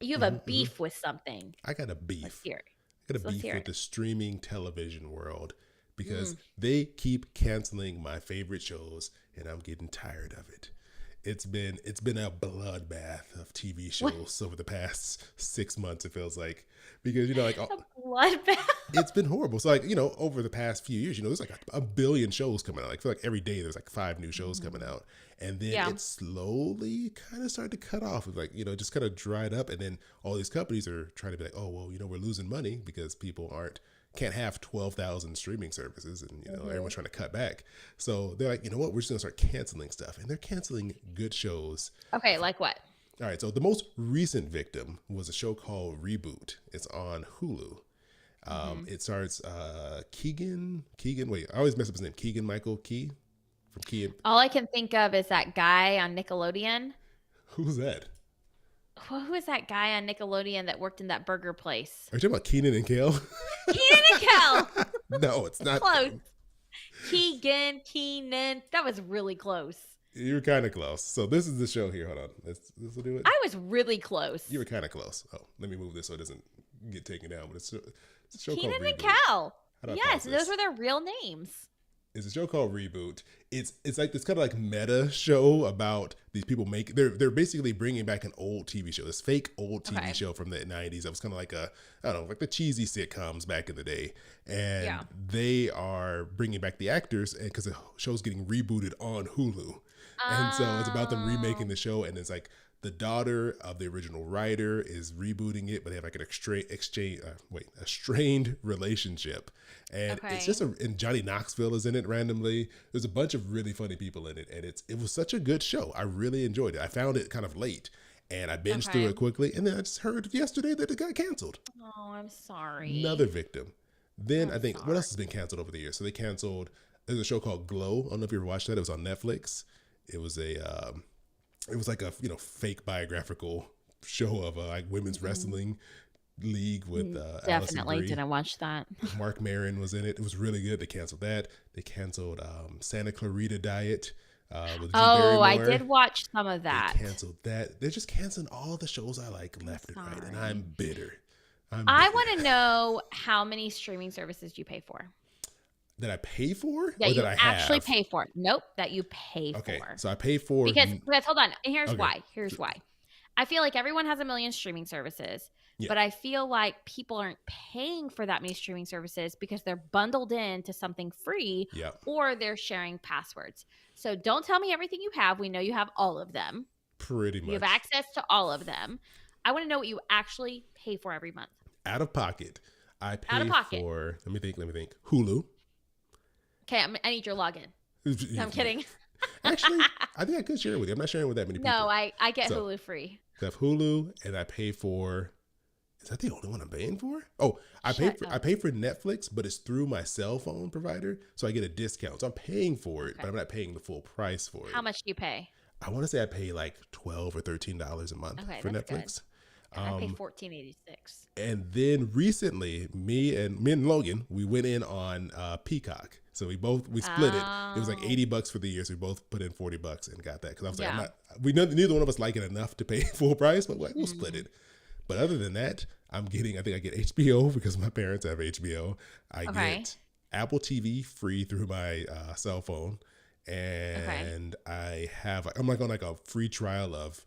Speaker 2: You have a beef with something.
Speaker 1: I got a beef.
Speaker 2: Let's hear it.
Speaker 1: I got a beef with the streaming television world because they keep canceling my favorite shows, and I'm getting tired of it. It's been a bloodbath of TV shows over the past 6 months. It feels like, because like
Speaker 2: a bloodbath.
Speaker 1: It's been horrible. So like over the past few years, there's like a billion shows coming out. Like I feel like every day there's like 5 new shows coming out, and then it slowly kind of started to cut off. It's like just kind of dried up, and then all these companies are trying to be like, oh well, we're losing money because people can't have 12,000 streaming services, and everyone's trying to cut back. So they're like, what, we're just gonna start canceling stuff, and they're canceling good shows.
Speaker 2: Okay, like what?
Speaker 1: All right, so the most recent victim was a show called Reboot. It's on Hulu. It stars Keegan. Wait, I always mess up his name. Keegan Michael Key from Key.
Speaker 2: All I can think of is that guy on Nickelodeon.
Speaker 1: Who's that?
Speaker 2: Who was that guy on Nickelodeon that worked in that burger place?
Speaker 1: Are you talking about Keenan and Kel?
Speaker 2: Kenan and Kel.
Speaker 1: No, it's not.
Speaker 2: Close.
Speaker 1: them.
Speaker 2: Keenan. That was really close.
Speaker 1: You were kind of close. So this is the show here. Hold on. This will do it.
Speaker 2: I was really close.
Speaker 1: You were kind of close. Oh, let me move this so it doesn't get taken down. But it's a show called
Speaker 2: Keenan and
Speaker 1: Reboot.
Speaker 2: Kel.
Speaker 1: How do I
Speaker 2: Yes,
Speaker 1: pause
Speaker 2: those
Speaker 1: this?
Speaker 2: were their real names.
Speaker 1: It's a show called Reboot. It's like this kind of like meta show about these people they're basically bringing back an old TV show, this fake old TV show from the 90s. That was kind of like I don't know, like the cheesy sitcoms back in the day. And they are bringing back the actors and because the show's getting rebooted on Hulu. And so it's about them remaking the show, and it's like the daughter of the original writer is rebooting it, but they have like an a strained relationship. And it's just and Johnny Knoxville is in it randomly. There's a bunch of really funny people in it, and it was such a good show. I really enjoyed it. I found it kind of late, and I binged through it quickly, and then I just heard yesterday that it got canceled.
Speaker 2: Oh, I'm sorry.
Speaker 1: Another victim. Then I think what else has been canceled over the years? So they canceled. There's a show called Glow. I don't know if you ever watched that. It was on Netflix. It was like a fake biographical show of a like women's wrestling league with
Speaker 2: definitely
Speaker 1: Allison
Speaker 2: didn't watch that.
Speaker 1: Brie. Mark Maron was in it. It was really good. They canceled that. They canceled Santa Clarita Diet. With Drew Barrymore.
Speaker 2: I did watch some of that.
Speaker 1: They canceled that. They're just canceling all the shows I like left and right, and I'm bitter.
Speaker 2: I want to know how many streaming services you pay for.
Speaker 1: That I pay for?
Speaker 2: That
Speaker 1: or
Speaker 2: you
Speaker 1: that I
Speaker 2: actually
Speaker 1: have?
Speaker 2: pay for. Nope, that you pay
Speaker 1: Okay,
Speaker 2: for.
Speaker 1: so I pay for
Speaker 2: Because hold on, and here's
Speaker 1: Okay.
Speaker 2: why. Here's why. I feel like everyone has a million streaming services,
Speaker 1: Yeah.
Speaker 2: but I feel like people aren't paying for that many streaming services because they're bundled into something free or they're sharing passwords. So don't tell me everything you have. We know you have all of them.
Speaker 1: Pretty much.
Speaker 2: You have access to all of them. I want to know what you actually pay for every month.
Speaker 1: Out of pocket. I pay
Speaker 2: Out of pocket.
Speaker 1: for let me think. Hulu.
Speaker 2: Okay, I need your login. No, I'm kidding.
Speaker 1: Actually, I think I could share it with you. I'm not sharing with that many people.
Speaker 2: No, I get Hulu free.
Speaker 1: I have Hulu, and I pay for. Is that the only one I'm paying for? Oh, I pay for Netflix, but it's through my cell phone provider, so I get a discount. So I'm paying for it, but I'm not paying the full price for it.
Speaker 2: How much do you pay?
Speaker 1: I want to say I pay like $12 or $13 a month for Netflix.
Speaker 2: I pay $14.86.
Speaker 1: And then recently, me and Logan, we went in on Peacock. So we split it. It was like $80 for the year. So we both put in $40 and got that. Because I was like, neither one of us like it enough to pay full price, but we'll split it. But other than that, I think I get HBO because my parents have HBO. I get Apple TV free through my cell phone. And I'm like on like a free trial of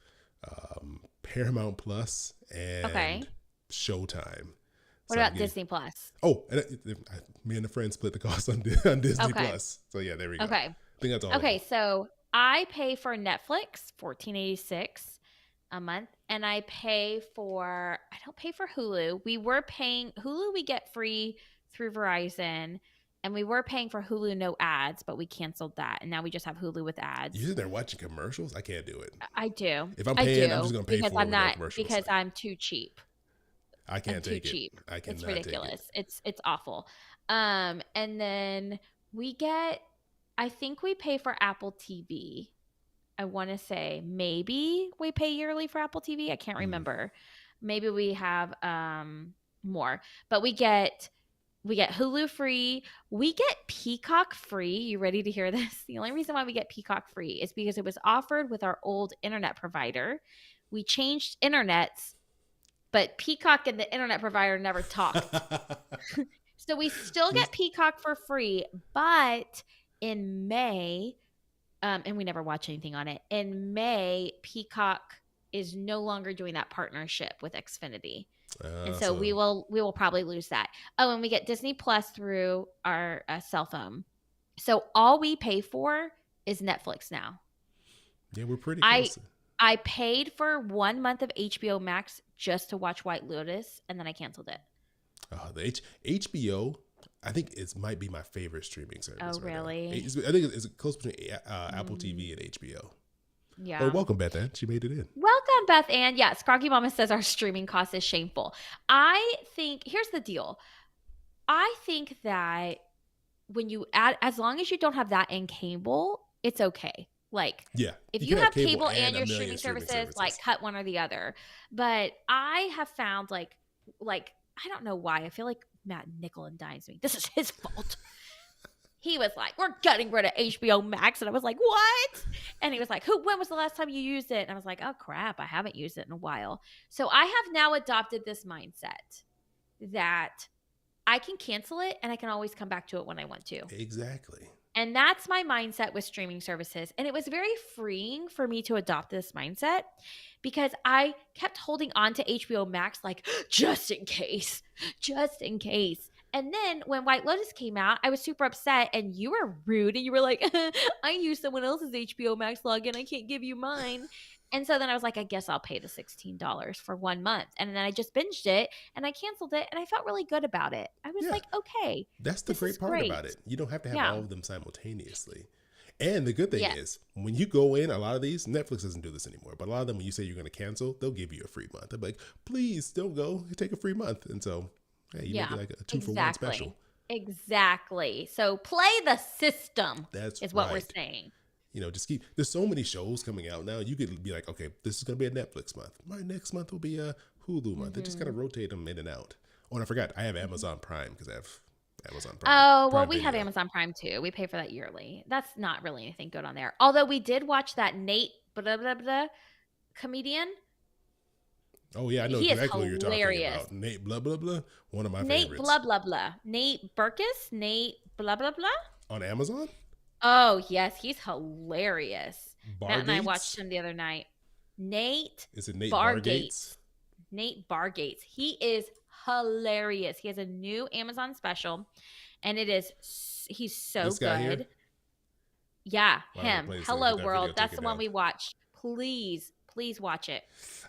Speaker 1: Paramount Plus and Showtime.
Speaker 2: What about Disney Plus?
Speaker 1: Oh, and me and a friend split the cost on Disney Plus. So yeah, there we go. Okay. I think that's all.
Speaker 2: Okay, so I pay for Netflix $14.86 a month, and I don't pay for Hulu. We were paying Hulu. We get free through Verizon. And we were paying for Hulu no ads, but we canceled that. And now we just have Hulu with ads.
Speaker 1: You're sitting there watching commercials? I can't do it.
Speaker 2: I do.
Speaker 1: If I'm paying, I'm just going to pay for it without commercials.
Speaker 2: Because I'm too cheap.
Speaker 1: I can't take it.
Speaker 2: Cheap.
Speaker 1: I cannot
Speaker 2: It's ridiculous.
Speaker 1: Take it.
Speaker 2: It's awful. And then I think we pay for Apple TV. I want to say maybe we pay yearly for Apple TV. I can't remember. Maybe we have more. But we get Hulu free. We get Peacock free. You ready to hear this? The only reason why we get Peacock free is because it was offered with our old internet provider. We changed internets, but Peacock and the internet provider never talked. So we still get Peacock for free, but in May, and we never watch anything on it. In May, Peacock is no longer doing that partnership with Xfinity. And so we will probably lose that. Oh, and we get Disney Plus through our cell phone. So all we pay for is Netflix now.
Speaker 1: Yeah, we're pretty close.
Speaker 2: I paid for 1 month of HBO Max just to watch White Lotus, and then I canceled it.
Speaker 1: The HBO, I think it might be my favorite streaming service.
Speaker 2: Oh, really?
Speaker 1: I think it's close between Apple TV and HBO.
Speaker 2: Yeah.
Speaker 1: Oh, welcome, Beth Ann. She made it in.
Speaker 2: Welcome, Beth Ann. Yeah, Scroggy Mama says our streaming cost is shameful. I think, here's the deal. I think that when you add, as long as you don't have that in cable, it's okay. Like,
Speaker 1: Yeah.
Speaker 2: if
Speaker 1: You
Speaker 2: you
Speaker 1: can have
Speaker 2: have cable
Speaker 1: and
Speaker 2: and
Speaker 1: a
Speaker 2: your
Speaker 1: million
Speaker 2: streaming services, like cut one or the other. But I have found like I don't know why. I feel like Matt nickel and dimes me. This is his fault. He was like, "We're getting rid of HBO Max," and I was like, "What?" And he was like, When was the last time you used it?" And I was like, "Oh crap, I haven't used it in a while." So I have now adopted this mindset that I can cancel it and I can always come back to it when I want to.
Speaker 1: Exactly.
Speaker 2: And that's my mindset with streaming services. And it was very freeing for me to adopt this mindset because I kept holding on to HBO Max, like, just in case, just in case. And then when White Lotus came out, I was super upset and you were rude and you were like, I used someone else's HBO Max login. I can't give you mine. And so then I was like, I guess I'll pay the $16 for 1 month. And then I just binged it and I canceled it and I felt really good about it. I was
Speaker 1: Yeah.
Speaker 2: like, okay,
Speaker 1: That's the
Speaker 2: this is
Speaker 1: great part
Speaker 2: great.
Speaker 1: about it. You don't have to have
Speaker 2: Yeah.
Speaker 1: all of them simultaneously. And the good thing
Speaker 2: Yeah.
Speaker 1: is, when you go in, a lot of these, Netflix doesn't do this anymore, but a lot of them, when you say you're going to cancel, they'll give you a free month. They're like, please don't go, take a free month. And so, hey, you make it like a 2-for-1 special.
Speaker 2: Exactly. So play the system.
Speaker 1: That's
Speaker 2: is what we're
Speaker 1: right.
Speaker 2: saying.
Speaker 1: You know, just there's so many shows coming out now. You could be like, okay, this is going to be a Netflix month. My next month will be a Hulu month. They just kind of rotate them in and out. Oh, and I forgot, I have Amazon Prime because I have Amazon Prime.
Speaker 2: Oh, well,
Speaker 1: Prime
Speaker 2: we have
Speaker 1: Video.
Speaker 2: Amazon Prime too. We pay for that yearly. That's not really anything good on there. Although we did watch that Nate blah blah blah comedian.
Speaker 1: Oh, yeah, I know
Speaker 2: He is
Speaker 1: exactly what you're talking
Speaker 2: hilarious.
Speaker 1: about. Nate blah, blah, blah. One of my
Speaker 2: Nate
Speaker 1: favorites.
Speaker 2: blah blah blah. Nate Burkus. Nate blah blah blah.
Speaker 1: On Amazon?
Speaker 2: Oh yes, he's hilarious. Matt and I
Speaker 1: Bargates?
Speaker 2: watched him the other night. Nate
Speaker 1: Is it Nate
Speaker 2: Bargates.
Speaker 1: Bargates?
Speaker 2: Nate Bargates. He is hilarious. He has a new Amazon special, and he's so
Speaker 1: This guy
Speaker 2: good.
Speaker 1: here?
Speaker 2: Yeah,
Speaker 1: Well, I'm gonna
Speaker 2: him.
Speaker 1: play this so I
Speaker 2: Hello
Speaker 1: get that
Speaker 2: World.
Speaker 1: video
Speaker 2: That's the
Speaker 1: taken
Speaker 2: one
Speaker 1: down.
Speaker 2: we watched. Please watch it.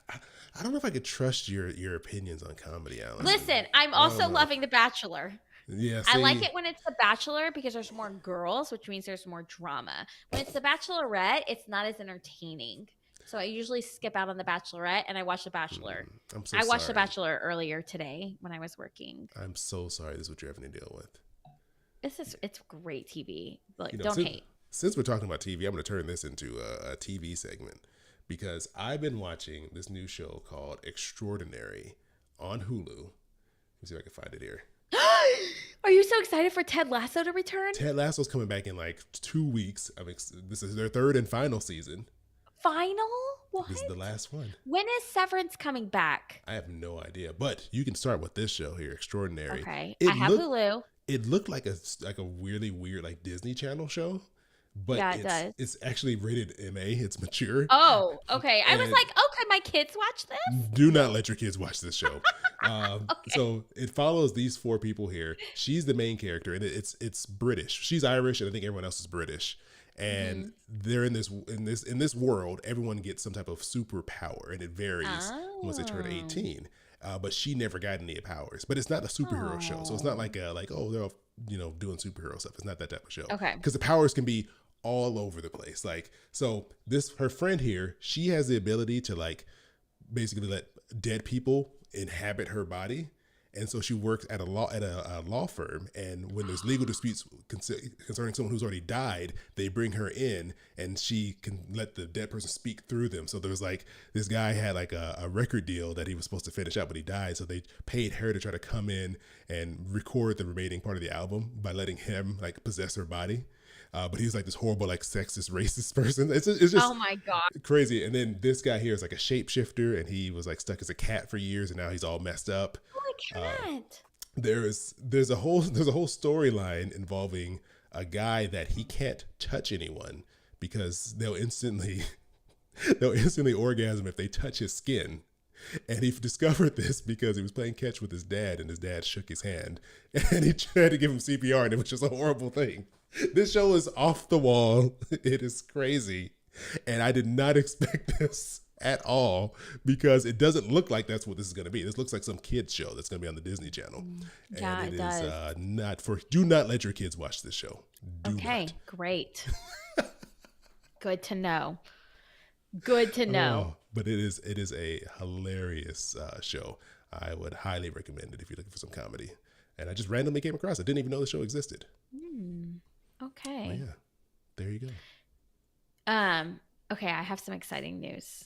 Speaker 1: I don't know if I could trust your opinions on comedy, Alan.
Speaker 2: Listen, I'm
Speaker 1: I
Speaker 2: also
Speaker 1: don't know.
Speaker 2: loving The Bachelor.
Speaker 1: Yeah,
Speaker 2: I
Speaker 1: see,
Speaker 2: like it when it's The Bachelor because there's more girls, which means there's more drama. When it's The Bachelorette, it's not as entertaining. So I usually skip out on The Bachelorette and I watch The Bachelor.
Speaker 1: I'm so
Speaker 2: I watched The
Speaker 1: sorry.
Speaker 2: Bachelor earlier today when I was working.
Speaker 1: I'm so sorry this is what you're having to deal with.
Speaker 2: It's great TV. Like,
Speaker 1: You know,
Speaker 2: don't
Speaker 1: since,
Speaker 2: hate.
Speaker 1: Since we're talking about TV, I'm going to turn this into a TV segment because I've been watching this new show called Extraordinary on Hulu. Let me see if I can find it here.
Speaker 2: Are you so excited for Ted Lasso to return?
Speaker 1: Ted Lasso's coming back in like 2 weeks. This is their third and final season.
Speaker 2: Final? What?
Speaker 1: This is the last one.
Speaker 2: When is Severance coming back?
Speaker 1: I have no idea, but you can start with this show here, Extraordinary.
Speaker 2: Okay, I have Hulu.
Speaker 1: It looked like a really weird like Disney Channel show, but
Speaker 2: Yeah, it does.
Speaker 1: It's actually rated MA. It's mature.
Speaker 2: Oh, okay. I was
Speaker 1: And-
Speaker 2: like, oh, can my kids watch this?
Speaker 1: Do not let your kids watch this show.
Speaker 2: Okay.
Speaker 1: So it follows these 4 people here. She's the main character, and it's British. She's Irish, and I think everyone else is British. And they're in this world. Everyone gets some type of superpower, and it varies once they turn 18. But she never got any powers. But it's not a superhero show, so it's not like oh, they're all, doing superhero stuff. It's not that type of show.
Speaker 2: Okay.
Speaker 1: Because the powers can be all over the place. Like, so her friend here, she has the ability to like basically let dead people inhabit her body. And so she works at a law firm, and when there's legal disputes concerning someone who's already died, they bring her in, and she can let the dead person speak through them. So there was like this guy had like a record deal that he was supposed to finish up, but he died. So they paid her to try to come in and record the remaining part of the album by letting him like possess her body. But he was like this horrible, like sexist, racist person. It's just
Speaker 2: Oh my God.
Speaker 1: crazy. And then this guy here is like a shapeshifter, and he was like stuck as a cat for years, and now he's all messed up.
Speaker 2: Oh, a cat.
Speaker 1: There's a whole storyline involving a guy that he can't touch anyone because they'll instantly orgasm if they touch his skin. And he discovered this because he was playing catch with his dad, and his dad shook his hand, and he tried to give him CPR, and it was just a horrible thing. This show is off the wall. It is crazy. And I did not expect this at all because it doesn't look like that's what this is going to be. This looks like some kids show that's going to be on the Disney Channel.
Speaker 2: Yeah,
Speaker 1: and
Speaker 2: it does.
Speaker 1: do not let your kids watch this show. Do
Speaker 2: Okay,
Speaker 1: not.
Speaker 2: great. Good to know. Good to know.
Speaker 1: Oh, but it is a hilarious show. I would highly recommend it if you're looking for some comedy. And I just randomly came across it. Didn't even know the show existed.
Speaker 2: Okay.
Speaker 1: Oh, yeah. There you go.
Speaker 2: Okay, I have some exciting news.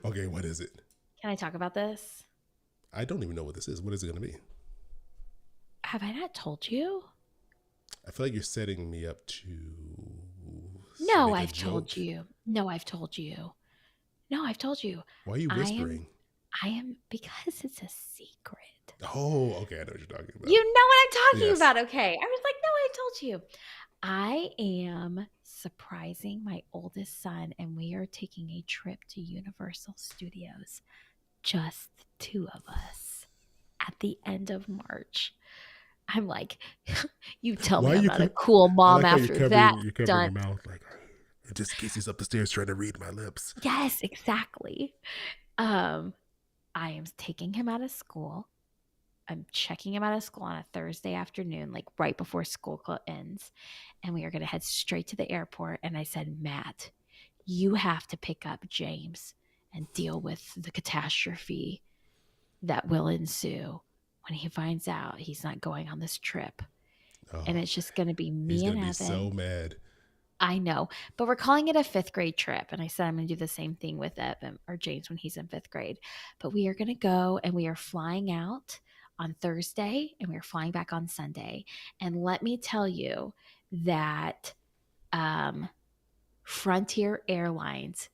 Speaker 1: Okay, what is it?
Speaker 2: Can I talk about this?
Speaker 1: I don't even know what this is. What is it going to be?
Speaker 2: Have I not told you?
Speaker 1: I feel like you're setting me up to
Speaker 2: No,
Speaker 1: make a
Speaker 2: I've told
Speaker 1: joke.
Speaker 2: you. No, I've told you. No, I've told you.
Speaker 1: Why are you
Speaker 2: I am
Speaker 1: whispering?
Speaker 2: because it's a secret.
Speaker 1: Oh, okay. I know what you're talking about.
Speaker 2: You know what I'm talking
Speaker 1: Yes.
Speaker 2: about, okay. I was like, no, I told you. I am surprising my oldest son, and we are taking a trip to Universal Studios. Just the two of us at the end of March. I'm like, you tell
Speaker 1: Why
Speaker 2: me
Speaker 1: are
Speaker 2: I'm
Speaker 1: you?
Speaker 2: not a cool
Speaker 1: I
Speaker 2: mom
Speaker 1: like how you're
Speaker 2: after
Speaker 1: covering
Speaker 2: that
Speaker 1: you're covering your
Speaker 2: stunt.
Speaker 1: mouth, like just in case he's up the stairs trying to read my lips.
Speaker 2: Yes, exactly. Um, I am taking him out of school. I'm checking him out of school on a Thursday afternoon, like right before school ends. And we are going to head straight to the airport. And I said, Matt, you have to pick up James and deal with the catastrophe that will ensue when he finds out he's not going on this trip. And
Speaker 1: Oh,
Speaker 2: it's just going to be
Speaker 1: he's
Speaker 2: me and
Speaker 1: gonna be so
Speaker 2: Evan.
Speaker 1: mad.
Speaker 2: I know, but we're calling it a fifth grade trip. And I said I'm going to do the same thing with Evan or James when he's in fifth grade. But we are going to go and we are flying out on Thursday and we are flying back on Sunday. And let me tell you that Frontier Airlines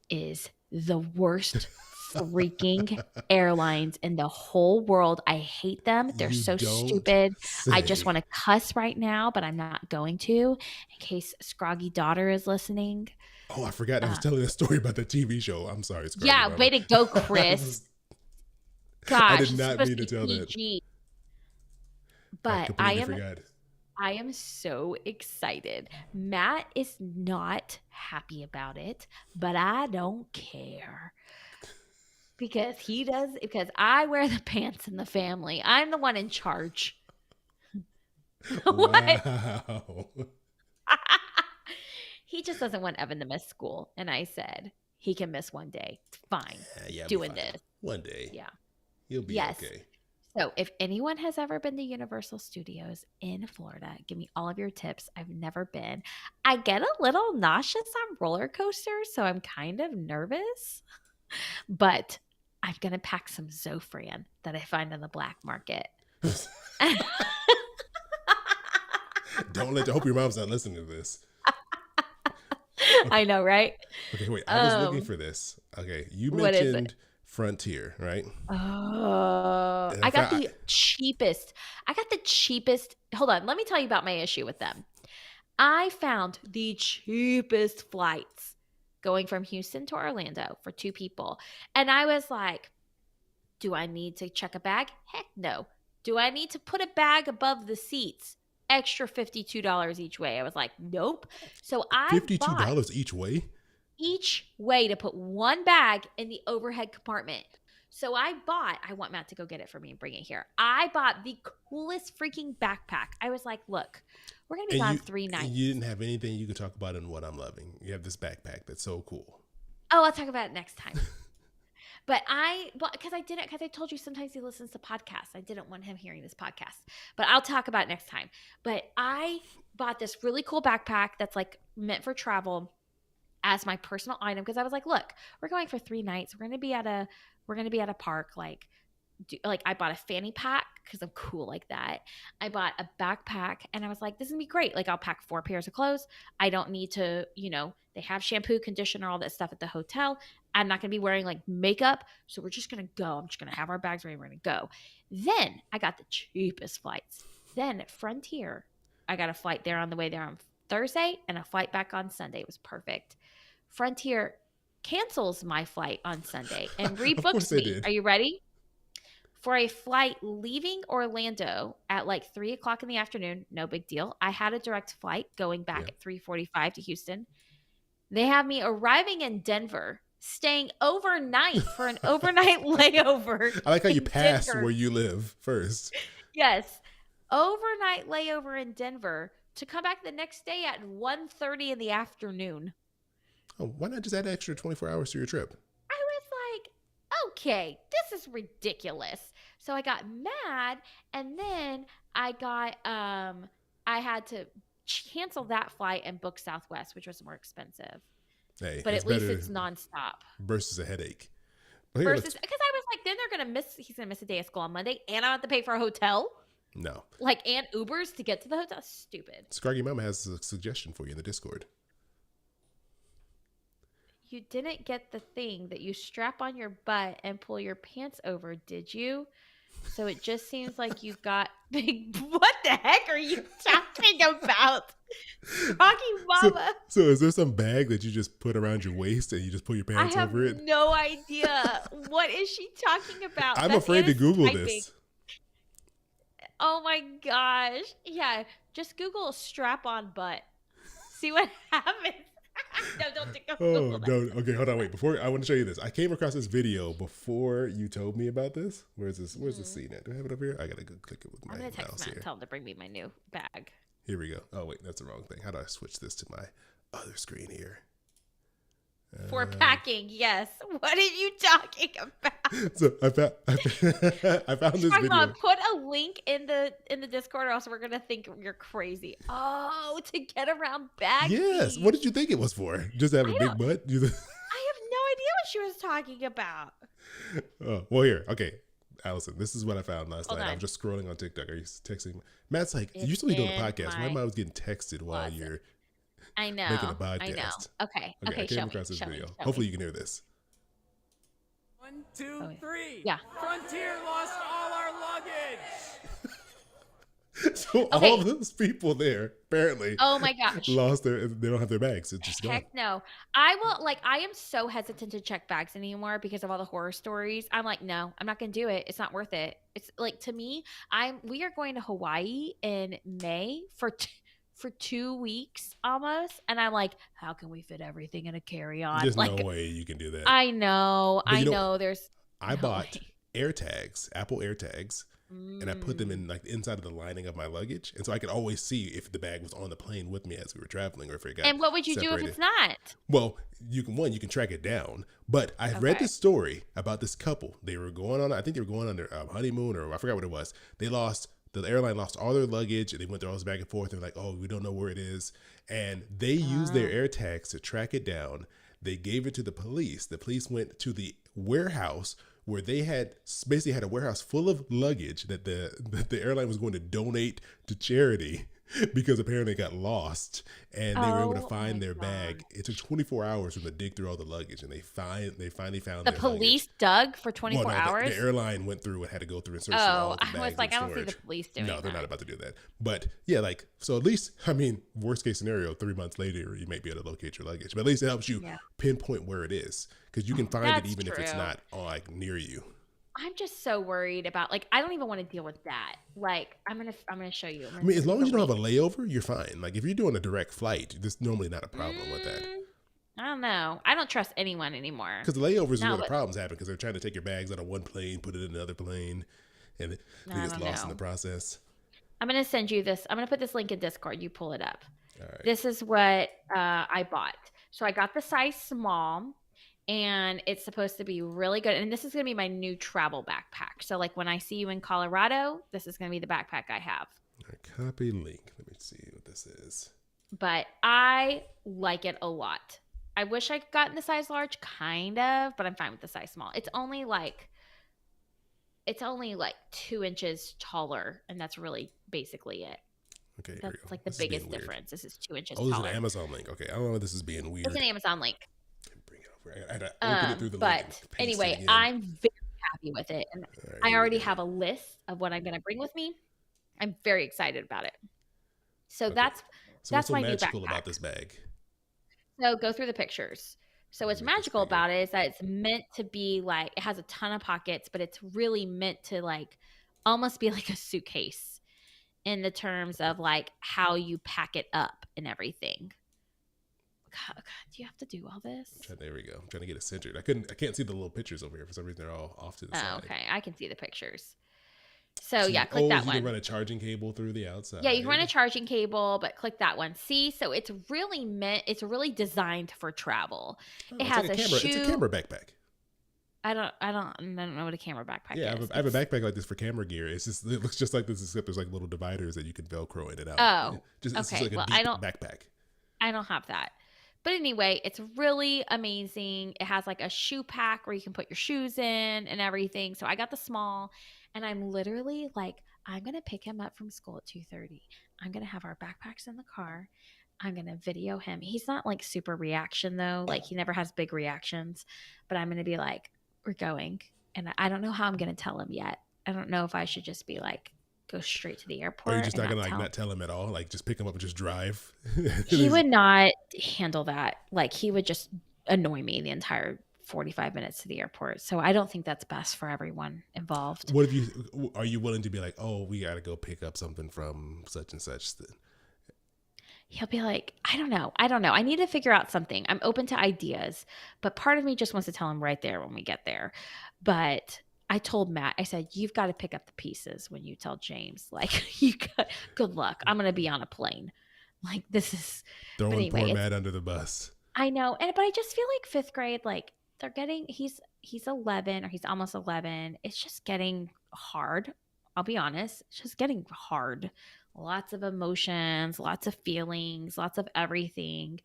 Speaker 2: is the worst freaking airlines in the whole world. I hate them. They're
Speaker 1: You
Speaker 2: so
Speaker 1: don't
Speaker 2: stupid. I just
Speaker 1: say.
Speaker 2: want to cuss right now, but I'm not going to in case Scroggy daughter is listening.
Speaker 1: Oh, I forgot. I was
Speaker 2: Uh,
Speaker 1: telling a story about the TV show. I'm sorry, Scroggy
Speaker 2: yeah,
Speaker 1: Mama.
Speaker 2: way to go,
Speaker 1: I
Speaker 2: Chris.
Speaker 1: was. I
Speaker 2: Gosh,
Speaker 1: did
Speaker 2: it's
Speaker 1: not
Speaker 2: supposed
Speaker 1: mean
Speaker 2: to
Speaker 1: to
Speaker 2: be
Speaker 1: tell that.
Speaker 2: PG.
Speaker 1: I
Speaker 2: But
Speaker 1: completely forgot.
Speaker 2: I am so excited. Matt is not happy about it, but I don't care. Because I wear the pants in the family. I'm the one in charge. What?
Speaker 1: Wow.
Speaker 2: He just doesn't want Evan to miss school. And I said, he can miss one day. Fine.
Speaker 1: Yeah, I'll be
Speaker 2: Doing
Speaker 1: fine.
Speaker 2: this.
Speaker 1: One day,
Speaker 2: Yeah.
Speaker 1: he'll be
Speaker 2: Yes.
Speaker 1: okay.
Speaker 2: So if anyone has ever been to Universal Studios in Florida, give me all of your tips. I've never been. I get a little nauseous on roller coasters, so I'm kind of nervous. But I'm going to pack some Zofran that I find on the black market.
Speaker 1: Don't let. I hope your mom's not listening to this.
Speaker 2: I know, right?
Speaker 1: Okay, wait. I was looking for this. Okay, you
Speaker 2: What is it?
Speaker 1: mentioned Frontier, right?
Speaker 2: Oh,
Speaker 1: And
Speaker 2: I
Speaker 1: I
Speaker 2: got
Speaker 1: found,
Speaker 2: the cheapest. I got the cheapest. Hold on, let me tell you about my issue with them. I found the cheapest flights going from Houston to Orlando for two people. And I was like, do I need to check a bag? Heck no. Do I need to put a bag above the seats? Extra $52 each way. I was like, nope. So I
Speaker 1: $52
Speaker 2: bought
Speaker 1: each way.
Speaker 2: each way to put one bag in the overhead compartment. So I want Matt to go get it for me and bring it here. I bought the coolest freaking backpack. I was like, look, we're going to be
Speaker 1: And
Speaker 2: gone
Speaker 1: you
Speaker 2: 3 nights.
Speaker 1: you didn't have anything you can talk about in What I'm Loving. You have this backpack that's so cool.
Speaker 2: Oh, I'll talk about it next time. Because I told you sometimes he listens to podcasts. I didn't want him hearing this podcast, but I'll talk about it next time. But I bought this really cool backpack that's like meant for travel as my personal item because I was like, look, we're going for 3 nights. We're going to be at a park. Like I bought a fanny pack because I'm cool like that. I bought a backpack and I was like, this is gonna be great. Like I'll pack 4 pairs of clothes. I don't need to, they have shampoo, conditioner, all that stuff at the hotel. I'm not gonna be wearing like makeup. So we're just gonna go. I'm just gonna have our bags ready. We're gonna go. Then I got the cheapest flights. Then at Frontier, I got a flight there on the way there on Thursday and a flight back on Sunday. It was perfect. Frontier cancels my flight on Sunday and
Speaker 1: Of course
Speaker 2: rebooks
Speaker 1: they
Speaker 2: me.
Speaker 1: did.
Speaker 2: Are you ready? For a flight leaving Orlando at like 3:00 in the afternoon, no big deal. I had a direct flight going back at 3:45 to Houston. They have me arriving in Denver, staying overnight for an overnight layover.
Speaker 1: I like how you
Speaker 2: in
Speaker 1: pass
Speaker 2: Denver.
Speaker 1: where you live first.
Speaker 2: Yes, overnight layover in Denver to come back the next day at 1:30 in the afternoon.
Speaker 1: Oh, why not just add an extra 24 hours to your trip?
Speaker 2: I was like, okay, this is ridiculous. So I got mad and then I had to cancel that flight and book Southwest, which was more expensive.
Speaker 1: Hey,
Speaker 2: But
Speaker 1: it's
Speaker 2: at least
Speaker 1: better
Speaker 2: it's nonstop.
Speaker 1: versus a headache. Well, here,
Speaker 2: Versus, because I was like, then he's gonna miss a day of school on Monday, and I have to pay for a hotel,
Speaker 1: no.
Speaker 2: like, and Ubers to get to the hotel. Stupid.
Speaker 1: Scargy Mama has a suggestion for you in the Discord.
Speaker 2: You didn't get the thing that you strap on your butt and pull your pants over, did you? So it just seems like you've got big. What the heck are you talking about, Rocky Mama?
Speaker 1: So is there some bag that you just put around your waist and you just pull your pants
Speaker 2: I have
Speaker 1: over it?
Speaker 2: no idea. What is she talking about?
Speaker 1: I'm
Speaker 2: That's
Speaker 1: afraid to
Speaker 2: Anna's
Speaker 1: Google
Speaker 2: typing.
Speaker 1: this.
Speaker 2: Oh my gosh. Yeah, just Google strap-on butt. See what happens. No, don't Google that.
Speaker 1: No. Okay, hold on, wait. Before I want to show you this. I came across this video before you told me about this. Where's this scene at? Do I have it up here? I gotta go click it with my
Speaker 2: I'm gonna text
Speaker 1: mouse
Speaker 2: Matt
Speaker 1: here.
Speaker 2: and tell him to bring me my new bag.
Speaker 1: Here we go. Oh wait, that's the wrong thing. How do I switch this to my other screen here?
Speaker 2: For packing, yes. What are you talking about?
Speaker 1: So I found this
Speaker 2: Come
Speaker 1: video.
Speaker 2: on, put a link in the Discord, or else we're gonna think you're crazy. Oh, to get around bag.
Speaker 1: Yes. What did you think it was for? Just to have a big butt?
Speaker 2: I have no idea what she was talking about.
Speaker 1: Oh, well, here. Okay. Allison, this is what I found last
Speaker 2: Hold
Speaker 1: night.
Speaker 2: on.
Speaker 1: I was just scrolling on TikTok. Are you texting? Matt's like,
Speaker 2: It's
Speaker 1: you're still doing a
Speaker 2: in
Speaker 1: podcast. Why am
Speaker 2: my
Speaker 1: I getting texted while
Speaker 2: closet.
Speaker 1: you're
Speaker 2: I know.
Speaker 1: making a podcast?
Speaker 2: I know. Okay.
Speaker 1: I
Speaker 2: Okay.
Speaker 1: came
Speaker 2: Show me.
Speaker 1: across this
Speaker 2: Show me.
Speaker 1: video.
Speaker 2: Show
Speaker 1: Hopefully
Speaker 2: me.
Speaker 1: you can hear this.
Speaker 4: 1, 2, 3.
Speaker 2: Yeah.
Speaker 4: Frontier lost all our luggage.
Speaker 1: So
Speaker 2: Okay.
Speaker 1: all those people there apparently
Speaker 2: Oh my gosh.
Speaker 1: lost they don't have their bags. It's just gone.
Speaker 2: Heck no. I am so hesitant to check bags anymore because of all the horror stories. I'm like, no, I'm not going to do it. It's not worth it. It's like, to me, we are going to Hawaii in May for 2 weeks almost. And I'm like, how can we fit everything in a carry-on?
Speaker 1: There's
Speaker 2: Like,
Speaker 1: no way you can do that.
Speaker 2: I know.
Speaker 1: But
Speaker 2: I
Speaker 1: you know,
Speaker 2: know. There's.
Speaker 1: I
Speaker 2: no
Speaker 1: bought
Speaker 2: way.
Speaker 1: air tags, Apple air tags, and I put them in like the inside of the lining of my luggage, and so I could always see if the bag was on the plane with me as we were traveling, or if it got.
Speaker 2: And what would you do if
Speaker 1: separated.
Speaker 2: it's not?
Speaker 1: Well, you can track it down. But I've read
Speaker 2: Okay.
Speaker 1: this story about this couple. They were going on, I think they were going on their honeymoon, or I forgot what it was. The airline lost all their luggage, and they went through all this back and forth. They're like, oh, we don't know where it is. And they used their air tags to track it down. They gave it to the police. The police went to the warehouse where they basically had a warehouse full of luggage that the airline was going to donate to charity because apparently it got lost, and they were able to
Speaker 2: Oh
Speaker 1: find
Speaker 2: my
Speaker 1: their bag. It took 24 hours for them to dig through all the luggage, and they finally found
Speaker 2: The
Speaker 1: their
Speaker 2: police
Speaker 1: luggage.
Speaker 2: dug for 24
Speaker 1: Well, no,
Speaker 2: hours?
Speaker 1: The airline went through and had to go through and search through
Speaker 2: Oh,
Speaker 1: all the
Speaker 2: I
Speaker 1: bags
Speaker 2: was like,
Speaker 1: in
Speaker 2: I don't see
Speaker 1: storage.
Speaker 2: the police doing
Speaker 1: No, they're
Speaker 2: that.
Speaker 1: not about to do that. But yeah, like, so at least, I mean, worst case scenario, 3 months later, you might be able to locate your luggage. But at least it helps you pinpoint where it is, because you can find it
Speaker 2: That's
Speaker 1: even if it's
Speaker 2: true.
Speaker 1: not like near you.
Speaker 2: I'm just so worried about, like, I don't even want to deal with that. Like, I'm gonna show you.
Speaker 1: I mean, as long as you don't have a layover, you're fine. Like, if you're doing a direct flight, there's normally not a problem with that.
Speaker 2: I don't know. I don't trust anyone anymore.
Speaker 1: Because the layovers is
Speaker 2: No,
Speaker 1: where the
Speaker 2: but-
Speaker 1: problems happen, because they're trying to take your bags out of one plane, put it in another plane, and they
Speaker 2: I
Speaker 1: get
Speaker 2: don't
Speaker 1: lost in
Speaker 2: know.
Speaker 1: the process.
Speaker 2: I'm gonna send you this. I'm gonna put this link in Discord. You pull it up.
Speaker 1: All right.
Speaker 2: This is what I bought. So I got the size small, and it's supposed to be really good. And this is gonna be my new travel backpack. So like when I see you in Colorado, this is gonna be the backpack I have.
Speaker 1: All right, copy link. Let me see what this is.
Speaker 2: But I like it a lot. I wish I got in the size large, kind of, but I'm fine with the size small. It's only like 2 inches taller, and that's really basically it.
Speaker 1: Okay, here
Speaker 2: That's
Speaker 1: we go.
Speaker 2: like the
Speaker 1: This is being
Speaker 2: biggest
Speaker 1: weird.
Speaker 2: difference. This is 2 inches
Speaker 1: Oh, this is
Speaker 2: taller.
Speaker 1: an Amazon link. Okay, I don't know if this is being weird.
Speaker 2: It's an Amazon link.
Speaker 1: Bring it over. I had to open it through the link
Speaker 2: But
Speaker 1: and paste it
Speaker 2: anyway,
Speaker 1: in.
Speaker 2: I'm very happy with it. And
Speaker 1: All right,
Speaker 2: I
Speaker 1: here we
Speaker 2: already
Speaker 1: go.
Speaker 2: have a list of what I'm going to bring with me. I'm very excited about it. So
Speaker 1: Okay.
Speaker 2: that's
Speaker 1: So what's so
Speaker 2: my new
Speaker 1: magical
Speaker 2: backpack.
Speaker 1: about this bag?
Speaker 2: So go through the pictures. So what's
Speaker 1: Make this
Speaker 2: magical
Speaker 1: bigger.
Speaker 2: about it is that it's meant to be like, it has a ton of pockets, but it's really meant to like almost be like a suitcase in the terms of like how you pack it up and everything. God, do you have to do all this?
Speaker 1: There we go. I'm trying to get it centered. I can't see the little pictures over here. For some reason, they're all off to the
Speaker 2: Oh,
Speaker 1: side.
Speaker 2: okay. I can see the pictures. So
Speaker 1: So
Speaker 2: yeah, click that
Speaker 1: you
Speaker 2: one.
Speaker 1: can run a charging cable through the outside.
Speaker 2: Yeah, you can run a charging cable, but click that one. See, so it's really designed for travel.
Speaker 1: Oh,
Speaker 2: It
Speaker 1: it's
Speaker 2: has
Speaker 1: like
Speaker 2: a
Speaker 1: camera.
Speaker 2: shoe.
Speaker 1: It's a camera backpack.
Speaker 2: I don't know what a camera backpack
Speaker 1: Yeah,
Speaker 2: is.
Speaker 1: I have a backpack like this for camera gear. It looks just like this, except there's like little dividers that you can Velcro in and out.
Speaker 2: Oh,
Speaker 1: It's just
Speaker 2: okay.
Speaker 1: like a
Speaker 2: Well,
Speaker 1: deep backpack.
Speaker 2: I don't have that. But anyway, it's really amazing. It has like a shoe pack where you can put your shoes in and everything. So I got the small, and I'm literally like, I'm going to pick him up from school at 2:30. I'm going to have our backpacks in the car. I'm going to video him. He's not like super reaction though. Like he never has big reactions, but I'm going to be like, we're going. And I don't know how I'm going to tell him yet. I don't know if I should just be like, go straight to the airport.
Speaker 1: Or you're just
Speaker 2: and
Speaker 1: not gonna like not tell him at all? Like just pick him up and just drive?
Speaker 2: He would not handle that. Like he would just annoy me the entire 45 minutes to the airport. So I don't think that's best for everyone involved.
Speaker 1: What if are you willing to be like, oh, we got to go pick up something from such and such?
Speaker 2: He'll be like, I don't know. I need to figure out something. I'm open to ideas, but part of me just wants to tell him right there when we get there. But I told Matt, I said, you've got to pick up the pieces when you tell James, like, good luck. I'm going to be on a plane. Like, this is
Speaker 1: throwing poor Matt under the bus.
Speaker 2: I know. But I just feel like fifth grade, like he's 11 or he's almost 11. It's just getting hard. I'll be honest. It's just getting hard. Lots of emotions, lots of feelings, lots of everything.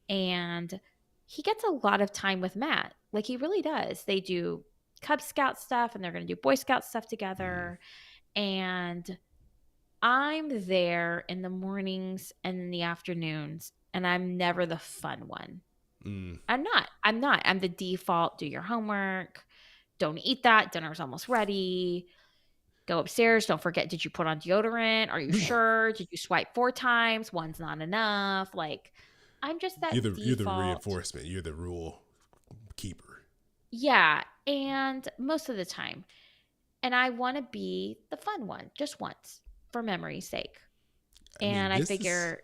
Speaker 2: And he gets a lot of time with Matt. Like he really does. They do Cub Scout stuff and they're going to do Boy Scout stuff together. And I'm there in the mornings and in the afternoons, and I'm never the fun one. I'm not. I'm the default. Do your homework. Don't eat that. Dinner's almost ready. Go upstairs. Don't forget, did you put on deodorant? Are you sure? Did you swipe 4 times? One's not enough. Like, I'm just that
Speaker 1: you're the
Speaker 2: default.
Speaker 1: reinforcement. You're the rule keeper.
Speaker 2: Yeah. And most of the time. And I want to be the fun one just once for memory's sake. And I figure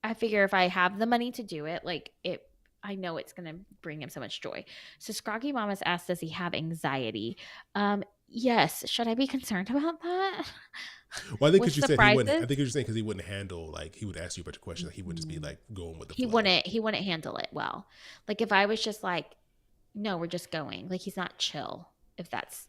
Speaker 2: if I have the money to do it, like I know it's going to bring him so much joy. So Scroggy Mama's asked, does he have anxiety? Yes. Should I be concerned about that?
Speaker 1: Well, I think because you said he wouldn't. I think you're just saying because he wouldn't handle, like, he would ask you a bunch of questions. Like, he wouldn't just be like going with the flow.
Speaker 2: He wouldn't handle it well. Like if I was just like, no, we're just going. Like he's not chill. If that's,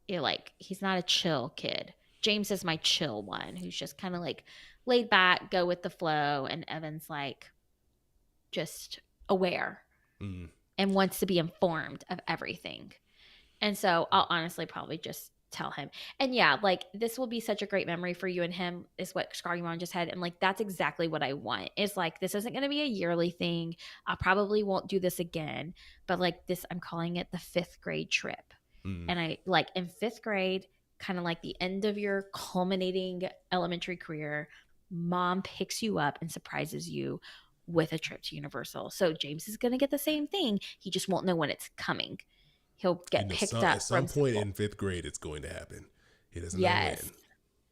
Speaker 2: like, he's not a chill kid. James is my chill one who's just kind of like laid back, go with the flow. And Evan's like just aware and wants to be informed of everything. And so I'll honestly probably just tell him. And yeah, like this will be such a great memory for you and him is what Scroggy Mom just said. And like, that's exactly what I want. Is like, this isn't going to be a yearly thing. I probably won't do this again, but like this, I'm calling it the 5th grade trip. And I like in 5th grade, kind of like the end of your culminating elementary career, mom picks you up and surprises you with a trip to Universal. So James is going to get the same thing. He just won't know when it's coming. He'll get picked up
Speaker 1: at some point
Speaker 2: school.
Speaker 1: in 5th grade. It's going to happen. He doesn't know when.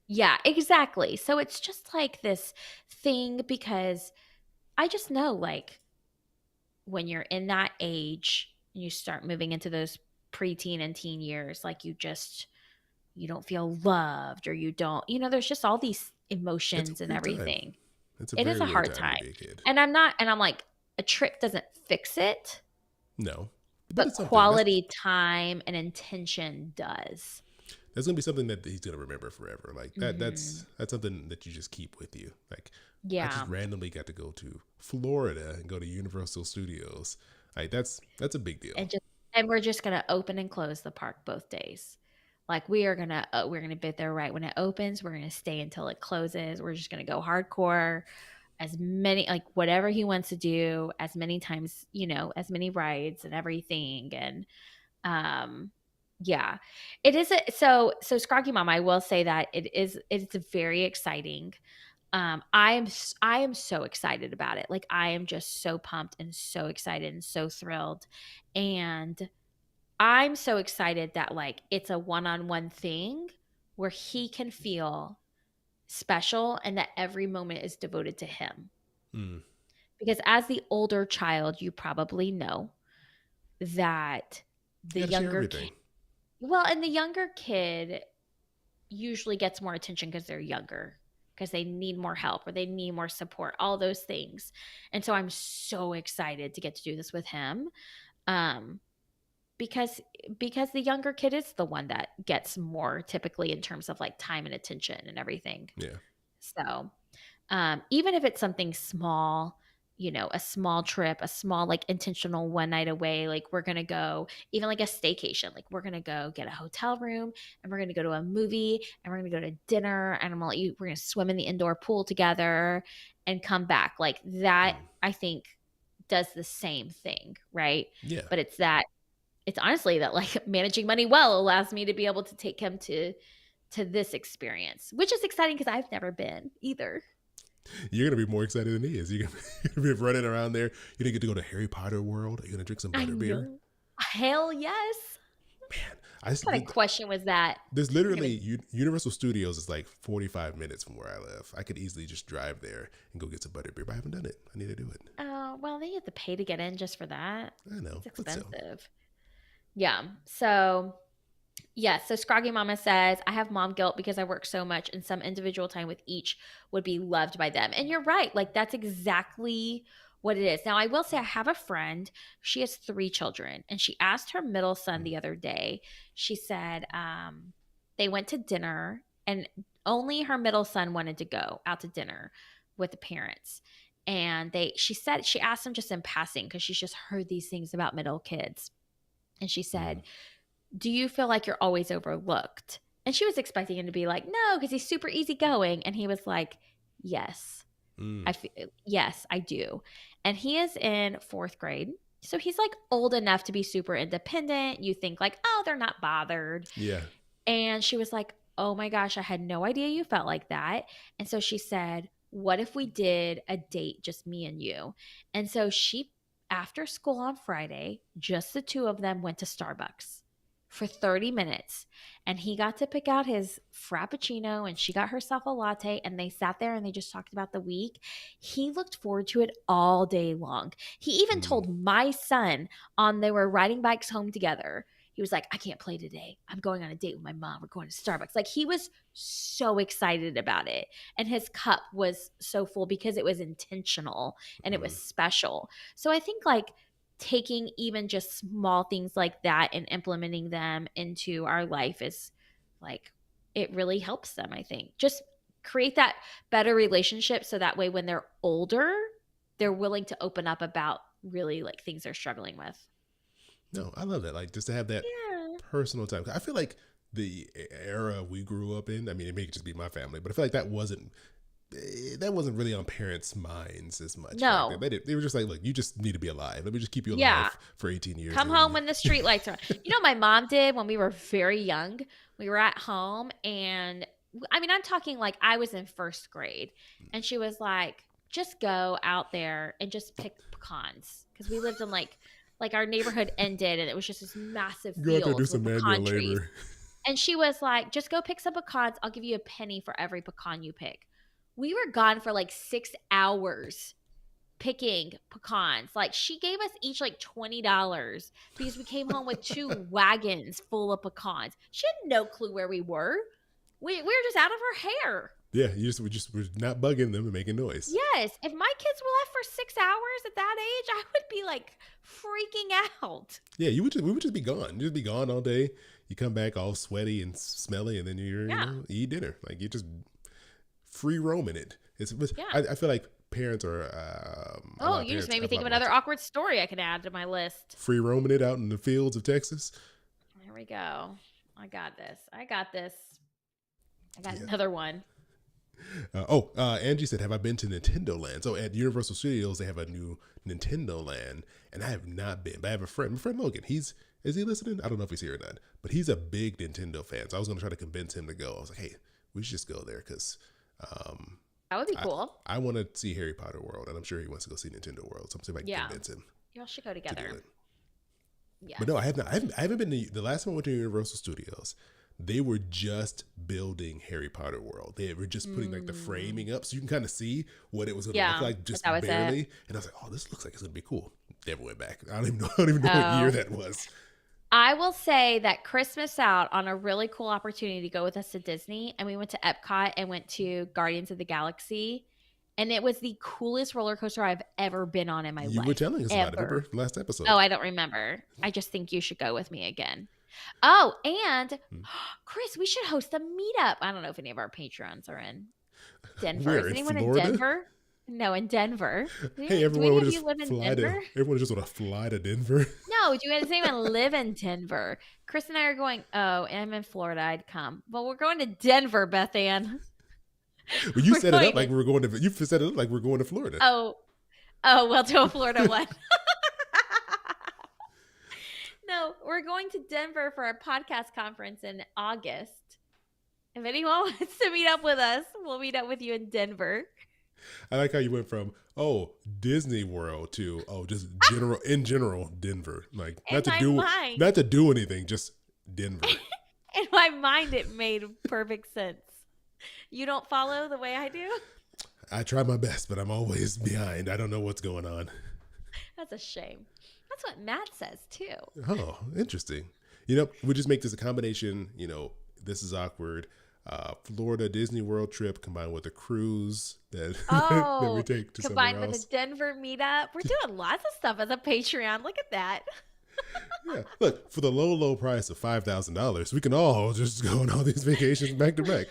Speaker 2: Yeah, exactly. So it's just like this thing because I just know like when you're in that age, you start moving into those preteen and teen years, like you don't feel loved or you don't, there's just all these emotions and everything. It is a hard time to be a kid. And I'm like, a trip doesn't fix it.
Speaker 1: No.
Speaker 2: But quality time and intention does.
Speaker 1: That's gonna be something that he's gonna remember forever. Like that. That's something that you just keep with you. Like, I just randomly got to go to Florida and go to Universal Studios. Like that's a big deal.
Speaker 2: And we're just gonna open and close the park both days. Like we're gonna be there right when it opens. We're gonna stay until it closes. We're just gonna go hardcore. As many, like whatever he wants to do, as many times, as many rides and everything. And yeah, it is. So Scroggy Mom, I will say that it's very exciting. I am so excited about it. Like I am just so pumped and so excited and so thrilled. And I'm so excited that like it's a one-on-one thing where he can feel special and that every moment is devoted to him. Because as the older child, you probably know that the younger kid, and the younger kid usually gets more attention because they're younger, because they need more help or they need more support, all those things. And so I'm so excited to get to do this with him. because the younger kid is the one that gets more typically in terms of like time and attention and everything.
Speaker 1: Yeah.
Speaker 2: So even if it's something small, you know, a small trip, a small like intentional one night away, like we're gonna go, even like a staycation, like we're gonna go get a hotel room and we're gonna go to a movie and we're gonna go to dinner and we're gonna swim in the indoor pool together and come back. Like that, I think does the same thing, right?
Speaker 1: Yeah.
Speaker 2: But it's honestly that like managing money well allows me to be able to take him to this experience, which is exciting because I've never been either.
Speaker 1: You're gonna be more excited than he is. You're gonna be running around there. You didn't get to go to Harry Potter World. Are you gonna drink some butterbeer?
Speaker 2: Hell yes.
Speaker 1: Man,
Speaker 2: What kind of question was that?
Speaker 1: There's literally Universal Studios is like 45 minutes from where I live. I could easily just drive there and go get some butterbeer, but I haven't done it. I need to do it.
Speaker 2: Oh, well, then you have to pay to get in just for that.
Speaker 1: I know.
Speaker 2: It's expensive. Yeah. So yes. So Scroggy Mama says, I have mom guilt because I work so much and some individual time with each would be loved by them. And you're right. Like that's exactly what it is. Now, I will say I have a friend. She has 3 children and she asked her middle son the other day. She said they went to dinner and only her middle son wanted to go out to dinner with the parents. And she asked him just in passing because she's just heard these things about middle kids. And she said, do you feel like you're always overlooked? And she was expecting him to be like, no, because he's super easygoing. And he was like, yes, yes, I do. And he is in 4th grade. So he's like old enough to be super independent. You think like, oh, they're not bothered.
Speaker 1: Yeah.
Speaker 2: And she was like, oh my gosh, I had no idea you felt like that. And so she said, what if we did a date, just me and you? And so after school on Friday, just the 2 of them went to Starbucks for 30 minutes. And he got to pick out his Frappuccino and she got herself a latte and they sat there and they just talked about the week. He looked forward to it all day long. He even told my son they were riding bikes home together. He was like, I can't play today. I'm going on a date with my mom. We're going to Starbucks. Like he was so excited about it. And his cup was so full because it was intentional and it was special. So I think like taking even just small things like that and implementing them into our life is like, it really helps them, I think. Just create that better relationship so that way when they're older, they're willing to open up about really like things they're struggling with.
Speaker 1: No, I love that. Like just to have that personal time. I feel like the era we grew up in, I mean, it may just be my family, but I feel like that wasn't really on parents' minds as much.
Speaker 2: No.
Speaker 1: They were just like, look, you just need to be alive. Let me just keep you alive for 18 years.
Speaker 2: Come home when the street lights are on. You know, my mom did when we were very young. We were at home and I mean, I'm talking like I was in 1st grade and she was like, just go out there and just pick pecans. Because we lived in like our neighborhood ended and it was just this massive
Speaker 1: Go out there,
Speaker 2: field
Speaker 1: do some
Speaker 2: with
Speaker 1: manual
Speaker 2: pecan trees.
Speaker 1: labor.
Speaker 2: And she was like, just go pick some pecans. I'll give you a penny for every pecan you pick. We were gone for like 6 hours picking pecans. Like she gave us each like $20 because we came home with 2 wagons full of pecans. She had no clue where we were. We were just out of her hair.
Speaker 1: Yeah, we're not bugging them and making noise.
Speaker 2: Yes. If my kids were left for 6 hours at that age, I would be like freaking out.
Speaker 1: Yeah, we would just be gone. You'd just be gone all day. You come back all sweaty and smelly, and then you eat dinner. Like you just free roaming it. I feel like parents are.
Speaker 2: You just made me think of another awkward story I could add to my list.
Speaker 1: Free roaming it out in the fields of Texas.
Speaker 2: There we go. I got this. I got another one.
Speaker 1: Angie said, have I been to Nintendo Land? So at Universal Studios, they have a new Nintendo Land, and I have not been. But I have a friend, my friend Logan. Is he listening? I don't know if he's here or not, but he's a big Nintendo fan. So I was going to try to convince him to go. I was like, hey, we should just go there because
Speaker 2: that would be cool.
Speaker 1: I want to see Harry Potter World, and I'm sure he wants to go see Nintendo World. So I'm see if I can convince him.
Speaker 2: Y'all should go together.
Speaker 1: Yeah. But no, I haven't been to the last time I went to Universal Studios. They were just building Harry Potter World. They were just putting like the framing up so you can kind of see what it was going to look like, just barely. And I was like, oh, this looks like it's going to be cool. Never went back. I don't even know what year that was.
Speaker 2: I will say that Chris missed out on a really cool opportunity to go with us to Disney. And we went to Epcot and went to Guardians of the Galaxy. And it was the coolest roller coaster I've ever been on in my life.
Speaker 1: You were telling us about it,
Speaker 2: ever.
Speaker 1: remember? Last episode.
Speaker 2: Oh, I don't remember. I just think you should go with me again. Oh, and Chris, we should host a meetup. I don't know if any of our patrons are in Denver.
Speaker 1: Where,
Speaker 2: Is
Speaker 1: in
Speaker 2: anyone
Speaker 1: Florida?
Speaker 2: in Denver? No, in Denver.
Speaker 1: Hey,
Speaker 2: do
Speaker 1: everyone
Speaker 2: any
Speaker 1: would
Speaker 2: of
Speaker 1: just
Speaker 2: you live in
Speaker 1: fly to.
Speaker 2: Denver?
Speaker 1: Everyone just want to fly to Denver.
Speaker 2: No, do you guys even live in Denver? Chris and I are going, oh, and I'm in Florida. I'd come. But we're going to Denver, Beth Ann.
Speaker 1: Well, you
Speaker 2: We're
Speaker 1: set it
Speaker 2: going
Speaker 1: up like we were going to. You set it up like we're going to Florida.
Speaker 2: Oh, well, to a Florida one. No, we're going to Denver for our podcast conference in August. If anyone wants to meet up with us, we'll meet up with you in Denver.
Speaker 1: I like how you went from Disney World to just general Denver. Like not to do anything, just Denver.
Speaker 2: In my mind, it made perfect sense. You don't follow the way I do?
Speaker 1: I try my best, but I'm always behind. I don't know what's going on.
Speaker 2: That's a shame. That's what Matt says too.
Speaker 1: Oh, interesting. We just make this a combination. This is awkward. Florida Disney World trip combined with a cruise that, that we take to somewhere else.
Speaker 2: Combined with a Denver meetup. We're doing lots of stuff as a Patreon. Look at that.
Speaker 1: Yeah, look, for the low price of $5,000, we can all just go on all these vacations back to back.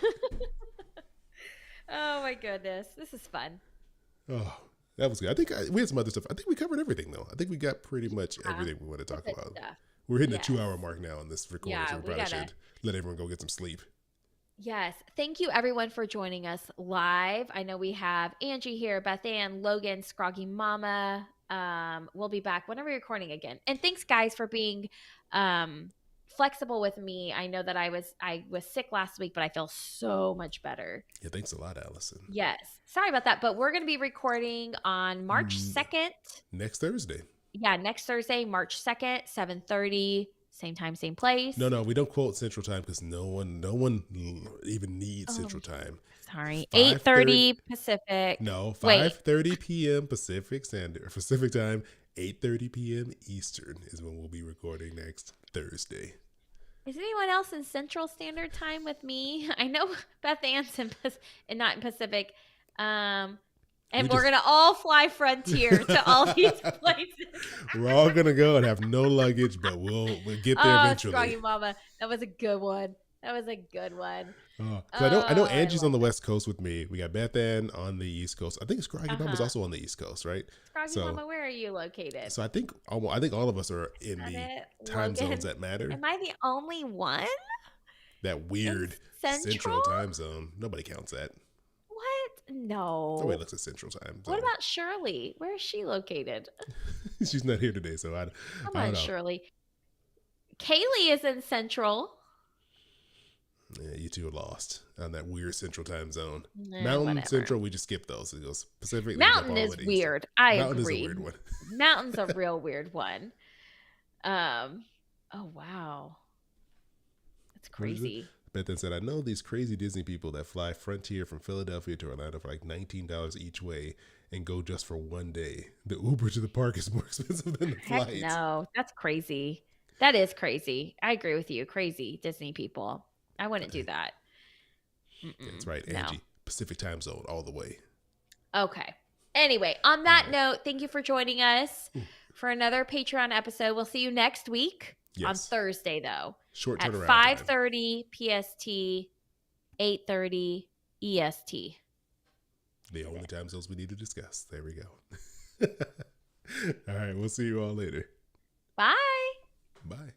Speaker 2: Oh my goodness, this is fun.
Speaker 1: Oh, that was good. I think we had some other stuff. I think we covered everything though. I think we got pretty much everything we want to talk about.
Speaker 2: Stuff.
Speaker 1: We're hitting the 2-hour mark now on this recording, so we probably
Speaker 2: gotta
Speaker 1: should let everyone go get some sleep.
Speaker 2: Yes. Thank you everyone for joining us live. I know we have Angie here, Beth Ann, Logan, Scroggy Mama. We'll be back whenever we're recording again. And thanks guys for being flexible with me. I know that I was sick last week, but I feel so much better.
Speaker 1: Yeah, thanks a lot, Allison.
Speaker 2: Yes. Sorry about that, but we're going to be recording on March 2nd.
Speaker 1: Next Thursday.
Speaker 2: Yeah, next Thursday, March 2nd, 7:30. Same time, same place.
Speaker 1: No, we don't quote Central Time because no one even needs Central Time.
Speaker 2: Sorry, 8:30 Pacific.
Speaker 1: No, 5:30 p.m. Pacific Time, 8:30 p.m. Eastern is when we'll be recording next Thursday.
Speaker 2: Is anyone else in Central Standard Time with me? I know Beth Ann's and not in Pacific. And we're going to all fly Frontier to all these places.
Speaker 1: We're all going to go and have no luggage, but we'll get there eventually.
Speaker 2: Scroggy Mama. That was a good one.
Speaker 1: I know Angie's on the West Coast with me. We got Beth Ann on the East Coast. I think Scroggy Mama's also on the East Coast, right?
Speaker 2: Scroggy Mama, where are you located?
Speaker 1: So I think all of us are in the time zones that matter.
Speaker 2: Am I the only one?
Speaker 1: That weird central time zone. Nobody counts that.
Speaker 2: What? No.
Speaker 1: Nobody looks at Central Time zone.
Speaker 2: What about Shirley? Where is she located?
Speaker 1: She's not here today, so I don't know.
Speaker 2: Shirley. Kaylee is in Central.
Speaker 1: Yeah, you two are lost on that weird Central Time zone.
Speaker 2: Mountain,
Speaker 1: whatever. Central, we just skip those. It goes Pacific.
Speaker 2: Mountain is weird. I agree.
Speaker 1: Mountain is a weird one.
Speaker 2: Mountain's a real weird one. Oh wow, that's crazy.
Speaker 1: Beth then said, I know these crazy Disney people that fly Frontier from Philadelphia to Orlando for like $19 each way and go just for one day. The Uber to the park is more expensive than the flight.
Speaker 2: No, that's crazy. That is crazy. I agree with you. Crazy Disney people. I wouldn't do that.
Speaker 1: That's right, Angie. No. Pacific Time Zone all the way.
Speaker 2: Okay. Anyway, on that note, thank you for joining us for another Patreon episode. We'll see you next week on Thursday, though.
Speaker 1: Short
Speaker 2: at
Speaker 1: turnaround
Speaker 2: 5:30 PST, 8:30 EST.
Speaker 1: The only time zones we need to discuss. There we go. All right, we'll see you all later.
Speaker 2: Bye.
Speaker 1: Bye.